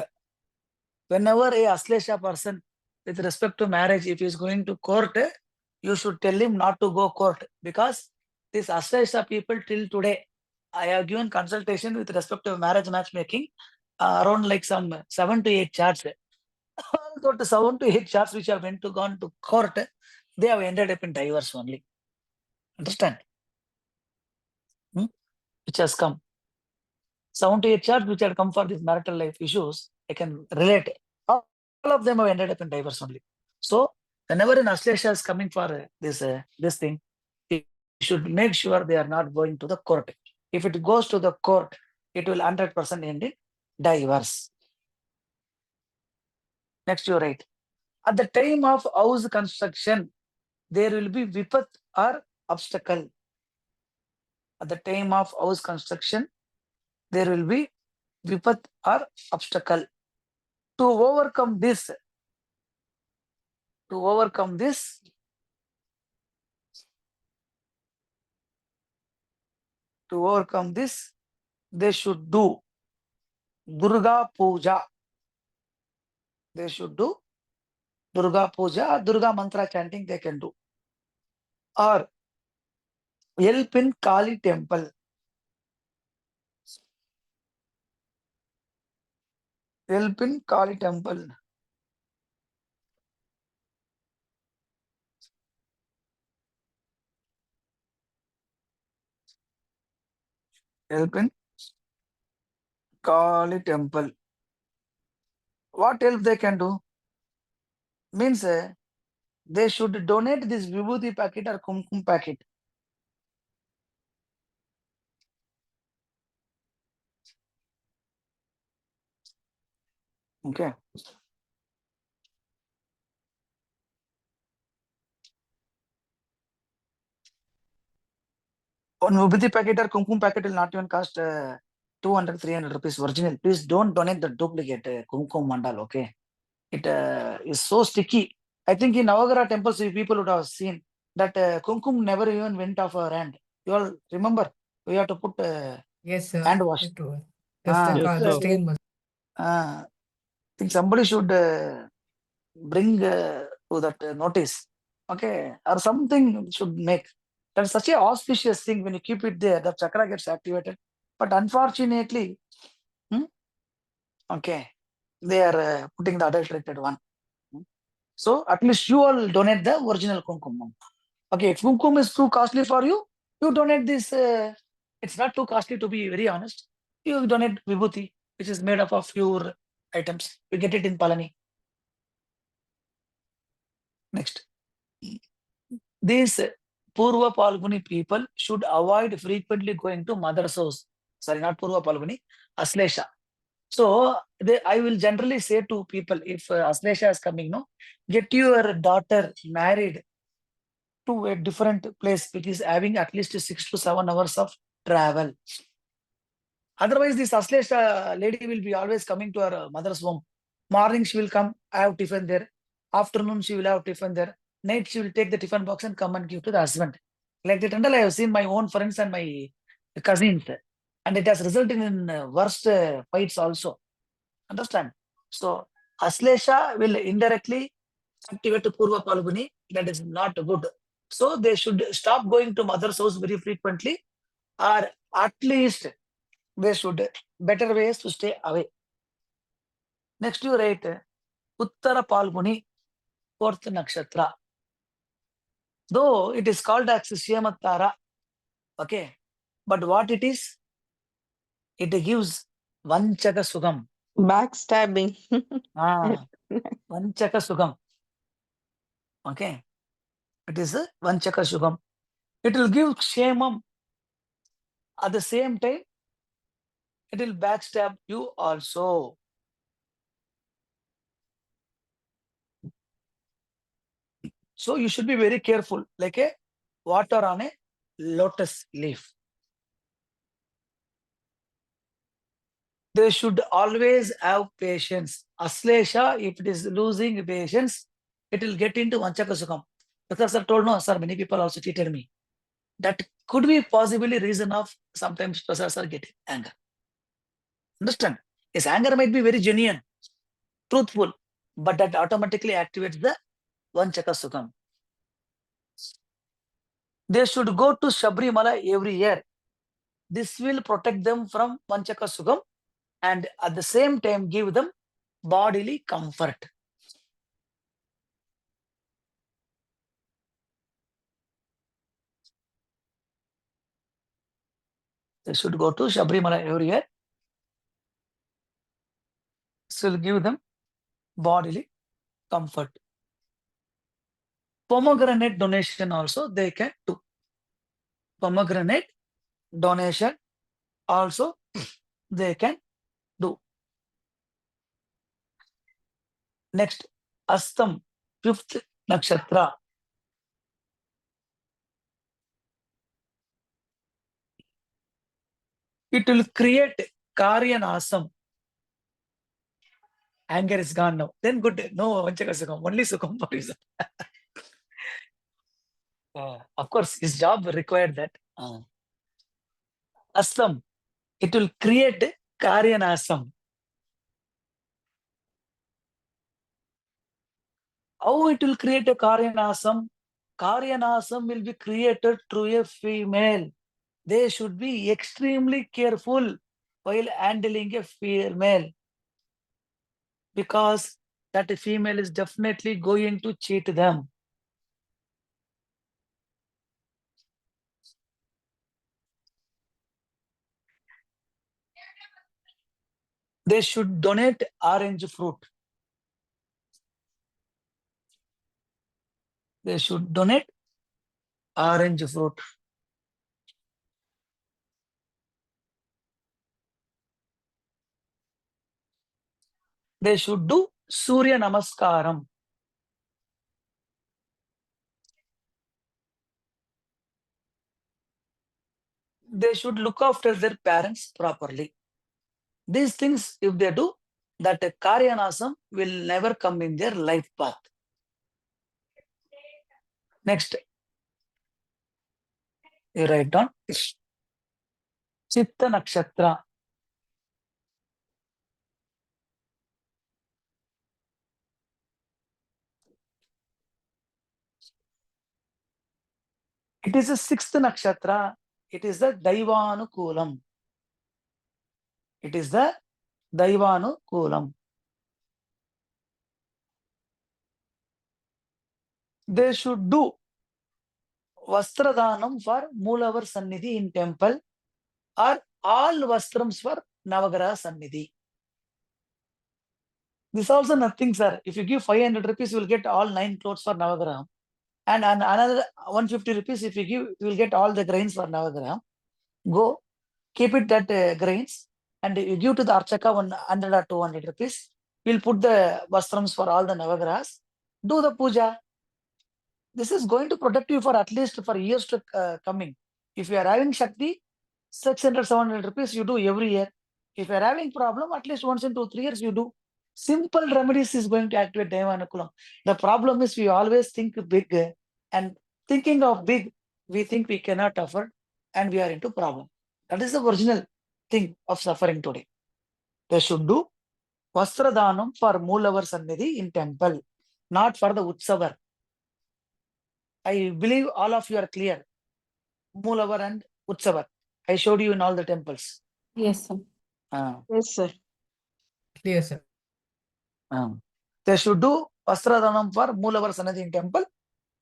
Whenever a Ashlesha person, with respect to marriage, if he is going to court, you should tell him not to go court, because these Ashlesha people till today, I have given consultation with respect to marriage matchmaking, around like some 7 to 8 charts. Although the 7 to 8 charts which have gone to court, they have ended up in divorce only. Understand? Which has come. 7 to 8 charts which had come for these marital life issues, I can relate. All of them have ended up in divorce only. So whenever an Ashlesha is coming for this thing, you should make sure they are not going to the court. If it goes to the court, it will 100% end in divorce. Next, you write. At the time of house construction, there will be vipat or obstacle. At the time of house construction, there will be vipat or obstacle. To overcome this, they should do Durga Puja. They should do Durga Puja or Durga Mantra chanting they can do. Or help in Kali temple. Help in Kali temple. Help in Kali temple. What help they can do? Means they should donate this Vibhuti packet or Kumkum packet. Okay. One Vibhuti packet or Kumkum packet will not even cost 200, 300 rupees original. Please don't donate the duplicate Kumkum Mandal, okay? It is so sticky. I think in Navagara temples, people would have seen that Kumkum never even went off our hand. You all remember? We have to put Yes, sir. hand wash. It was. Just the, Yes, the sir. stain was. I think somebody should bring to that notice, okay, or something should make. That's such a auspicious thing when you keep it there, the chakra gets activated. But unfortunately, okay, they are putting the adulterated one. So at least you all donate the original kumkum. Okay, if kumkum is too costly for you, you donate this. It's not too costly, to be very honest. You donate vibhuti, which is made up of pure items. You get it in Palani. Next. These Purva Palguni people should avoid frequently going to mother's house. Sorry, not Purva Palguni, Ashlesha. So I will generally say to people, if Ashlesha is coming, no, get your daughter married to a different place which is having at least 6 to 7 hours of travel. Otherwise, this Ashlesha lady will be always coming to her mother's home. Morning she will come, I have tiffin there. Afternoon she will have tiffin there. Night she will take the tiffin box and come and give to the husband. Like that until I have seen my own friends and my cousins. And it has resulted in worst fights also. Understand? So Ashlesha will indirectly activate Purva Palguni. That is not good. So they should stop going to mother's house very frequently, or at least they should better ways to stay away. Next you write Uttara Palguni, 4th Nakshatra. Though it is called as Shyamatara, okay, but what it is? It gives Vanchaka Sugam. Backstabbing. Ah, Vanchaka Sugam. Okay. It is a Vanchaka Sugam. It will give Kshemam. At the same time, it will backstab you also. So you should be very careful, like a water on a lotus leaf. They should always have patience. Ashlesha, if it is losing patience, it will get into Vanchaka Sukam. Because sir told no, sir, many people also cheated me. That could be possibly reason of sometimes professors are getting anger. Understand? His anger might be very genuine, truthful, but that automatically activates the Vanchaka Sukam. They should go to Shabrimala every year. This will protect them from Vanchaka Sukam and at the same time give them bodily comfort. They should go to Shabrimala every year. This will give them bodily comfort. Pomegranate donation also they can do. Pomegranate donation also they can do. Next, Astam, 5th Nakshatra. It will create Karyanasam. Anger is gone now. Then good. No Vanchaka Sukam. Only Sukam for reason. Of course, his job required that. Astam. It will create Karyanasam. How it will create a Karyanasam? Karyanasam will be created through a female. They should be extremely careful while handling a female because that female is definitely going to cheat them. They should donate orange fruit. They should donate orange fruit. They should do Surya Namaskaram. They should look after their parents properly. These things, if they do, that Karyanasam will never come in their life path. Next, you write down Chitta Nakshatra. It is the 6th Nakshatra. It is the Daivanukulam. It is the Daivanukulam. They should do Vastradhanam for Moolavar Sannidhi in temple or all Vastrams for Navagraha Sannidhi. This also nothing, sir. If you give 500 rupees, you will get all 9 clothes for Navagraha. And another 150 rupees, if you give, you will get all the grains for Navagraha. Go, keep it that grains, and you give to the Archaka 100 or 200 rupees. We'll put the Vastrams for all the Navagrahas. Do the puja. This is going to protect you for at least for years to coming. If you are having Shakti, 600, 700 rupees you do every year. If you are having problem, at least once in 2-3 years you do. Simple remedies is going to activate Daivanukulam. The problem is we always think big, and thinking of big, we think we cannot afford and we are into problem. That is the original thing of suffering today. They should do Vastradhanam for Moolavar Sannidhi in temple, not for the Utsavar. I believe all of you are clear. Moolavar and Utsavar. I showed you in all the temples. Yes, sir. Yes, sir. Clear, sir. They should do Vastradhanam for Moolavar Sannidhi in temple.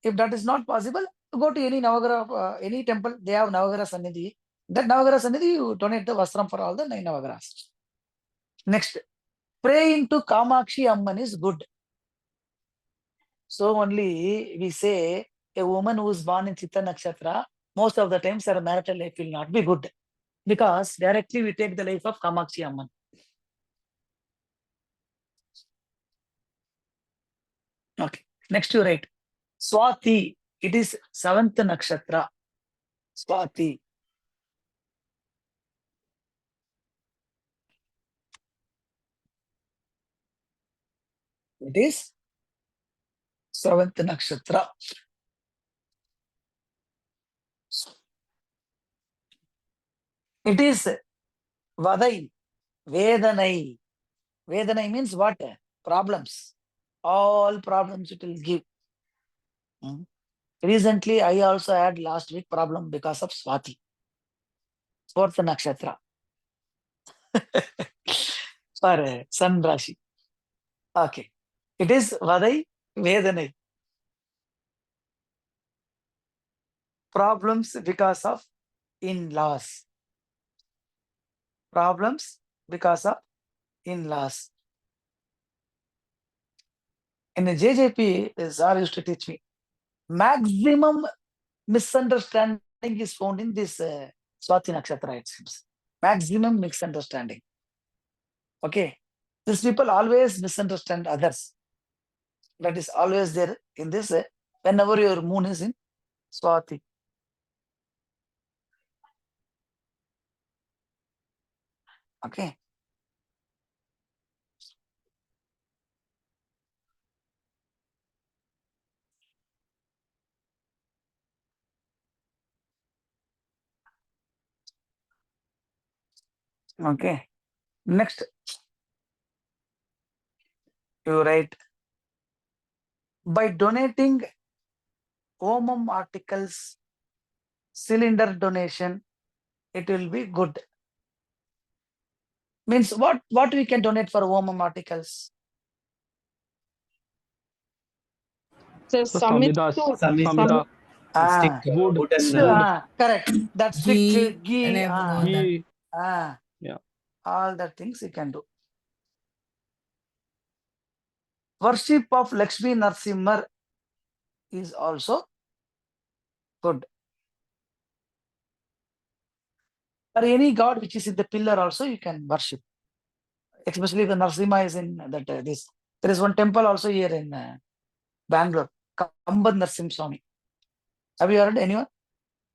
If that is not possible, go to any Navagraha, any temple, they have Navagraha Sannidhi. That Navagraha Sannidhi, you donate the Vastram for all the 9 Navagrahas. Next, praying to Kamakshi Amman is good. So only we say a woman who is born in Chitta Nakshatra, most of the times her marital life will not be good. Because directly we take the life of Kamakshi Amman. Okay. Next you write. Swati. It is 7th Nakshatra. Swati. It is 7th Nakshatra. It is Vadai. Vedanai. Vedanai means what? Problems. All problems it will give. Recently, I also had last week problem because of Swati. 4th Nakshatra. For Sun Rashi. Okay. It is Vadai, Vedanai. Problems because of in-laws. Problems because of in-laws. In the JJP, sir used to teach me, maximum misunderstanding is found in this Swati Nakshatra, it seems. Maximum misunderstanding. Okay. These people always misunderstand others. That is always there in this, whenever your moon is in Swati. Okay. Okay. Next, you write, by donating Omam articles, cylinder donation, it will be good. Means what we can donate for Omam articles? So So Samit Samidas, to Samida, Stick, wood, wooden, wood, Correct. That stick, Ghee and ghee, all that. ghee. Yeah. all the things you can do. Worship of Lakshmi Narsimhar is also good. Or any god which is in the pillar also you can worship. Especially the Narsimha is in that this. There is one temple also here in Bangalore, Kambad Narsim Swami. Have you heard anyone?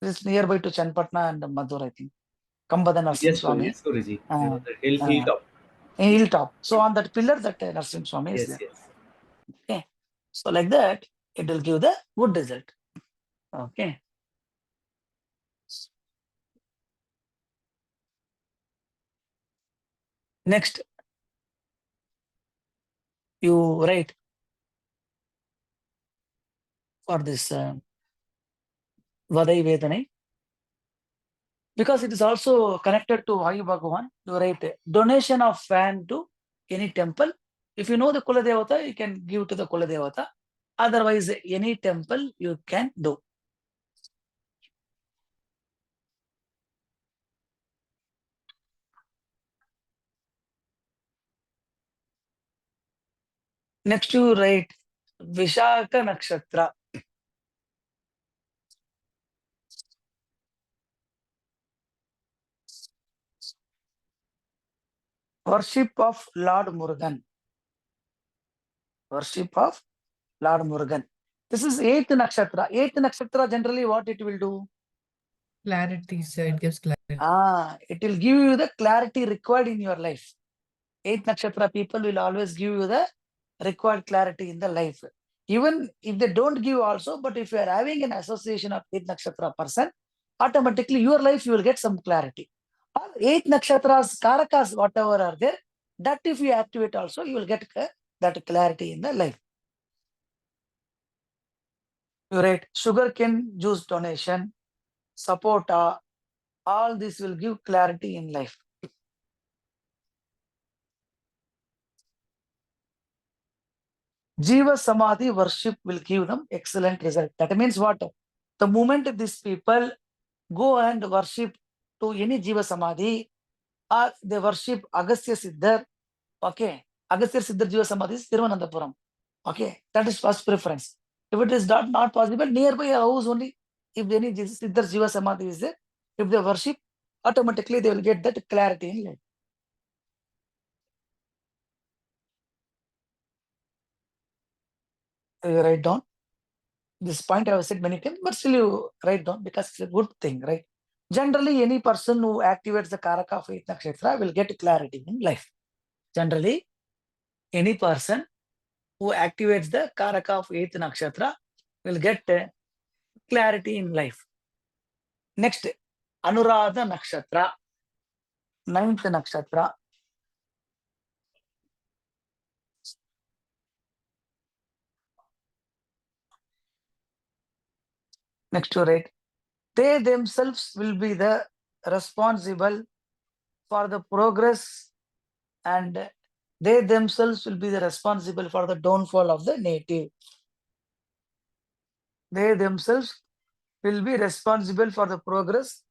It is nearby to Chanpatna and Madur, I think. Kambada Narsim Swami. yes, Guruji. The Uh, hilltop. in hilltop. So on that pillar, that Narsim Swami is there. Yes. Okay. So like that, it will give the good result. Okay. Next, you write for this Vadai Vedanai. Because it is also connected to Vayu Bhagavan, you write donation of fan to any temple. If you know the Kula Devata, you can give to the Kula Devata. Otherwise, any temple you can do. Next, you write Vishaka Nakshatra. Worship of Lord Murugan. Worship of Lord Murugan. This is 8th Nakshatra. 8th Nakshatra, generally what it will do? Clarity, so it gives clarity. It will give you the clarity required in your life. 8th Nakshatra people will always give you the required clarity in the life. Even if they don't give also, but if you are having an association of 8th Nakshatra person, automatically your life you will get some clarity. Or 8th Nakshatras, Karakas, whatever are there, that if you activate also, you will get that clarity in the life. You write sugarcane juice donation, sapota, all this will give clarity in life. Jiva Samadhi worship will give them excellent result. That means what? The moment these people go and worship to any Jiva Samadhi, or they worship Agastya Siddhar, Okay. Agastya Siddhar Jiva Samadhi is Thiruvananthapuram. Okay. That is first preference. If it is not possible, nearby a house only, if any Siddhar Jiva Samadhi is there, if they worship, automatically they will get that clarity in life. You write down. This point I have said many times, but still you write down because it's a good thing, right? Generally, any person who activates the Karaka of 8th Nakshatra will get clarity in life. Generally, any person who activates the Karaka of 8th Nakshatra will get clarity in life. Next, Anuradha Nakshatra, 9th Nakshatra. Next to write, they themselves will be the responsible for the progress, and they themselves will be the responsible for the downfall of the native. They themselves will be responsible for the progress,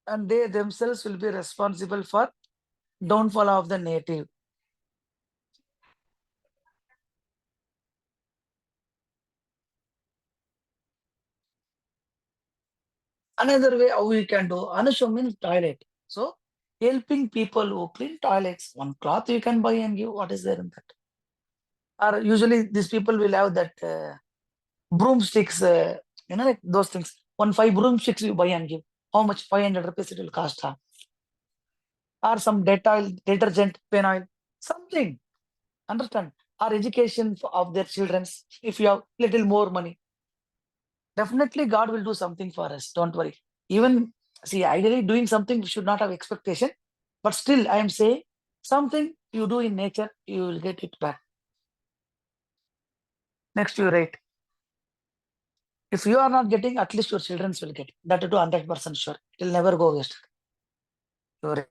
and they themselves will be responsible for downfall of the native. Another way how we can do Anusha means toilet. So helping people who clean toilets, one cloth you can buy and give. What is there in that? Or usually these people will have that broomsticks, like those things. 5 broomsticks you buy and give. How much? 500 rupees it will cost. Or some detergent, pen oil, something. Understand? Or education of their children. If you have little more money, definitely God will do something for us. Don't worry. Even see, ideally doing something we should not have expectation, but still I am saying something you do in nature, you will get it back. Next you write. If you are not getting, at least your children will get. That to 100% sure. It will never go waste. You write.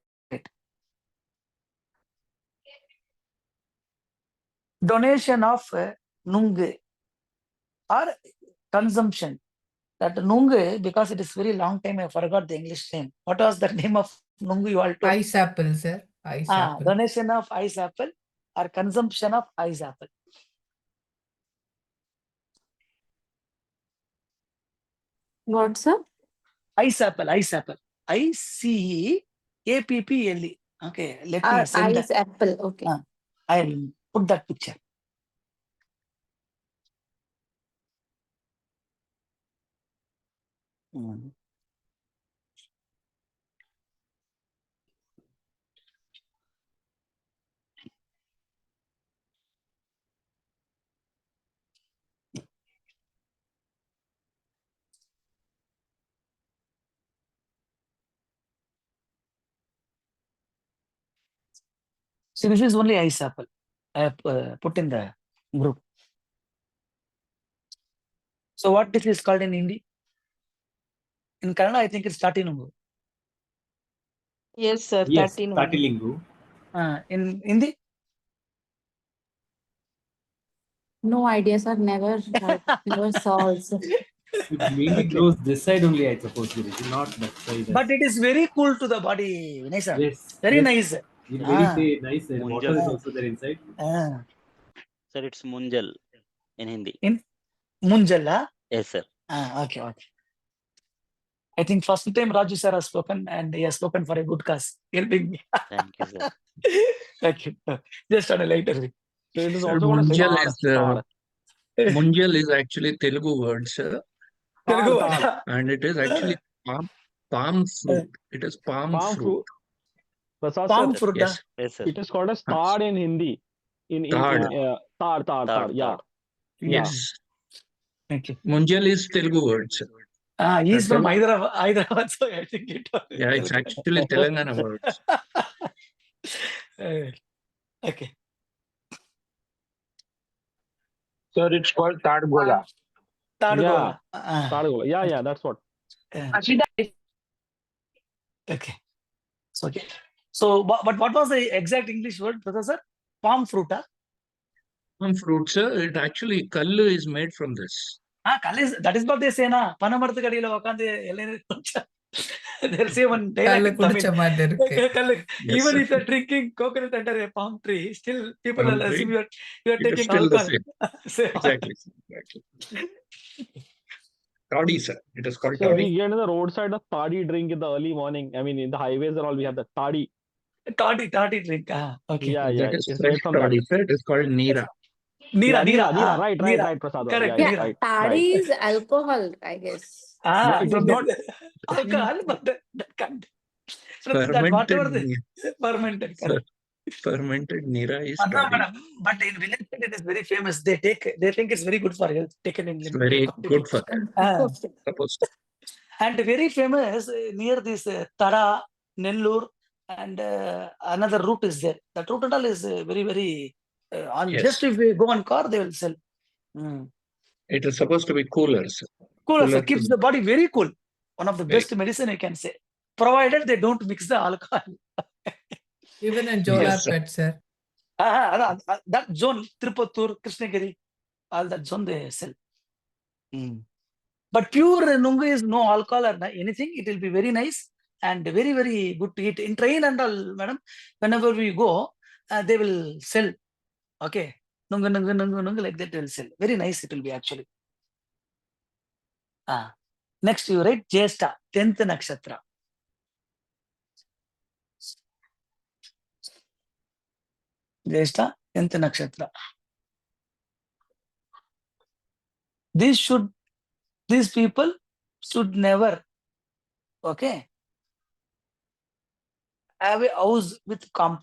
Donation of nunge or consumption. That nunge, because it is very long time, I forgot the English name. What was the name of nunge you all told? Ice apple, sir. Ice apple. Donation of ice apple or consumption of ice apple. What, sir? Ice apple, ice apple. ICEAPPLE. Okay, let me send Ice apple. Okay. I'll put that picture. So this is only ice apple. I have put in the group. So what this is called in Hindi? In Kannada, I think it's Tatinungu. Yes, sir. Yes, 13 only. Tatilingu. In Hindi? No idea, sir. Never heard, never saw also. It mainly Okay. grows this side only, I suppose, Guruji, not that side. But it is very cool to the body, Vinay sir. Yes, Very yes. nice. It's very Ah, nice. And water Munjal. is also there inside. Sir, it's Munjal in Hindi. in Munjala. Yes, sir. Okay, okay. I think first time Raju sir has spoken and he has spoken for a good cause, helping me. Thank you, sir. Thank you. Just on a lighter way. So it is Sir, also called Munjal a is star. Munjal is actually Telugu word, sir, Telugu Tar, word. tar. and it is actually palm fruit. It is palm Palm fruit. fruit. Prasad Palm sir, fruit. Yes, Yes, sir. it is called as tar in Hindi. In Tad. tar. Third, Yeah. third. Yeah. Yes, Thank you. Munjal is Telugu word, sir. He's from Tel- Hyderabad, so I think it was Yeah, it's actually Telangana words. Okay. Sir, it's called Tadgola. Tadgola. Tadgola. Yeah, that's what. Okay. So, okay. So, but what was the exact English word, Professor? Palm fruit, Palm fruit, sir. It actually kallu is made from this. that is what they say, na. Panamarthu kadiyila vakande They'll say one dialogue in Tamil. Yes, Even sir. if you're drinking coconut under a palm tree, still people will Palm assume tree, you're it is taking still the alcohol. same. Say, Exactly, sir. Exactly. Toddy, sir. It is called So toddy. we get in the roadside a toddy drink in the early morning. I mean, in the highways and all, we have the toddy. toddy drink. Okay. Yeah, That yeah, is it's fresh made from that. toddy, sir. It is called Neera. Neera, Yeah, Neera. Neera, right, Neera. right, Prasad. Correct, Yeah, Yeah, Neera. right, toddy right. is alcohol, I guess. No, It it is not. alcohol, but that can't. So that Fermented whatever the Neera. fermented, Sir, correct. fermented Neera is But no, toddy. madam, but in village side it is very famous. They think it's very good for health, taken in It's limited very quantity. good for health. Ah, Supposed to. and very famous near this Tara, Nellore, and another route is there. That route and all is very on Yes. just if we go on car, they will sell. Mm. It is supposed to be cooler, sir. Cooler, sir. Cooler Keeps to the body very cool. One of the very best medicine I can say, provided they don't mix the alcohol. Even in Yes, Jolar sir. Pet, sir. That zone, Tirupatur, Krishnagiri, all that zone they sell. Mm. But pure Nungu is no alcohol or anything. It will be very nice and very good to eat. In train and all, madam, whenever we go, they will sell. Okay. Nungu, like that they will sell. Very nice it will be actually. Next you write Jesta, 10th Nakshatra. Jesta, 10th Nakshatra. These people should never, okay, have a house with compound.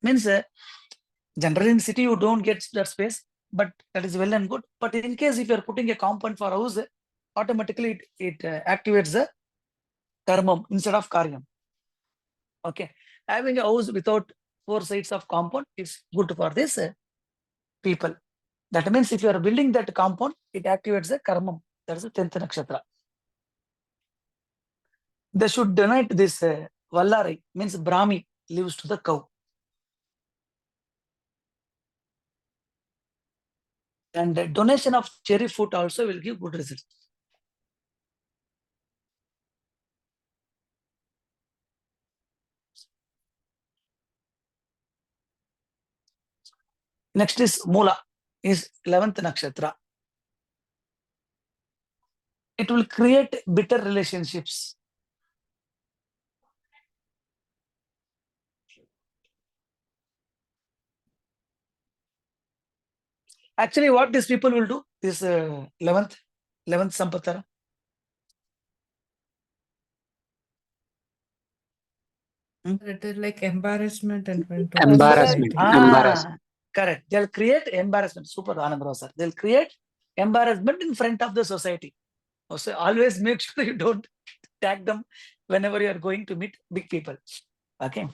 Means generally in city you don't get that space, but that is well and good. But in case if you are putting a compound for house, automatically it activates the karmam instead of karyam. Okay, having a house without 4 sides of compound is good for this people. That means if you are building that compound, it activates the karmam. That is the 10th nakshatra. They should donate this Vallari, means Brahmi, leaves to the cow. And the donation of cherry fruit also will give good results. Next is Mula, is 11th nakshatra. It will create bitter relationships. Actually, what these people will do, this 11th Sampatara. It is like embarrassment in front of Embarrassment. society. Embarrassment. Correct. They'll create embarrassment. Super Anand sir. They'll create embarrassment in front of the society. So always make sure you don't tag them whenever you are going to meet big people. Okay.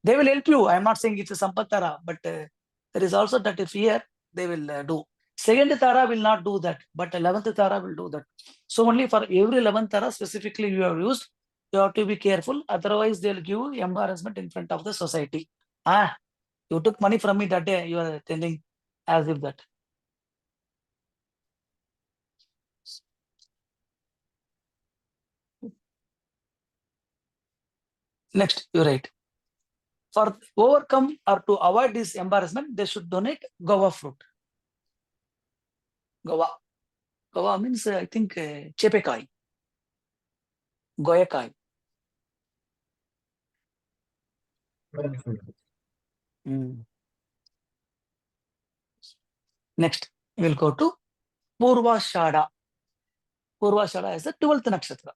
They will help you. I'm not saying it's a Sampatara, but there is also that if here they will do. Second Tara will not do that, but 11th Tara will do that. So only for every 11th Tara specifically you have used, you have to be careful. Otherwise, they'll give you embarrassment in front of the society. You took money from me that day, you are telling as if that. Next, you write. For overcome or to avoid this embarrassment, they should donate guava fruit. Guava. Guava means, I think, chepekai. Goyakai. Next, we will go to Purva Shada. Purva Shada is the 12th nakshatra.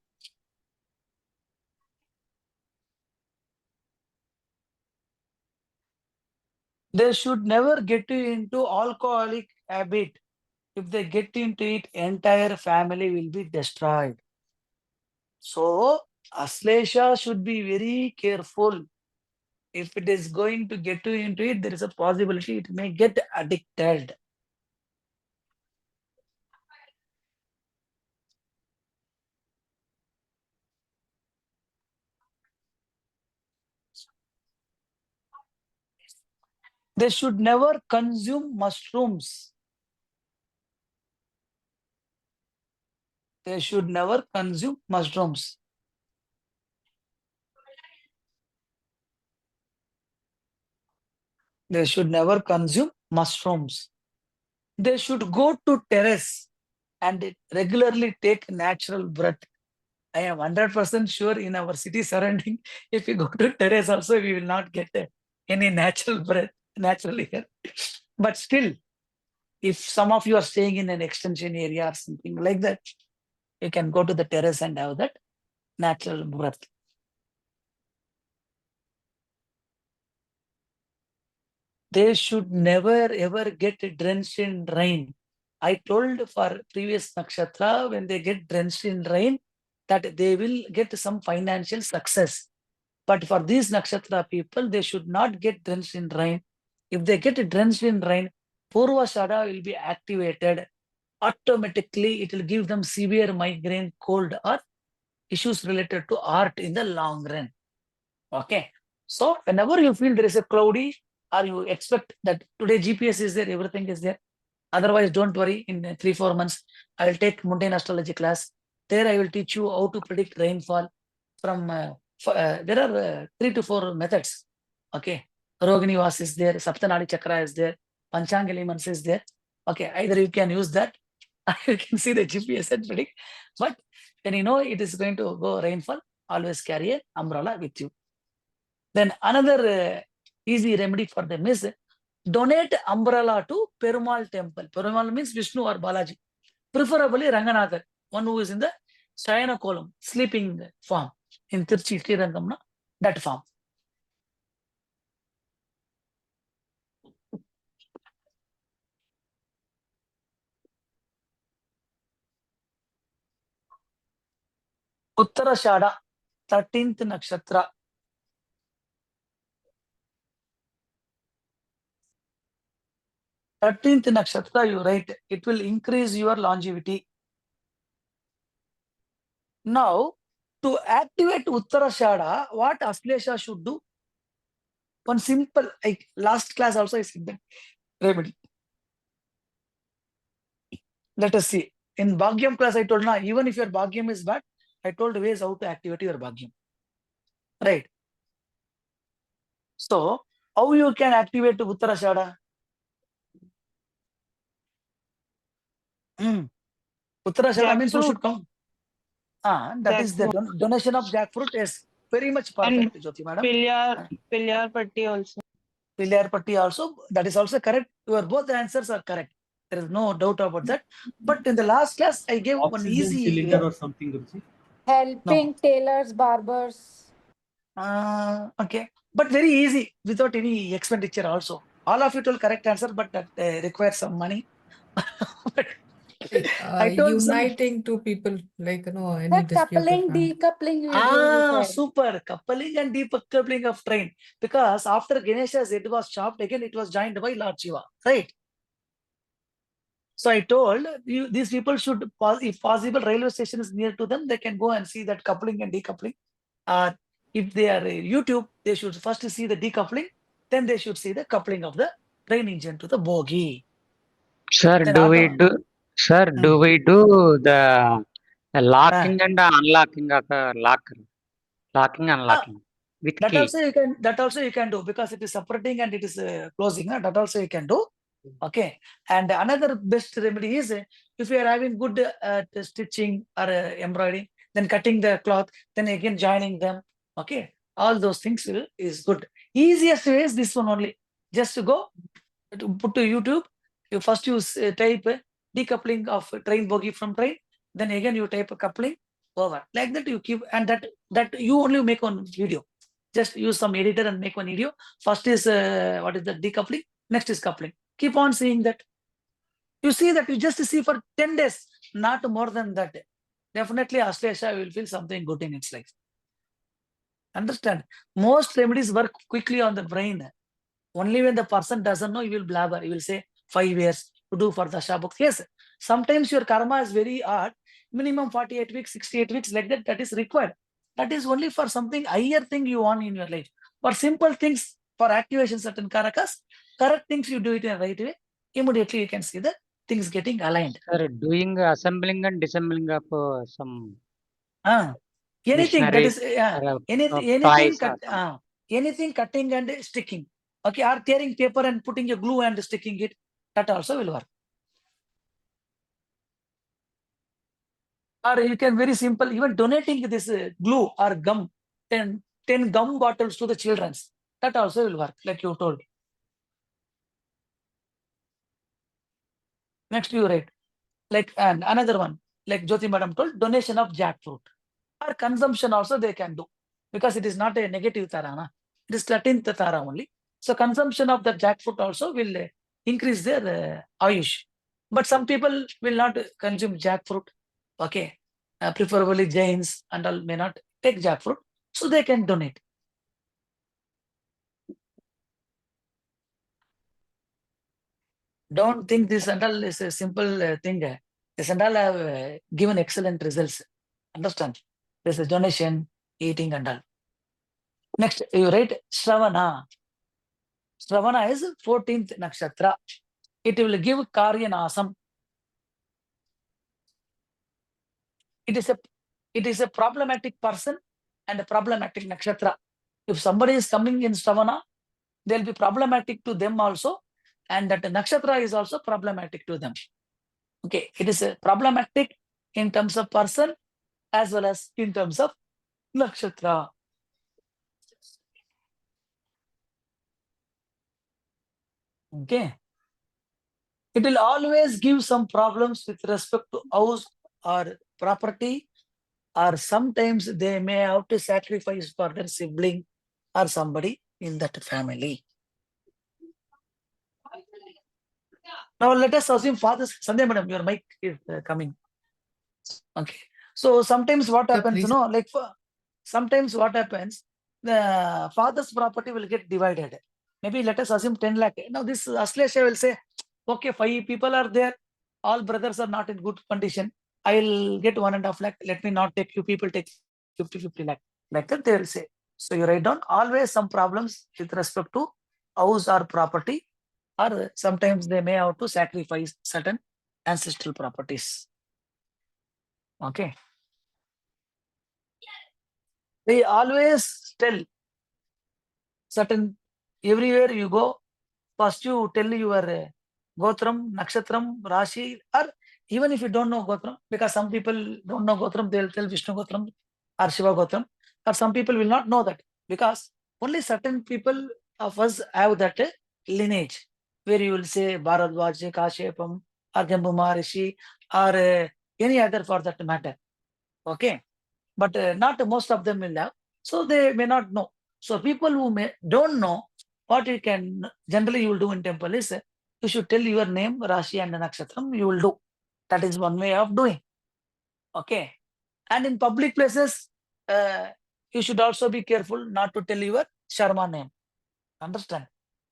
They should never get into alcoholic habit. If they get into it, entire family will be destroyed. So, Ashlesha should be very careful. If it is going to get you into it, there is a possibility it may get addicted. They should never consume mushrooms. They should never consume mushrooms. They should never consume mushrooms. They should go to terrace and regularly take natural breath. I am 100% sure in our city surrounding, if we go to terrace also, we will not get any natural breath, natural air. But still, if some of you are staying in an extension area or something like that, you can go to the terrace and have that natural breath. They should never ever get drenched in rain. I told for previous nakshatra, when they get drenched in rain, that they will get some financial success. But for these nakshatra people, they should not get drenched in rain. If they get drenched in rain, Purva Shada will be activated. Automatically, it will give them severe migraine, cold, or issues related to art in the long run. Okay. So whenever you feel there is a cloudy, or you expect that today GPS is there, everything is there. Otherwise, don't worry. In 3-4 months, I will take mundane astrology class. There, I will teach you how to predict rainfall from. There are 3 to 4 methods. Okay, Rogini Vas is there, Saptanadi Chakra is there, Panchanga elements is there. Okay, either you can use that, or you can see the GPS and predict. But when you know it is going to go rainfall, always carry an umbrella with you. Then another easy remedy for them is donate umbrella to Perumal temple. Perumal means Vishnu or Balaji. Preferably Ranganathan, one who is in the Shayana column, sleeping form in Tirchi, Srirangamna, that form. Uttarashada, 13th nakshatra. 13th nakshatra, you write, it will increase your longevity. Now, to activate Uttarashada, what Ashlesha should do? One simple, like last class also I said that remedy. Let us see. In Bhagyam class, I told now, even if your Bhagyam is bad, I told ways how to activate your Bhagyam. Right. So, how you can activate Uttarashada? Uttarashada means you should come. That is the donation of jackfruit is very much perfect, Jyoti madam. Pillar Patti also. Pillar Patti also, that is also correct. Your both answers are correct. There is no doubt about that. But in the last class, I gave one Oxygen easy. cylinder or something, Guruji. Helping tailors, barbers. Okay, but very easy without any expenditure also. All of it will correct answer, but that requires some money. But I told uniting two people, like, any That disputed coupling, family. decoupling, you said. Super. Coupling and decoupling of train. Because after Ganesha's head was chopped, again it was joined by Lord Shiva. Right? So I told you, these people should, if possible, railway station is near to them, they can go and see that coupling and decoupling. If they are YouTube, they should first see the decoupling, then they should see the coupling of the train engine to the bogie. Sir, Then do we do the locking and unlocking of a locker? Locking and unlocking with that key. also you can do, because it is separating and it is closing. That also you can do. Okay. And another best remedy is if you are having good stitching or embroidery, then cutting the cloth, then again joining them. Okay. All those things is good. Easiest way is this one only. Just to go to put to YouTube. You first use type decoupling of train bogie from train. Then again you type coupling over. Like that you keep, and that you only make one video. Just use some editor and make one video. First is what is the decoupling? Next is coupling. Keep on seeing that. You see that you just see for 10 days, not more than that. Definitely Ashlesha will feel something good in its life. Understand? Most remedies work quickly on the brain. Only when the person doesn't know, you will blabber. You will say 5 years to do for the Dasha. Yes, sometimes your karma is very hard. Minimum 48 weeks, 68 weeks, like that, that is required. That is only for something higher thing you want in your life. For simple things, for activation certain karakas, correct things you do it in a right way, immediately you can see the things getting aligned. Sir, doing assembling and disassembling of some Anything that is anything toys or anything cutting and sticking. Okay, or tearing paper and putting a glue and sticking it, that also will work. Or you can very simple, even donating this glue or gum, 10 gum bottles to the children, that also will work, like you told. Next you write, like, and another one, like Jyoti madam told, donation of jackfruit. Or consumption also they can do, because it is not a negative tarana. It is 13th tara only. So consumption of the jackfruit also will increase their ayush. But some people will not consume jackfruit. Okay. Preferably Jains and all may not take jackfruit. So they can donate. Don't think this and all is a simple thing. This and all have given excellent results. Understand? This is donation, eating and all. Next, you write Shravana. Shravana is 14th nakshatra. It will give Karyanasam. It is a problematic person and a problematic nakshatra. If somebody is coming in Shravana, they'll be problematic to them also, and that nakshatra is also problematic to them. Okay, it is a problematic in terms of person as well as in terms of nakshatra. Okay. It will always give some problems with respect to house or property, or sometimes they may have to sacrifice for their sibling or somebody in that family. Now let us assume fathers. Sandhya madam, your mic is coming. Okay. So sometimes what happens, you know, like sometimes what happens, the father's property will get divided. Maybe let us assume 10 lakh. Now this Ashlesha will say, okay, 5 people are there. All brothers are not in good condition. I'll get 1.5 lakh. Let me not take, you people take 50 lakh. Like that they will say. So you write down always some problems with respect to house or property, or sometimes they may have to sacrifice certain ancestral properties. Okay. They always tell certain, everywhere you go, first you tell your Gotram, Nakshatram, Rashi, or even if you don't know Gotram, because some people don't know Gotram, they'll tell Vishnu Gotram or Shiva Gotram, or some people will not know that, because only certain people of us have that lineage, where you will say Bharadwaj, Kashepam, or Jambu Maharishi, or any other for that matter. Okay. But not most of them will have, so they may not know. So people who don't know, what you can generally you will do in temple is you should tell your name, Rashi and Nakshatram, you will do. That is one way of doing. Okay. And in public places, you should also be careful not to tell your Sharma name. Understand?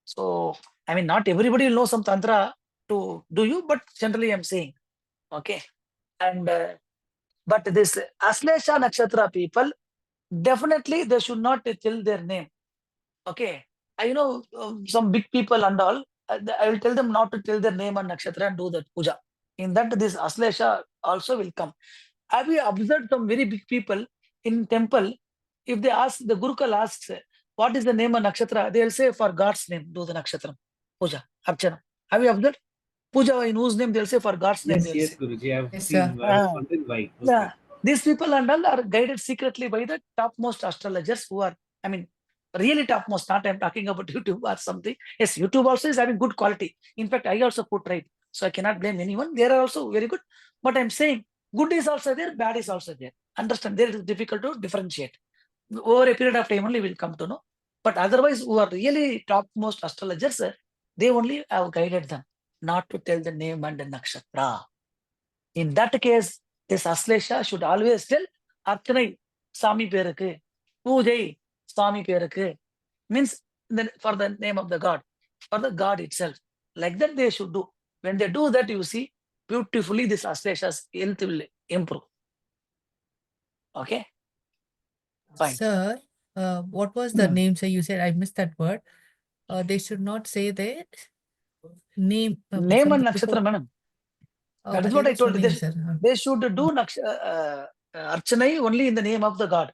So, I mean, not everybody will know some Tantra to do you, but generally I'm saying. Okay. And but this Ashlesha Nakshatra people, definitely they should not tell their name. Okay. I know some big people and all, I will tell them not to tell their name and nakshatra and do that puja. In that, this Ashlesha also will come. Have you observed some very big people in temple? If they ask, the Gurukul asks, what is the name of nakshatra? They will say, for God's name, do the nakshatra puja, archana. Have you observed? Puja in whose name? They'll say, for God's name. Yes, Say. Guruji, I have Yes, seen. sir. I was wondering why. Okay. Yeah, these people and all are guided secretly by the topmost astrologers who are, I mean, really topmost. Not I'm talking about YouTube or something. Yes, YouTube also is having good quality. In fact, I also put right, so I cannot blame anyone. They are also very good. But I'm saying good is also there, bad is also there. Understand? There it is difficult to differentiate. Over a period of time only will come to know. But otherwise, who are really topmost astrologers, they only have guided them not to tell the name and the nakshatra. In that case, this Ashlesha should always tell Archanai Sami Perukku, Pujai Sami Perukku, means for the name of the God, for the God itself. Like that they should do. When they do that, you see, beautifully this Ashlesha's health will improve. Okay? Fine. Sir, what was the name? So you said I missed that word. They should not say their name. Name and before. nakshatra, madam. Oh, That is what I அதேதான் told. சொன்னீங்க sir. They should do Archanai only in the name of the god.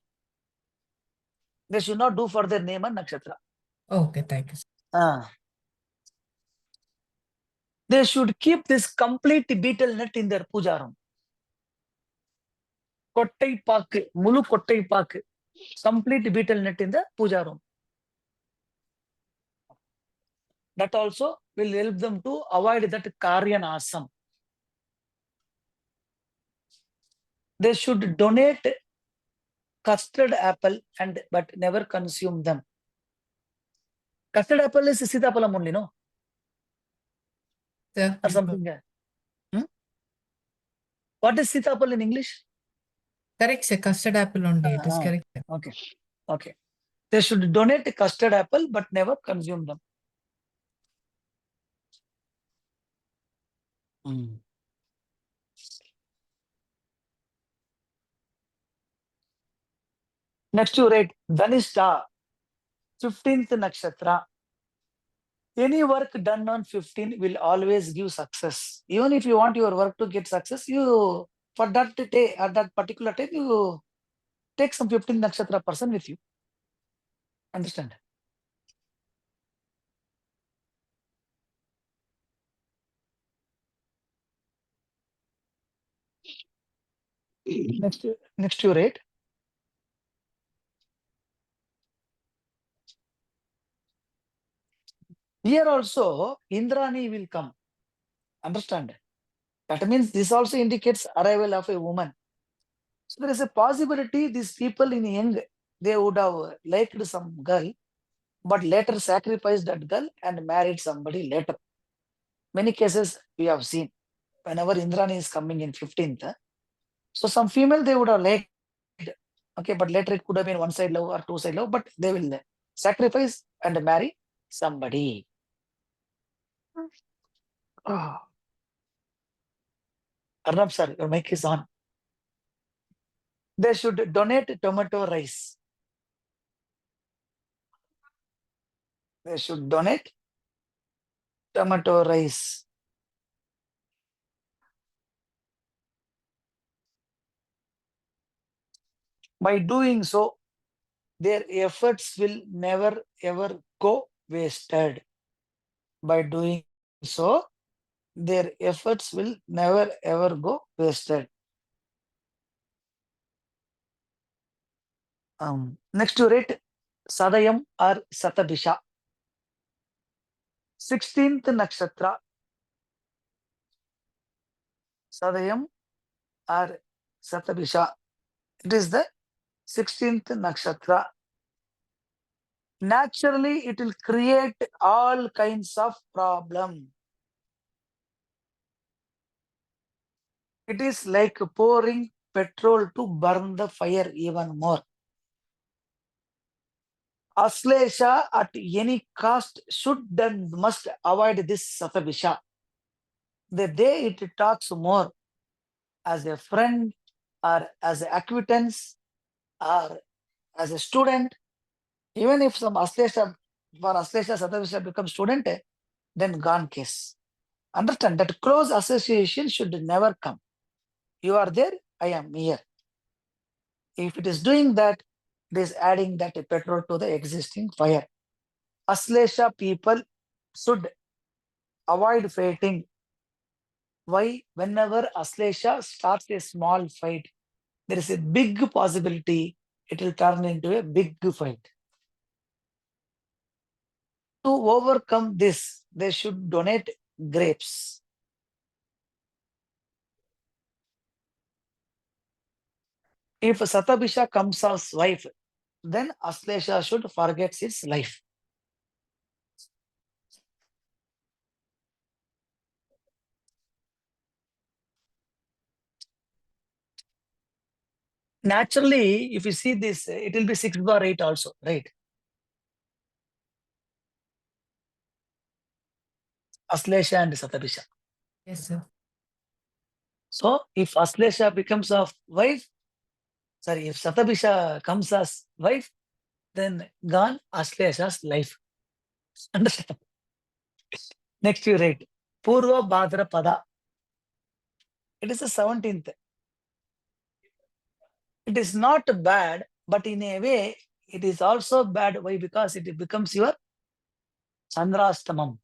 They should not do for their name and nakshatra. Okay, thank you. They should keep this complete beetle net in their puja room. Kottai paak, mulu kottai paak, complete beetle net in the puja room. That also will help them to avoid that karyanasam. They should donate custard apple but never consume them. Custard apple is sitapalam only, no? Yeah. Or something. What is sitapal in English? Correct, sir. Custard apple only. It is correct. Okay. Okay. They should donate custard apple but never consume them. Next you write Dhanishta, 15th nakshatra. Any work done on 15 will always give success. Even if you want your work to get success, you for that day at that particular time you take some 15 nakshatra person with you. Understand? Next you rate. Here also Indrani will come. Understand? That means this also indicates arrival of a woman. So there is a possibility these people in young, they would have liked some girl, but later sacrificed that girl and married somebody later. Many cases we have seen. Whenever Indrani is coming in 15th, so some female they would have liked, okay, but later it could have been one side love or two side love, but they will sacrifice and marry somebody. Arnab sir, your mic is on. They should donate tomato rice. They should donate tomato rice. By doing so, their efforts will never ever go wasted. By doing so, their efforts will never ever go wasted. Next to rate Sadayam or Satabisha. 16th nakshatra. Sadayam or Satabisha. It is the 16th nakshatra. Naturally, it will create all kinds of problem. It is like pouring petrol to burn the fire even more. Ashlesha at any cost should and must avoid this Satabisha. The day it talks more as a friend or as an acquaintance or as a student, even if some Ashlesha for Ashlesha Satabisha becomes student, then gone case. Understand that close association should never come. You are there, I am here. If it is doing that, it is adding that petrol to the existing fire. Ashlesha people should avoid fighting. Why? Whenever Ashlesha starts a small fight, there is a big possibility it will turn into a big fight. To overcome this, they should donate grapes. If Satabisha comes as wife, then Ashlesha should forget his life. Naturally, if you see this, it will be 6/8 also, right? Ashlesha and Satabisha. Yes, sir. So if Ashlesha becomes a wife, sorry, if Satabisha comes as wife, then gone Ashlesha's life. Understand? Next you write Purva Bhadra Pada. It is the 17th. It is not bad, but in a way, it is also bad. Why? Because it becomes your Chandrastamam.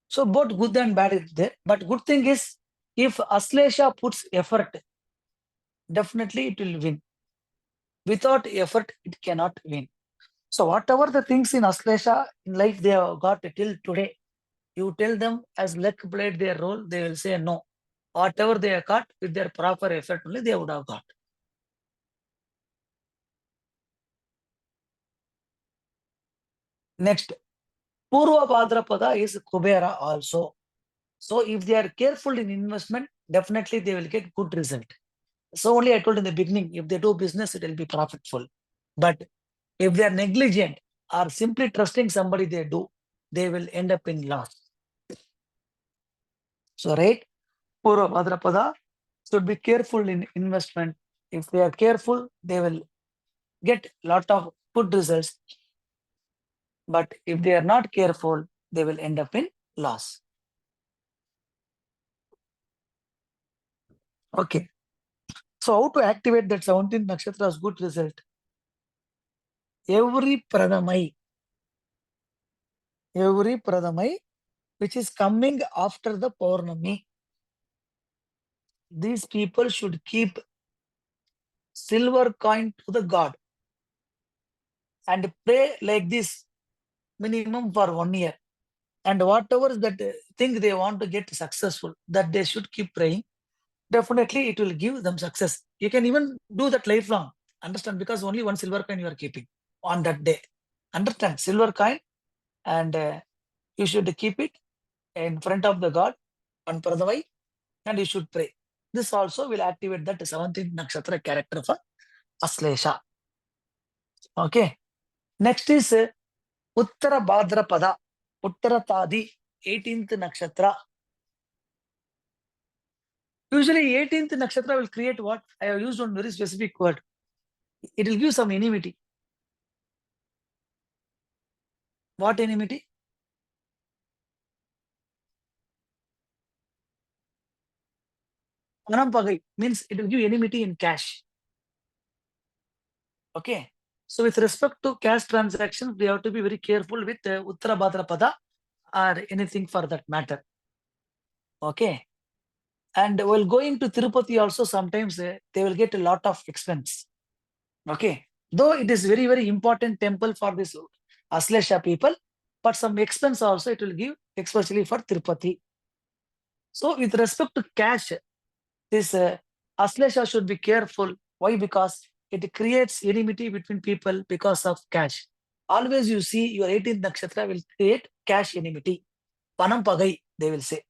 So both good and bad is there. But good thing is, if Ashlesha puts effort, definitely it will win. Without effort, it cannot win. So whatever the things in Ashlesha in life they have got till today, you tell them as luck played their role, they will say no. Whatever they have got with their proper effort only they would have got. Next, Purva Bhadrapada is Kubera also. So if they are careful in investment, definitely they will get good result. So only I told in the beginning, if they do business, it will be profitable. But if they are negligent or simply trusting somebody they will end up in loss. So right, Purva Bhadrapada should be careful in investment. If they are careful, they will get lot of good results. But if they are not careful, they will end up in loss. Okay. So how to activate that 17th nakshatra's good result? Every Pradamai, which is coming after the Purnami, these people should keep silver coin to the god and pray like this minimum for 1 year. And whatever that thing they want to get successful, that they should keep praying. Definitely it will give them success. You can even do that lifelong. Understand? Because only one silver coin you are keeping on that day. Understand? Silver coin, and you should keep it in front of the god on Pradavai, and you should pray. This also will activate that 17th nakshatra character for Ashlesha. Okay. Next is Uttara Bhadrapada, Uttara Tadi, 18th nakshatra. Usually 18th nakshatra will create what? I have used one very specific word. It will give some enmity. What enmity? Panampagai means it will give enmity in cash. Okay. So with respect to cash transactions, we have to be very careful with Uttara Bhadrapada or anything for that matter. Okay. And while going to Tirupati also, sometimes they will get a lot of expense. Okay. Though it is very, very important temple for this Ashlesha people, but some expense also it will give, especially for Tirupati. So with respect to cash, this Ashlesha should be careful. Why? Because it creates enmity between people because of cash. Always you see your 18th nakshatra will create cash enmity. Panam pagai, they will say.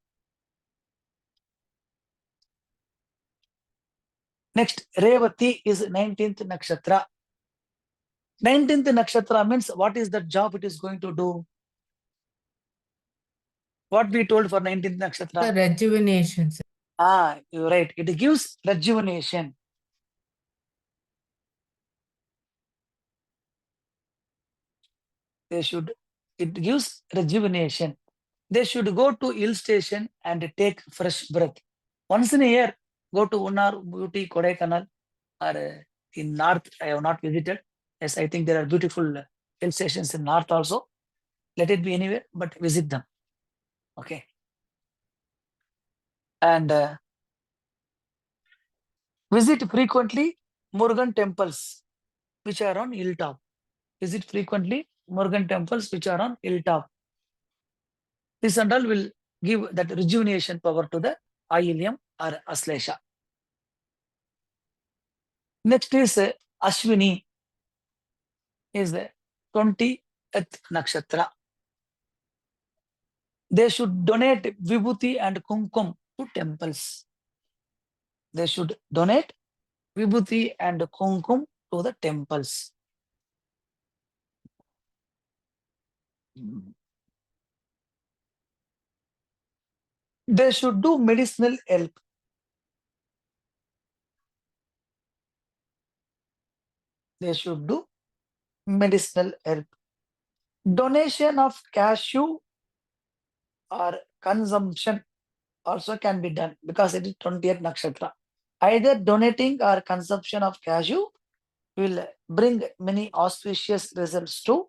Next, Revati is 19th nakshatra. 19th nakshatra means what is the job it is going to do? What we told for 19th nakshatra? The rejuvenation. Sir. Ah, you're right. It gives rejuvenation. It gives rejuvenation. They should go to hill station and take fresh breath. Once in a year, go to Unnar, Beauty, Kodaikanal, or in North. I have not visited. Yes, I think there are beautiful hill stations in North also. Let it be anywhere, but visit them. Okay. And visit frequently Murugan temples, which are on hilltop. Visit frequently Murugan temples, which are on hilltop. This and all will give that rejuvenation power to the Ahiliam or Ashlesha. Next is Ashwini, is the 20th nakshatra. They should donate Vibhuti and Kumkum to temples. They should donate Vibhuti and Kumkum to the temples. They should do medicinal help. They should do medicinal help. Donation of cashew or consumption also can be done because it is 20th nakshatra. Either donating or consumption of cashew will bring many auspicious results to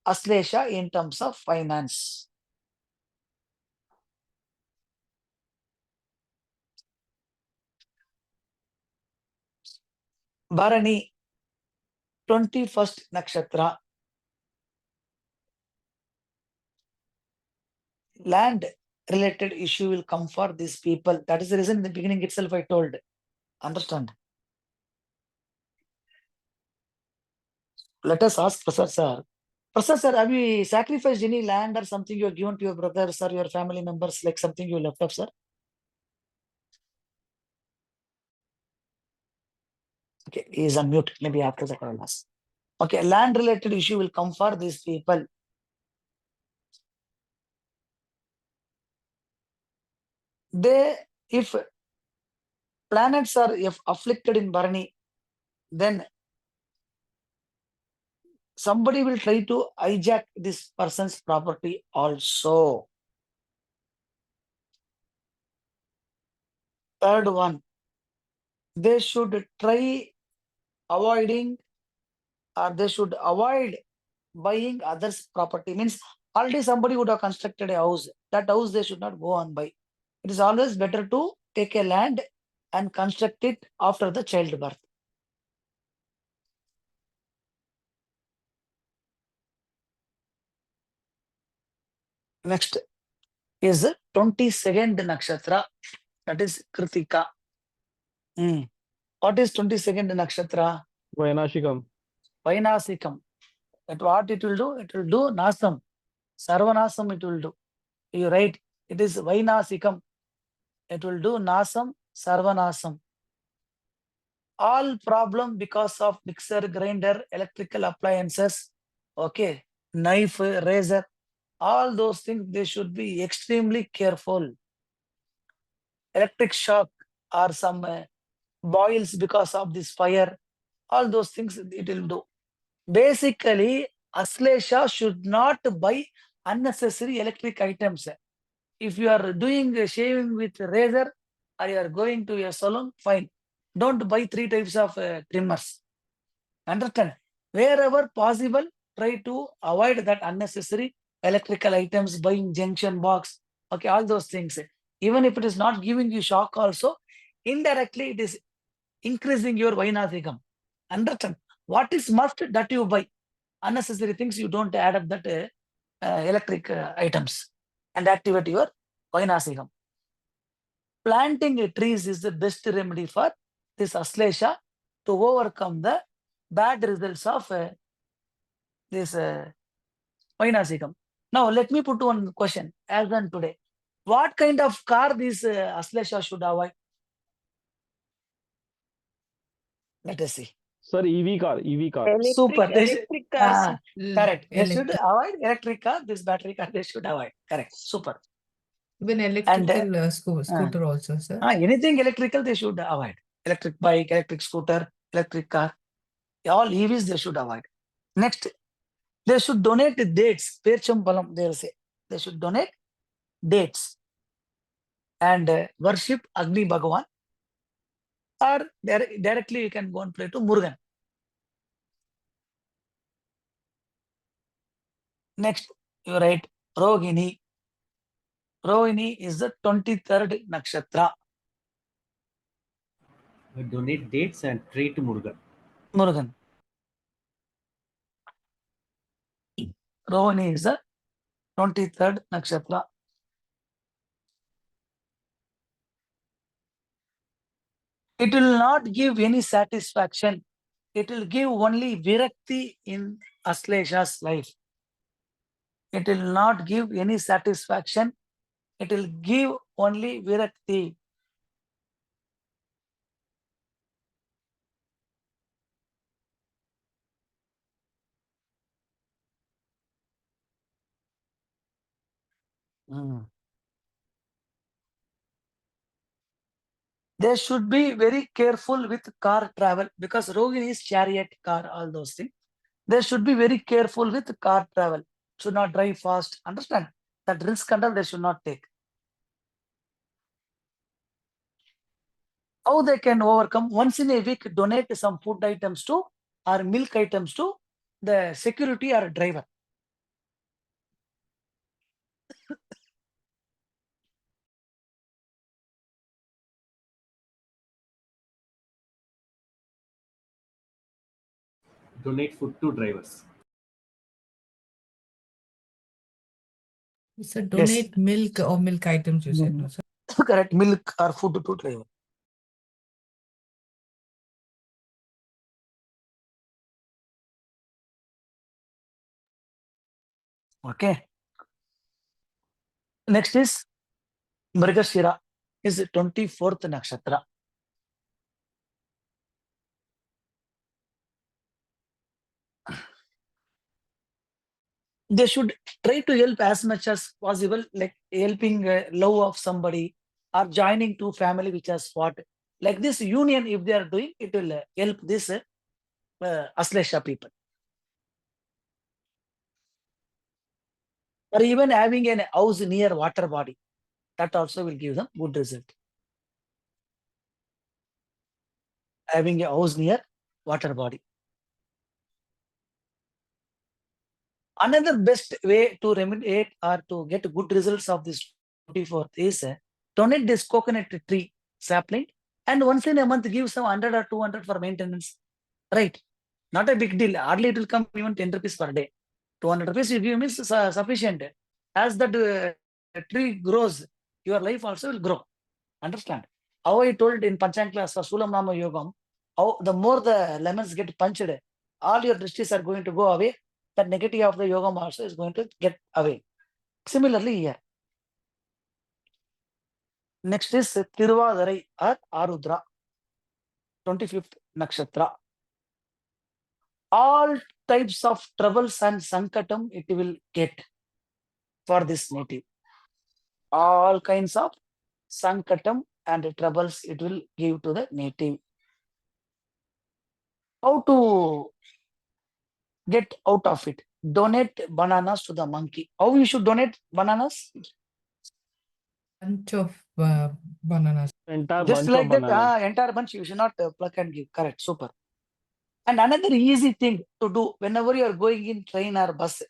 Ashlesha in terms of finance. Bharani, 21st nakshatra. Land related issue will come for these people. That is the reason in the beginning itself I told. Understand? Let us ask Prasad sir. Prasad sir, have you sacrificed any land or something you have given to your brothers or your family members, like something you left off, sir? Okay, he is on mute. Maybe after that I will ask. Okay, land related issue will come for these people. If planets are afflicted in Bharani, then somebody will try to hijack this person's property also. Third one, they should try avoiding, or they should avoid buying others' property. Means already somebody would have constructed a house. That house they should not go and buy. It is always better to take a land and construct it after the childbirth. Next is 22nd nakshatra, that is Kritika. What is 22nd nakshatra? Vainashikam. Vainasikam. That what it will do? It will do Nasam. Sarvanasam it will do. You write, it is Vainasikam. It will do Nasam, Sarvanasam. All problem because of mixer, grinder, electrical appliances, okay, knife, razor, all those things, they should be extremely careful. Electric shock or some boils because of this fire, all those things it will do. Basically, Ashlesha should not buy unnecessary electric items. If you are doing shaving with razor or you are going to a salon, fine. Don't buy 3 types of trimmers. Understand? Wherever possible, try to avoid that unnecessary electrical items, buying junction box, okay, all those things. Even if it is not giving you shock also, indirectly it is increasing your Vainathikam. Understand? What is must that you buy? Unnecessary things you don't add up that electric items and activate your Vainathikam. Planting trees is the best remedy for this Ashlesha to overcome the bad results of this Vainasikam. Now, let me put one question as on today. What kind of car this Ashlesha should avoid? Let us see. Sir, EV car, EV car. Super. Electric cars. Correct. They should Electric. avoid electric car. This battery car they should avoid. Correct. Super. Even And electrical scooter also, sir. anything electrical they should avoid. Electric bike, electric scooter, electric car. All EVs they should avoid. Next, they should donate dates. Percham Balam, they will say. They should donate dates and worship Agni Bhagavan. Or directly you can go and pray to Murugan. Next, you write Rohini. Rohini is the 23rd nakshatra. Donate dates and pray to Murugan. Murugan. Rohini is the 23rd nakshatra. It will not give any satisfaction. It will give only virakti in Ashlesha's life. It will not give any satisfaction. It will give only virakti. They should be very careful with car travel because Rohini is chariot, car, all those things. They should be very careful with car travel. Should not drive fast. Understand? That risk and all they should not take. How they can overcome? Once in a week, donate some food items to or milk items to the security or driver. Donate food to drivers. So donate milk or milk items, you said, no, sir? Correct, milk or food to driver. Okay. Next is Mrigashira, is 24th nakshatra. They should try to help as much as possible, like helping love of somebody or joining to family which has fought. Like this union, if they are doing, it will help this Ashlesha people. Or even having a house near water body, that also will give them good result. Having a house near water body. Another best way to remediate or to get good results of this 24th is donate this coconut tree sapling and once in a month give some 100 or 200 for maintenance. Right? Not a big deal. Hardly it will come even 10 rupees per day. 200 rupees you give me is sufficient. As that tree grows, your life also will grow. Understand? How I told in Panchang class for Sulam Nama Yogam, how the more the lemons get punched, all your drishtis are going to go away. That negative of the yogam also is going to get away. Similarly here. Next is Tiruvadarai or Arudra, 25th nakshatra. All types of troubles and sankatam it will get for this native. All kinds of sankatam and troubles it will give to the native. How to get out of it? Donate bananas to the monkey. How you should donate bananas? Bunch of bananas. Entire Just bunch like of that, bananas. entire bunch you should not pluck and give. Correct, super. And another easy thing to do whenever you are going in train or bus,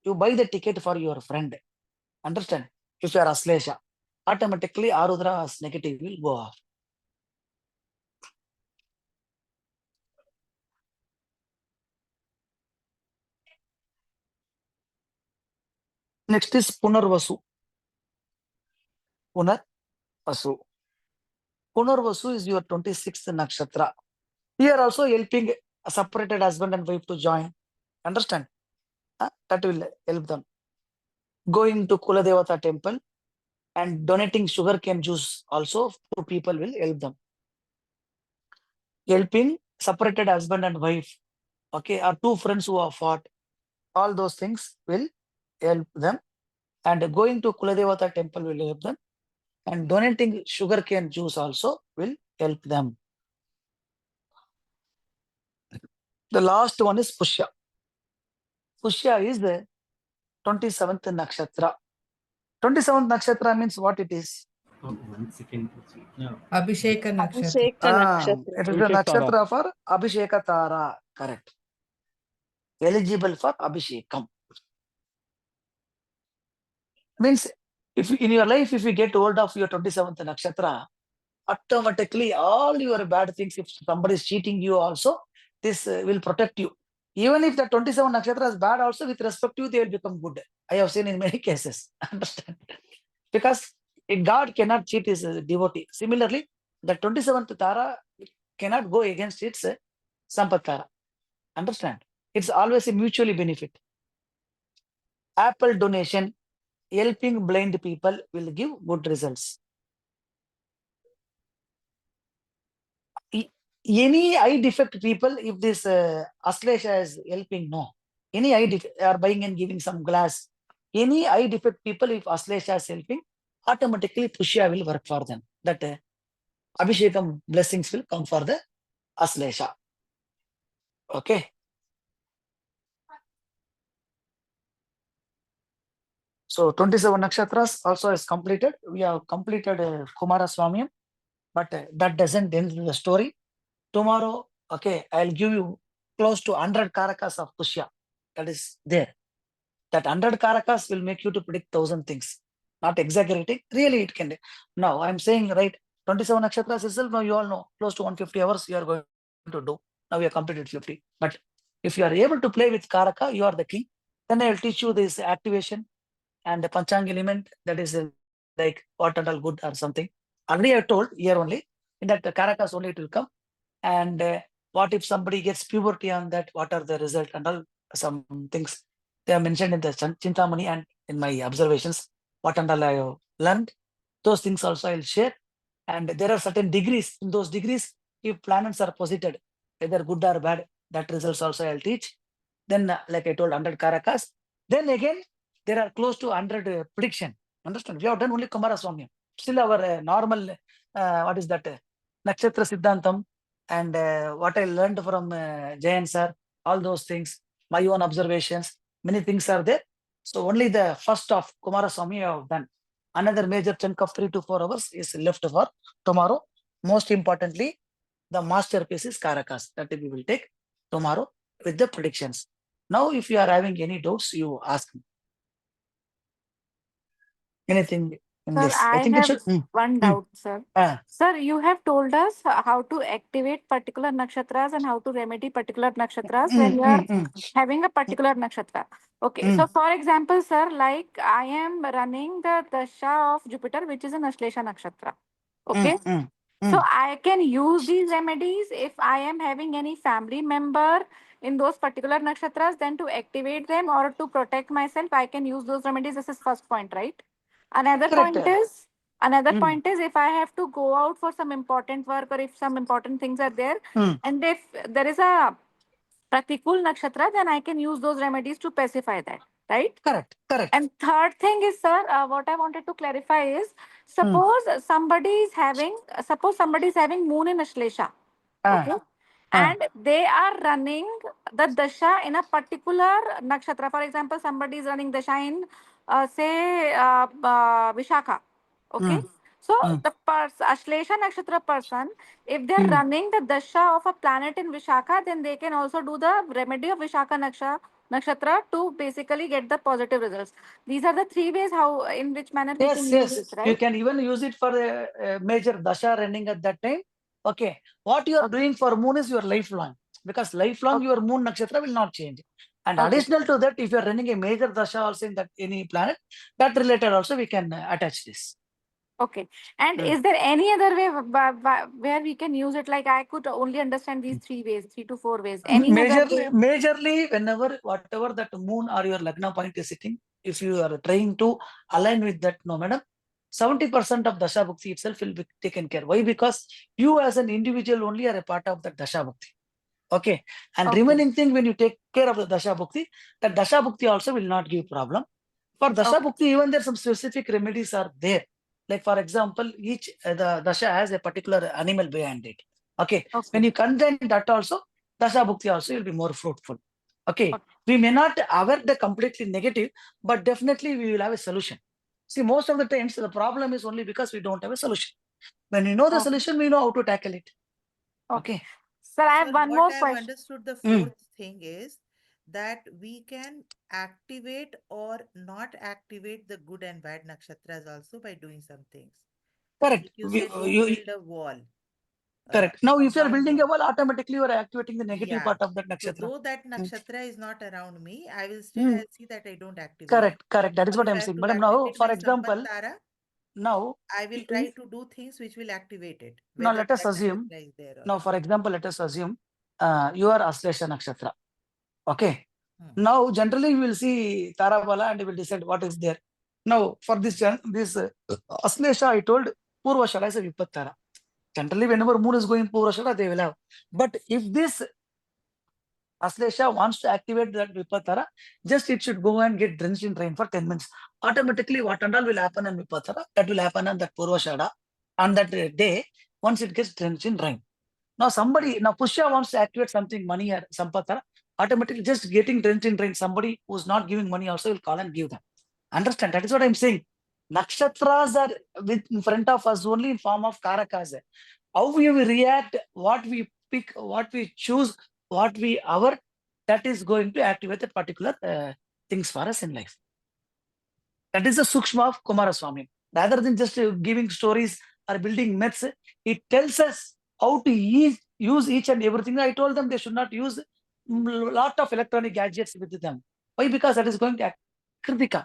you buy the ticket for your friend. Understand? If you are Ashlesha, automatically Arudra's negative will go off. Next is Punarvasu. Punarvasu. Punarvasu is your 26th nakshatra. Here also helping a separated husband and wife to join. Understand? That will help them. Going to Kuladevata temple and donating sugarcane juice also to people will help them. Helping separated husband and wife, okay, or two friends who have fought, all those things will help them. And going to Kuladevata temple will help them. And donating sugarcane juice also will help them. The last one is Pushya. Pushya is the 27th nakshatra. 27th nakshatra means what it is? Oh, 1 second. No. Abhisheka Nakshatra. Abhisheka Nakshatra. It is the Abhishek Tara. nakshatra for Abhisheka Tara. Correct. Eligible for Abhishekam. Means if in your life, if you get hold of your 27th nakshatra, automatically all your bad things, if somebody is cheating you also, this will protect you. Even if the 27 nakshatra is bad also, with respect to you, they will become good. I have seen in many cases. Understand? Because a God cannot cheat his devotee. Similarly, the 27th Tara cannot go against its Sampat Tara. Understand? It's always a mutually benefit. Apple donation, helping blind people will give good results. Any eye defect people, if this Ashlesha is helping, no. Any eye defect, are buying and giving some glass. Any eye defect people, if Ashlesha is helping, automatically Pushya will work for them. That Abhishekam blessings will come for the Ashlesha. Okay. So 27 nakshatras also is completed. We have completed Kumara Swamyam, but that doesn't end the story. Tomorrow, okay, I'll give you close to 100 karakas of Pushya. That is there. That 100 karakas will make you to predict 1,000 things. Not exaggerating, really it can. Now I'm saying, right, 27 nakshatras itself, now you all know, close to 150 hours you are going to do. Now we have completed 50. But if you are able to play with karaka, you are the king. Then I will teach you this activation and the panchang element, that is like what and all good or something. Already I told here only, in that the karakas only it will come. And what if somebody gets puberty on that, what are the result and all, some things they are mentioned in the Chintamani and in my observations, what and all I have learned. Those things also I'll share. And there are certain degrees. In those degrees, if planets are posited, whether good or bad, that results also I'll teach. Then, like I told, 100 karakas. Then again, there are close to 100 prediction. Understand? We have done only Kumara Swamyam. Still our normal, what is that? Nakshatra Siddhantam and what I learned from Jayan sir, all those things, my own observations, many things are there. So only the first of Kumara Swami I have done. Another major chunk of 3 to 4 hours is left for tomorrow. Most importantly, the masterpiece is Karakas that we will take tomorrow with the predictions. Now, if you are having any doubts, you ask me. Anything in Sir, this? I I think it have should. one doubt, sir. Ah, Sir, you have told us how to activate particular nakshatras and how to remedy particular nakshatras when you are having a particular nakshatra. Okay, so for example, sir, like I am running the dasha of Jupiter, which is an Ashlesha Nakshatra. Okay, so I can use these remedies if I am having any family member in those particular nakshatras, then to activate them or to protect myself, I can use those remedies. This is first point, right? Another correct. point is if I have to go out for some important work or if some important things are there, and if there is a Pratikul Nakshatra, then I can use those remedies to pacify that, right? Correct. And third thing is, sir, what I wanted to clarify is, suppose somebody is having moon in Ashlesha, okay, and they are running the dasha in a particular nakshatra. For example, somebody is running dasha in, say, Vishakha, okay. So the Ashlesha Nakshatra person, if they're running the dasha of a planet in Vishakha, then they can also do the remedy of Vishakha Nakshatra to basically get the positive results. These are the 3 ways how in which manner we can use it, You right? can even use it for a major dasha running at that time. Okay. What you are doing for moon is your lifelong, because lifelong your moon nakshatra will not change. And additional to that, if you are running a major dasha also in that any planet, that related also we can attach this. Okay. And is there any other way where we can use it? Like I could only understand these 3 ways, 3 to 4 ways. Any other way? Majorly, whenever whatever that moon or your lagna point is sitting, if you are trying to align with that, no madam, 70% of dasha bhakti itself will be taken care. Why? Because you as an individual only are a part of that dasha bhakti. Okay. And remaining thing, when you take care of the dasha bhakti, that dasha bhakti also will not give problem. For dasha bhakti, even there some specific remedies are there. Like for example, each the dasha has a particular animal behind it. Okay. When you contain that also, dasha bhakti also will be more fruitful. Okay. We may not avert the completely negative, but definitely we will have a solution. See, most of the times the problem is only because we don't have a solution. When we know the solution, we know how to tackle it. Okay. Sir, I have one What more I have question. understood, the fourth thing is that we can activate or not activate the good and bad nakshatras also by doing some things. Correct. Like you said, don't build a wall. Correct. Now, if you are building boundary. a wall, automatically you are activating the negative part of that So nakshatra. though that nakshatra is not around me, I will still I'll see that I don't activate. Correct. That is Or what if I'm I have saying. to Madam, now, activate for my example, Samvat Tara, now, I will try to do things which will activate it. now Whether let us that assume, nakshatra is there or now, not. for example, let us assume you are Ashlesha Nakshatra. Okay. Now, generally, you will see Tarabala and you will decide what is there. Now, for this Ashlesha, I told Purvashada is a Vipattara. Generally, whenever moon is going Purvashada, they will have. But if this Ashlesha wants to activate that Vipattara, just it should go and get drenched in rain for 10 minutes. Automatically, what and all will happen in Vipattara, that will happen on that Purvashada on that day once it gets drenched in rain. Now, Pushya wants to activate something, money or Sampatara, automatically just getting drenched in rain. Somebody who's not giving money also will call and give them. Understand? That is what I'm saying. Nakshatras are in front of us only in form of karakas. How we will react, what we pick, what we choose, that is going to activate a particular things for us in life. That is the sukshma of Kumaraswamy. Rather than just giving stories or building myths, it tells us how to use each and everything. I told them they should not use lot of electronic gadgets with them. Why? Because that is going to kritika.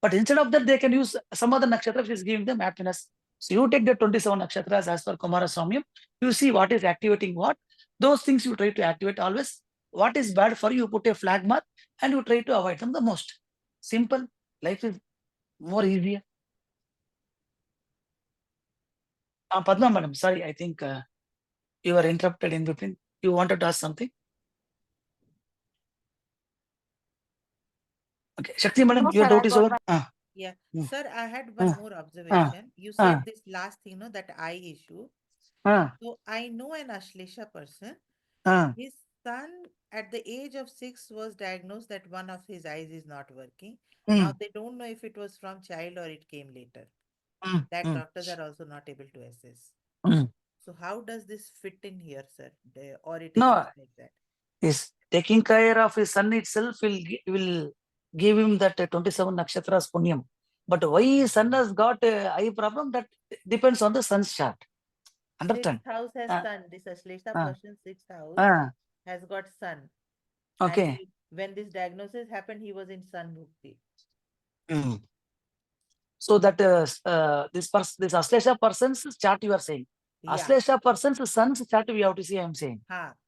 But instead of that, they can use some other nakshatra which is giving them happiness. So you take the 27 nakshatras as per Kumaraswamy, you see what is activating what. Those things you try to activate always. What is bad for you, you put a flag mark and you try to avoid them the most. Simple. Life is more easier. Padma madam, sorry, I think you were interrupted in between. You wanted to ask something? Okay, Shakti madam, No, your sir, I doubt is got over. my. Yeah, Mm, sir, I had one more uh, observation. You said this last thing, no, that eye issue. uh, So I know an Ashlesha person. uh, His son at the age of 6 was diagnosed that one of his eyes is not working. Now mm, they don't know if it was from child or it came later. mm, That mm, doctors are also not able to assess. mm. So how does this fit in here, sir? Or it is No, just like that? is taking care of his son itself will give him that 27 nakshatras punyam. But why his son has got eye problem, that depends on the son's chart. Sixth Understand? house has Uh, sun. This Ashlesha uh, person's sixth house uh, has got sun. And okay. when this diagnosis happened, he was in sun bhukti. Mm. So that this Ashlesha person's chart you are saying. Yeah. Ashlesha person's son's chart we have to see, I am saying.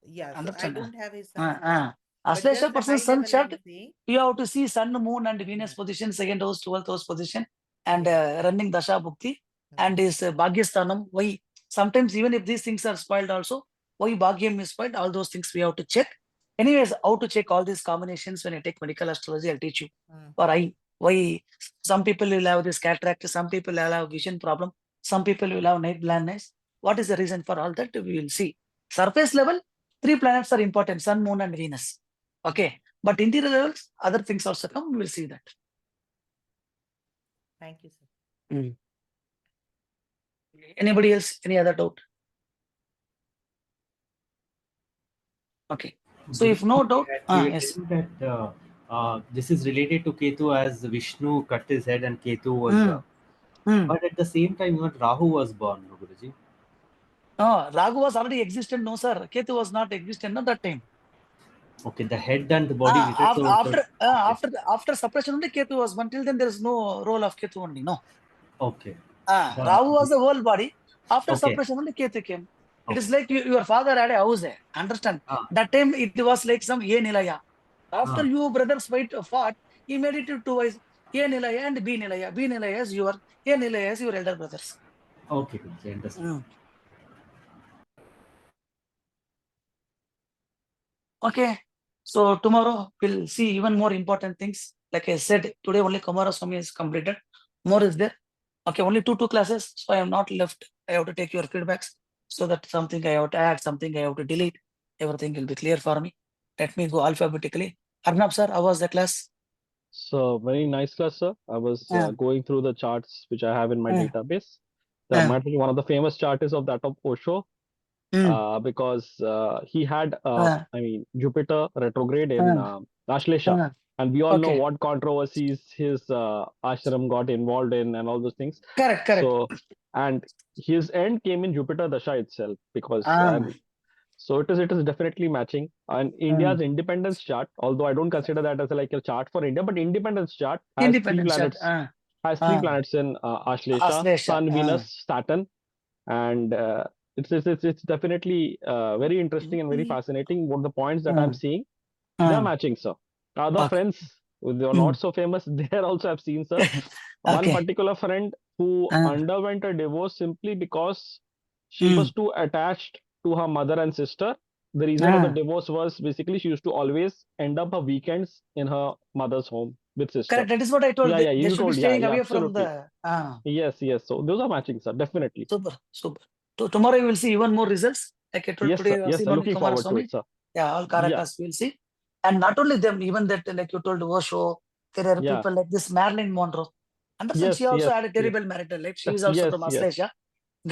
Yeah. So I Understand? don't have his son's chart. But Ashlesha just the person's high sun level chart, I'm seeing. you have to see Sun, Moon, and Venus Yeah. position, second house, 12th house position, and Yeah. running Dasha Bhukti, and his Bhagyasthanam. Why? Sometimes, even if these things are spoiled, also, why Bhagyam is spoiled, all those things we have to check. Anyways, how to check all these combinations when I take medical astrology, I'll teach you. For eye, why some people will have this cataract, some people will have vision problem, some people will have night blindness. What is the reason for all that? We will see. Surface level, 3 planets are important: Sun, Moon, and Venus. Okay, but interior levels, other things also come. We will see that. Thank you, sir. Mm. Anybody else? Any other doubt? Okay. So if no doubt, You were yes. telling that this is related to Ketu as Vishnu cut his head and Ketu was. But at the same time, not Rahu was born, no, Guruji. No, Ragu was already existed. No, sir. Ketu was not existent at that time. Okay, the head and the body. After suppression only Ketu was. Until then, there is no role of Ketu only. No. Okay. Rahu was the whole body. After Okay. suppression only Ketu came. It is like your father had a house there. Understand? That time it was like some Ye Nilaya. After you brothers fought, he made it to two ways: A Nilaya and B Nilaya. B Nilaya is your, A Nilaya is your elder brothers. Okay, I understand. Okay. So tomorrow we'll see even more important things. Like I said, today only Kumaraswamy is completed. More is there. Okay, only two classes. So I am not left. I have to take your feedbacks. So that something I have to add, something I have to delete. Everything will be clear for me. Let me go alphabetically. Arnab sir, how was the class? So very nice class, sir. I was going through the charts which I have in my database. One of the famous chart is of that of Osho, because he had, Jupiter retrograde in Ashlesha, and we all know what controversies his ashram got involved in and all those things. Correct. So, and his end came in Jupiter Dasha itself, because so it is definitely matching. And India's independence chart, although I don't consider that as like a chart for India, but independence chart has Independent chart. three planets in Ashlesha: Sun, Venus, Saturn, and it's definitely very interesting and very fascinating. What the points that I'm seeing, they are matching, sir. Other friends, they are not so famous. There also I've seen, sir. One particular friend who underwent a divorce simply because she was too attached to her mother and sister. The reason of the divorce was basically she used to always end up her weekends in her mother's home with sister. Correct. That is what I told. Yeah, They you should be told. staying Yeah, away from absolutely. the. Yes. So those are matching, sir. Definitely. Super. So tomorrow you will see even more results. Like I told Yes, today, sir. you have Yes, seen sir. only Looking forward to Kumaraswamy. it, sir. Yeah, all Yeah. Caracas we'll see. And not only them, even that, like you told, Osho, There are Yeah. people like this Marilyn Monroe. Understand? Yes, She also yes, had a yes. terrible marital life. She is also Yes, from yes. Ashlesha. Yeah.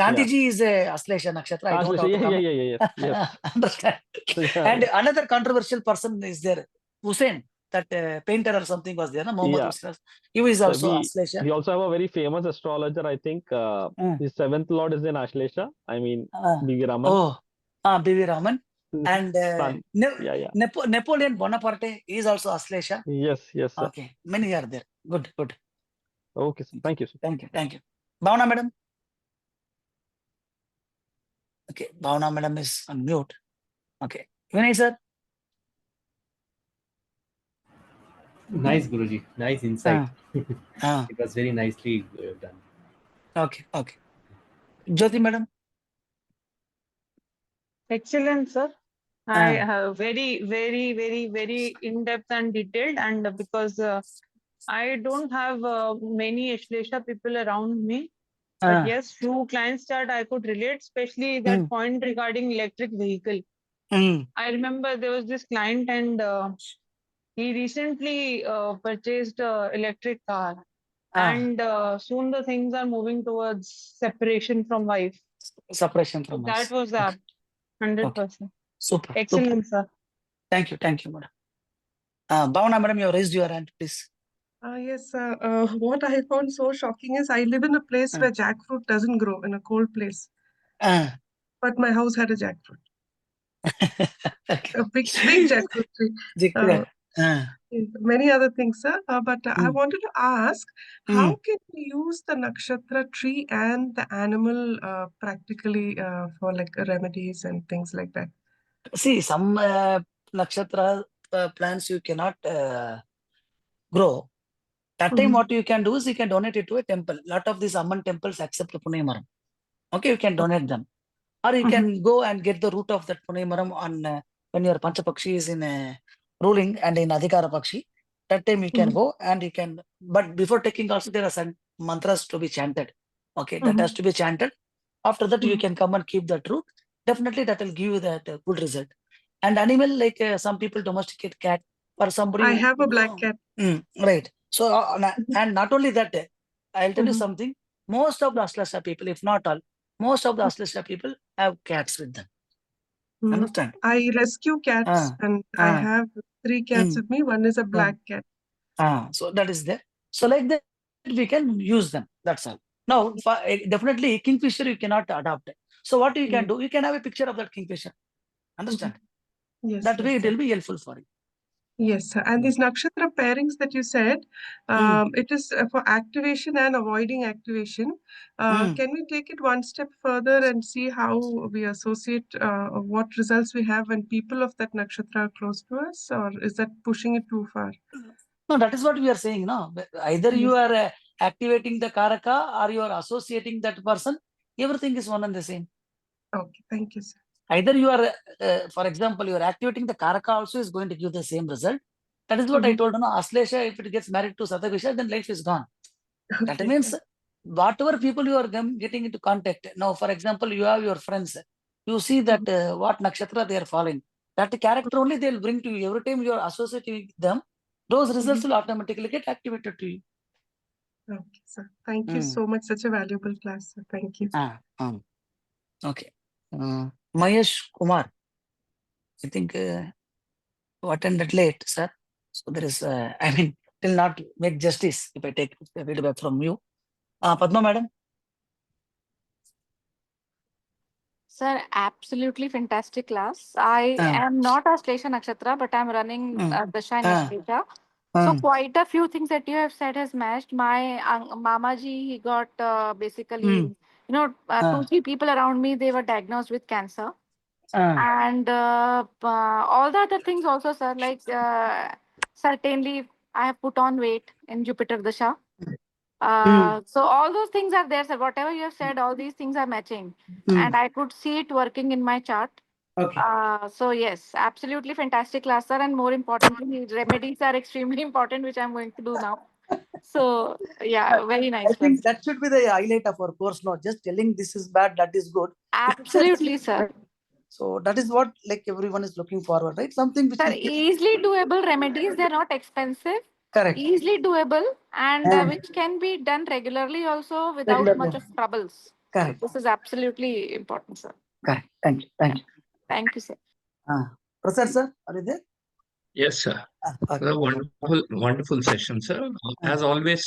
Gandhiji is a Ashlesha Nakshatra. I don't Ashlesha, have to yeah, comment. yes, yes. Understand? Yeah, And another controversial person is there, Hussein, that painter or something was there, no? Muhammad yeah. Hussein. He is So also Ashlesha. we also have a very famous astrologer. I think his seventh lord is in Ashlesha. I mean, B.V. Raman. B.V. Raman. And Son. Yeah. Napoleon Bonaparte is also Ashlesha. Yes, yes, sir. Okay, many are there. Good, good. Okay, sir. Thank you, sir. Thank you, thank you. Bhavana madam. Okay, Bhavana madam is on mute. Okay, Vinay sir. Nice, Guruji. Nice insight. It was very nicely done. Okay, okay. Jyoti madam. Excellent, sir. I have very, very, very, very in-depth and detailed, and because I don't have many Ashlesha people around me, but yes, few clients that I could relate, especially that point regarding electric vehicle. I remember there was this client, and he recently purchased electric car, and soon the things are moving towards separation from wife. Separation from wife. That was that. 100%. Super. Excellent, sir. Thank you, madam. Bhavana madam, you have raised your hand, please. Yes, what I found so shocking is I live in a place where jackfruit doesn't grow, in a cold place. But my house had a jackfruit. A big jackfruit tree. Many other things, sir. But I wanted to ask, how can we use the nakshatra tree and the animal practically for like remedies and things like that? See, some nakshatra plants you cannot grow. That time, what you can do is you can donate it to a temple. Lot of these Amman temples accept the Punemaram. Okay, you can donate them. Or you can go and get the root of that Punemaram on when your Panchapakshi is in ruling and in Adhikara Pakshi. That time you can go and you can, but before taking also there are some mantras to be chanted. Okay, that has to be chanted. After that, you can come and keep that root. Definitely that will give you that good result. And animal, like some people domesticate cat, or somebody. I have a black cat. Right. So, and not only that, I'll tell you something. Most of the Ashlesha people, if not all, most of the Ashlesha people have cats with them. Understand? I rescue cats and I have 3 cats with me. One is a black cat. So that is there. So like that, we can use them. That's all. Now, definitely kingfisher you cannot adopt. So what you can do, you can have a picture of that kingfisher. Understand? Yes. That way it will be helpful for you. Yes, sir. And these nakshatra pairings that you said, it is for activation and avoiding activation. Can we take it one step further and see how we associate what results we have when people of that nakshatra are close to us, or is that pushing it too far? No, that is what we are saying. No, either you are activating the karaka or you are associating that person. Everything is one and the same. Okay, thank you, sir. Either you are, for example, you are activating the karaka also is going to give the same result. That is what I told you. No, Ashlesha, if it gets married to Satavisha, then life is gone. That means whatever people you are getting into contact. Now, for example, you have your friends. You see that what nakshatra they are following. That character only they will bring to you. Every time you are associating with them, those results will automatically get activated to you. Okay, sir. Thank you so much. Such a valuable class, sir. Thank you. Okay. Mahesh Kumar, I think attended late, sir. So there is, I mean, will not make justice if I take the feedback from you. Padma madam. Sir, absolutely fantastic class. I am not Ashlesha Nakshatra, but I'm running Dasha in Ashlesha. So quite a few things that you have said has matched. My Mamaji, he got basically, 2-3 people around me, they were diagnosed with cancer. And all the other things also, sir, like certainly I have put on weight in Jupiter Dasha. So all those things are there, sir. Whatever you have said, all these things are matching. And I could see it working in my chart. Okay. So yes, absolutely fantastic class, sir. And more importantly, remedies are extremely important, which I'm going to do now. So yeah, very nice. I think that should be the highlight of our course, not just telling this is bad, that is good. Absolutely, sir. So that is what like everyone is looking forward, right? Something which Sir, is easily doable remedies. They're not expensive. Correct. easily doable, and which can be done regularly also without much Regularly. of troubles. Correct. This is absolutely important, sir. Correct. Thank you. Thank you. Thank you, sir. Prasad sir, are you there? Yes, sir. Okay. A wonderful, wonderful session, sir. As always,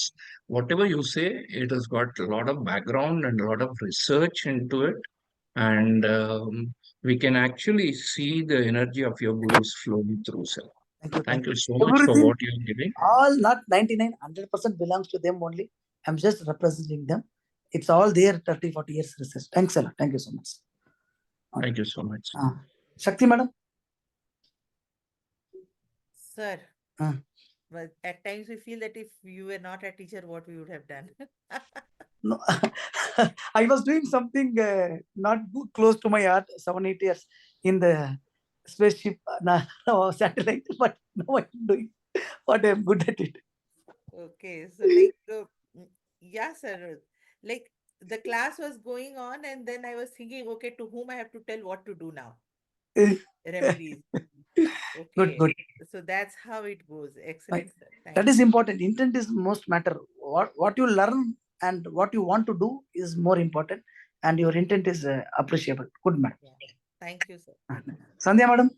whatever you say, it has got a lot of background and a lot of research into it. And we can actually see the energy of your gurus flowing through, sir. Thank you so much for Everything, what you're giving. all not 99, 100% belongs to them only. I'm just representing them. It's all their 30, 40 years research. Thanks a lot. Thank you so much. Thank you so much. Shakti madam. Sir, but at times we feel that if you were not a teacher, what we would have done. No, I was doing something not close to my heart 7, 8 years in the spaceship satellite, but now I'm doing what I'm good at it. Okay, so like, yeah, sir. Like the class was going on, and then I was thinking, okay, to whom I have to tell what to do now? Remedies. Okay, Good. so that's how it goes. Excellent, sir. Thank That is important. Intent is most matter. What you learn and what you want to do is more important, and your intent is appreciable. Good, madam. Thank you, sir. Sandhya, madam.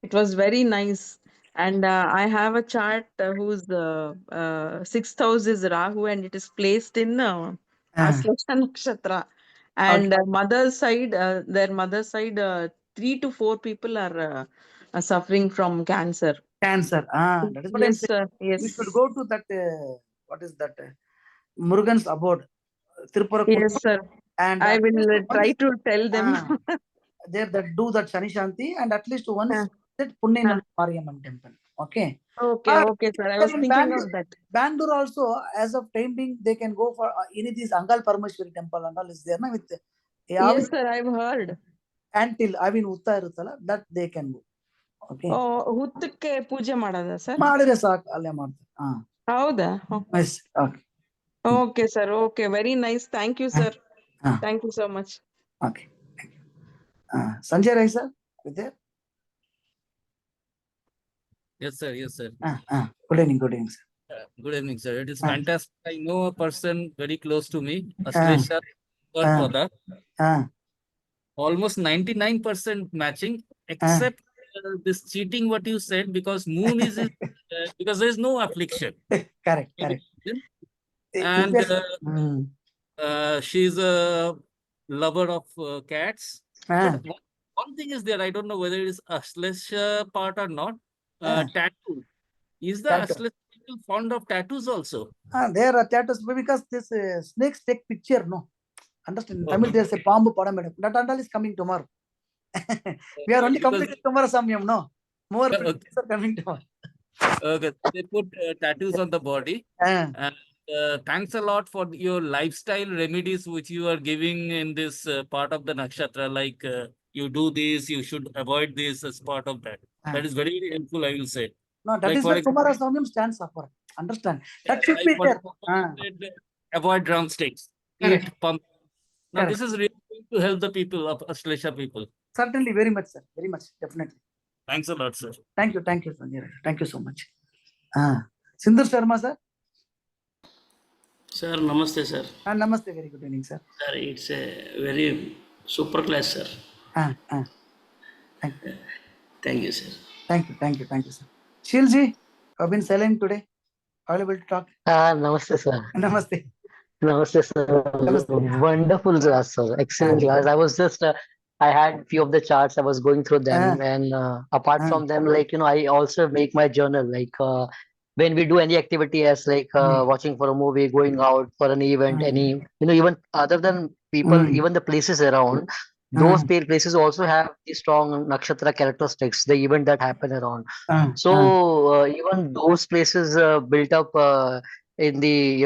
It was very nice. And I have a chart whose sixth house is Rahu, and it is placed in Ashlesha Nakshatra. And their mother's side, 3 to 4 people are suffering from cancer. Cancer. That is what I'm Yes, saying. sir. Yes. You should go to that. What is that? Murugan's abode, Tripura. Yes, sir. And I will try once, to tell them. there that do that Shani Shanti, and at least once that Punne Mariamman temple. Okay. Okay, sir. I was in thinking of that. Bangalore also, as of time being, they can go for any of these Angal Parameshwari temple and all is there. With Yes, sir. I've heard. Until I mean Utta Irutala, that they can go. Okay. ಹುತ್ತಕ್ಕೆ ಪೂಜೆ ಮಾಡೋದಾ sir? ಮಾಡಿದ್ರೆ ಸಾಕು ಅಲ್ಲೇ ಮಾಡ್ತಾರೆ. ಹೌದಾ? Yes. Okay. Okay, sir. Okay. Very nice. Thank you, sir. Thank you so much. Okay. Thank you. Sanjay Rai sir, with there? Yes, sir. Yes, sir. Good evening. Good evening, sir. Good evening, sir. It is fantastic. I know a person very close to me, Ashlesha Nakshatra. Almost 99% matching, except this cheating what you said, because moon is because there is no affliction. Correct. And she's a lover of cats. But one thing is there, I don't know whether it is Ashlesha part or not. Tattoo. Is the Ashlesha people fond of tattoos also? There are tattoos because this snakes take picture, no? Understand? In Tamil, there's a Pambu Padam. That andal is coming tomorrow. We are only completing tomorrow, Samyam, no? More pictures are coming tomorrow. Okay, they put tattoos on the body. And thanks a lot for your lifestyle remedies which you are giving in this part of the nakshatra. Like you do this, you should avoid this as part of that. That is very, very helpful, I will say. No, that like is what Kumara Samyam stands for. Understand? That should like be there. Avoid drumsticks. Eat pump. Now this is really going to help the people of Ashlesha people. Certainly, very much, sir. Very much, definitely. Thanks a lot, sir. Thank you, Sanjay. Thank you so much. Sindhu Sharma, sir. Sir, namaste, sir. Namaste, very good evening, sir. Sir, it's a very super class, sir. Thank you, sir. Thank you, sir. Shilji, I've been silent today. Available to talk. Namaste, sir. Namaste. Namaste, sir. Namaste. Wonderful class, sir. Excellent class. I was just, I had few of the charts. I was going through them, and apart from them, like I also make my journal. Like when we do any activity, as like watching for a movie, going out for an event, any even other than people, even the places around. Those places also have the strong nakshatra characteristics, the event that happen around. So even those places built up in the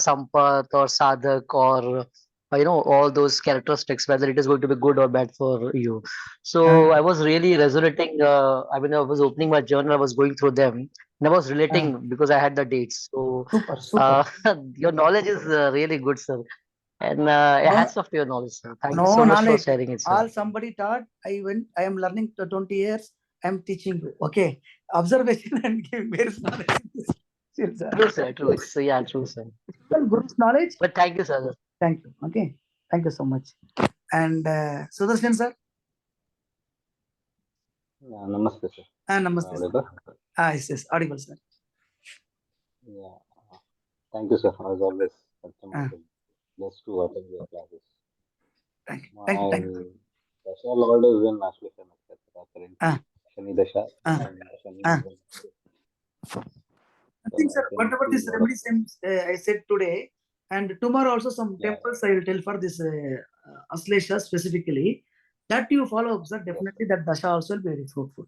sampath or sadhak or all those characteristics, whether it is going to be good or bad for you. So I was really resonating. I mean, I was opening my journal, I was going through them, and I was relating because I had the dates. So super. Your knowledge is really good, sir. And hats off to your knowledge, sir. Thank you so much for sharing it, sir. All somebody taught. I am learning 20 years. I'm teaching you. Okay. Observation and giving very knowledge. True, sir. True. So yeah, true, sir. Guru's knowledge. But thank you, sir. Thank you. Okay. Thank you so much. And Sudarshan sir. Yeah, namaste, sir. Namaste. Audible? Yes, audible, sir. Yeah. Thank you, sir. As always, blessed to attend your classes. Thank you. My Thank you. Dasha Lord is in Ashlesha Nakshatra currently. Shani Dasha. Shani I think, sir, whatever this remedies I said today, and tomorrow also some temples I will tell for this Ashlesha specifically. That you follow, sir. Definitely that Dasha also will be very fruitful.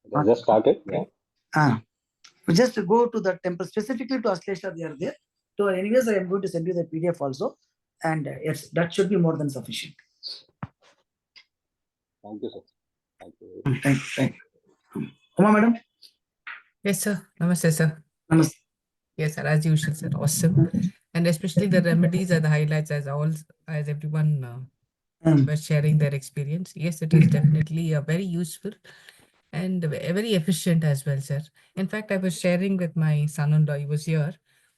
They just started, yeah. We just go to the temple specifically to Ashlesha. They are there. So, anyways, I am going to send you the PDF also, and yes, that should be more than sufficient. Thank you, sir. Thank you. Thank you. Uma, madam. Yes, sir. Namaste, sir. Namaste. Yes, sir. As usual, sir. Awesome. And especially the remedies are the highlights as everyone was sharing their experience. Yes, it is definitely very useful and very efficient as well, sir. In fact, I was sharing with my son-in-law. He was here.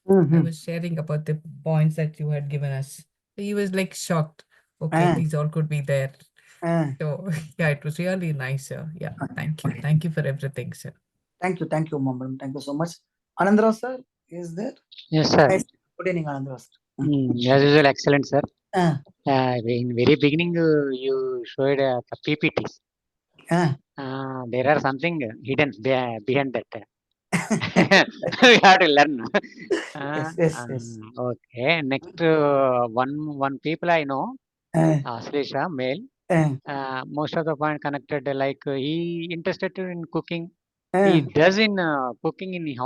I was sharing about the points that you had given us. He was like shocked. Okay, these all could be there. So yeah, it was really nice, sir. Yeah, thank you. Thank you for everything, sir. Thank you, madam. Thank you so much. Anandra sir is there? Yes, sir. Good evening, Anandra sir. As usual, excellent, sir. In very beginning, you showed the PPTs. There are something hidden behind that. We have to learn. Yes. Okay. Next, one people I know, Ashlesha, male. Most of the point connected, like he interested in cooking. He does in cooking in his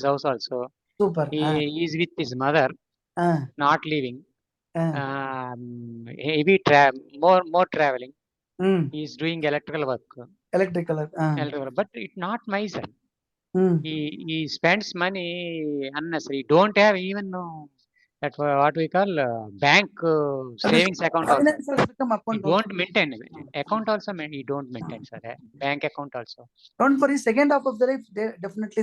house also. Super. He is with his mother, not living. Heavy more traveling. He is doing electrical work. Electrical. But it's not my son. He spends money unnecessary. Don't have even that what we call bank savings account also. He don't maintain account also. He don't maintain, sir. Bank account also. Don't worry. Second half of the life,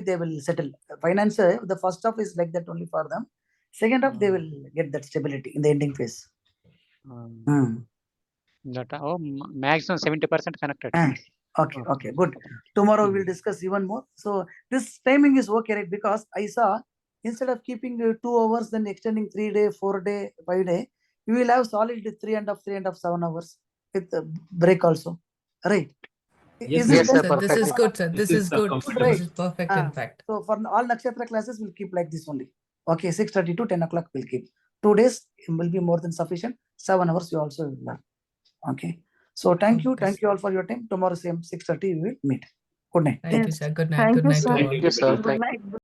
they will settle. Finance, the first half is like that only for them. Second half, they will get that stability in the ending phase. That maximum 70% connected. Okay, good. Tomorrow we will discuss even more. So this timing is okay, right? Because I saw instead of keeping 2 hours, then extending 3 day, 4 day, 5 day, you will have solid 3.5, 7 hours with break also, right? Yes, sir. This is good, sir. This is good. Right. This is perfect, in fact. So for all Nakshatra classes, we'll keep like this only. Okay, 6:30 to 10 o'clock we'll keep. 2 days will be more than sufficient. 7 hours you also will learn. Okay. So thank you all for your time. Tomorrow same 6:30 we will meet. Good night. Thank you, sir. Good night. Good night to all. Thank you, sir. Good night.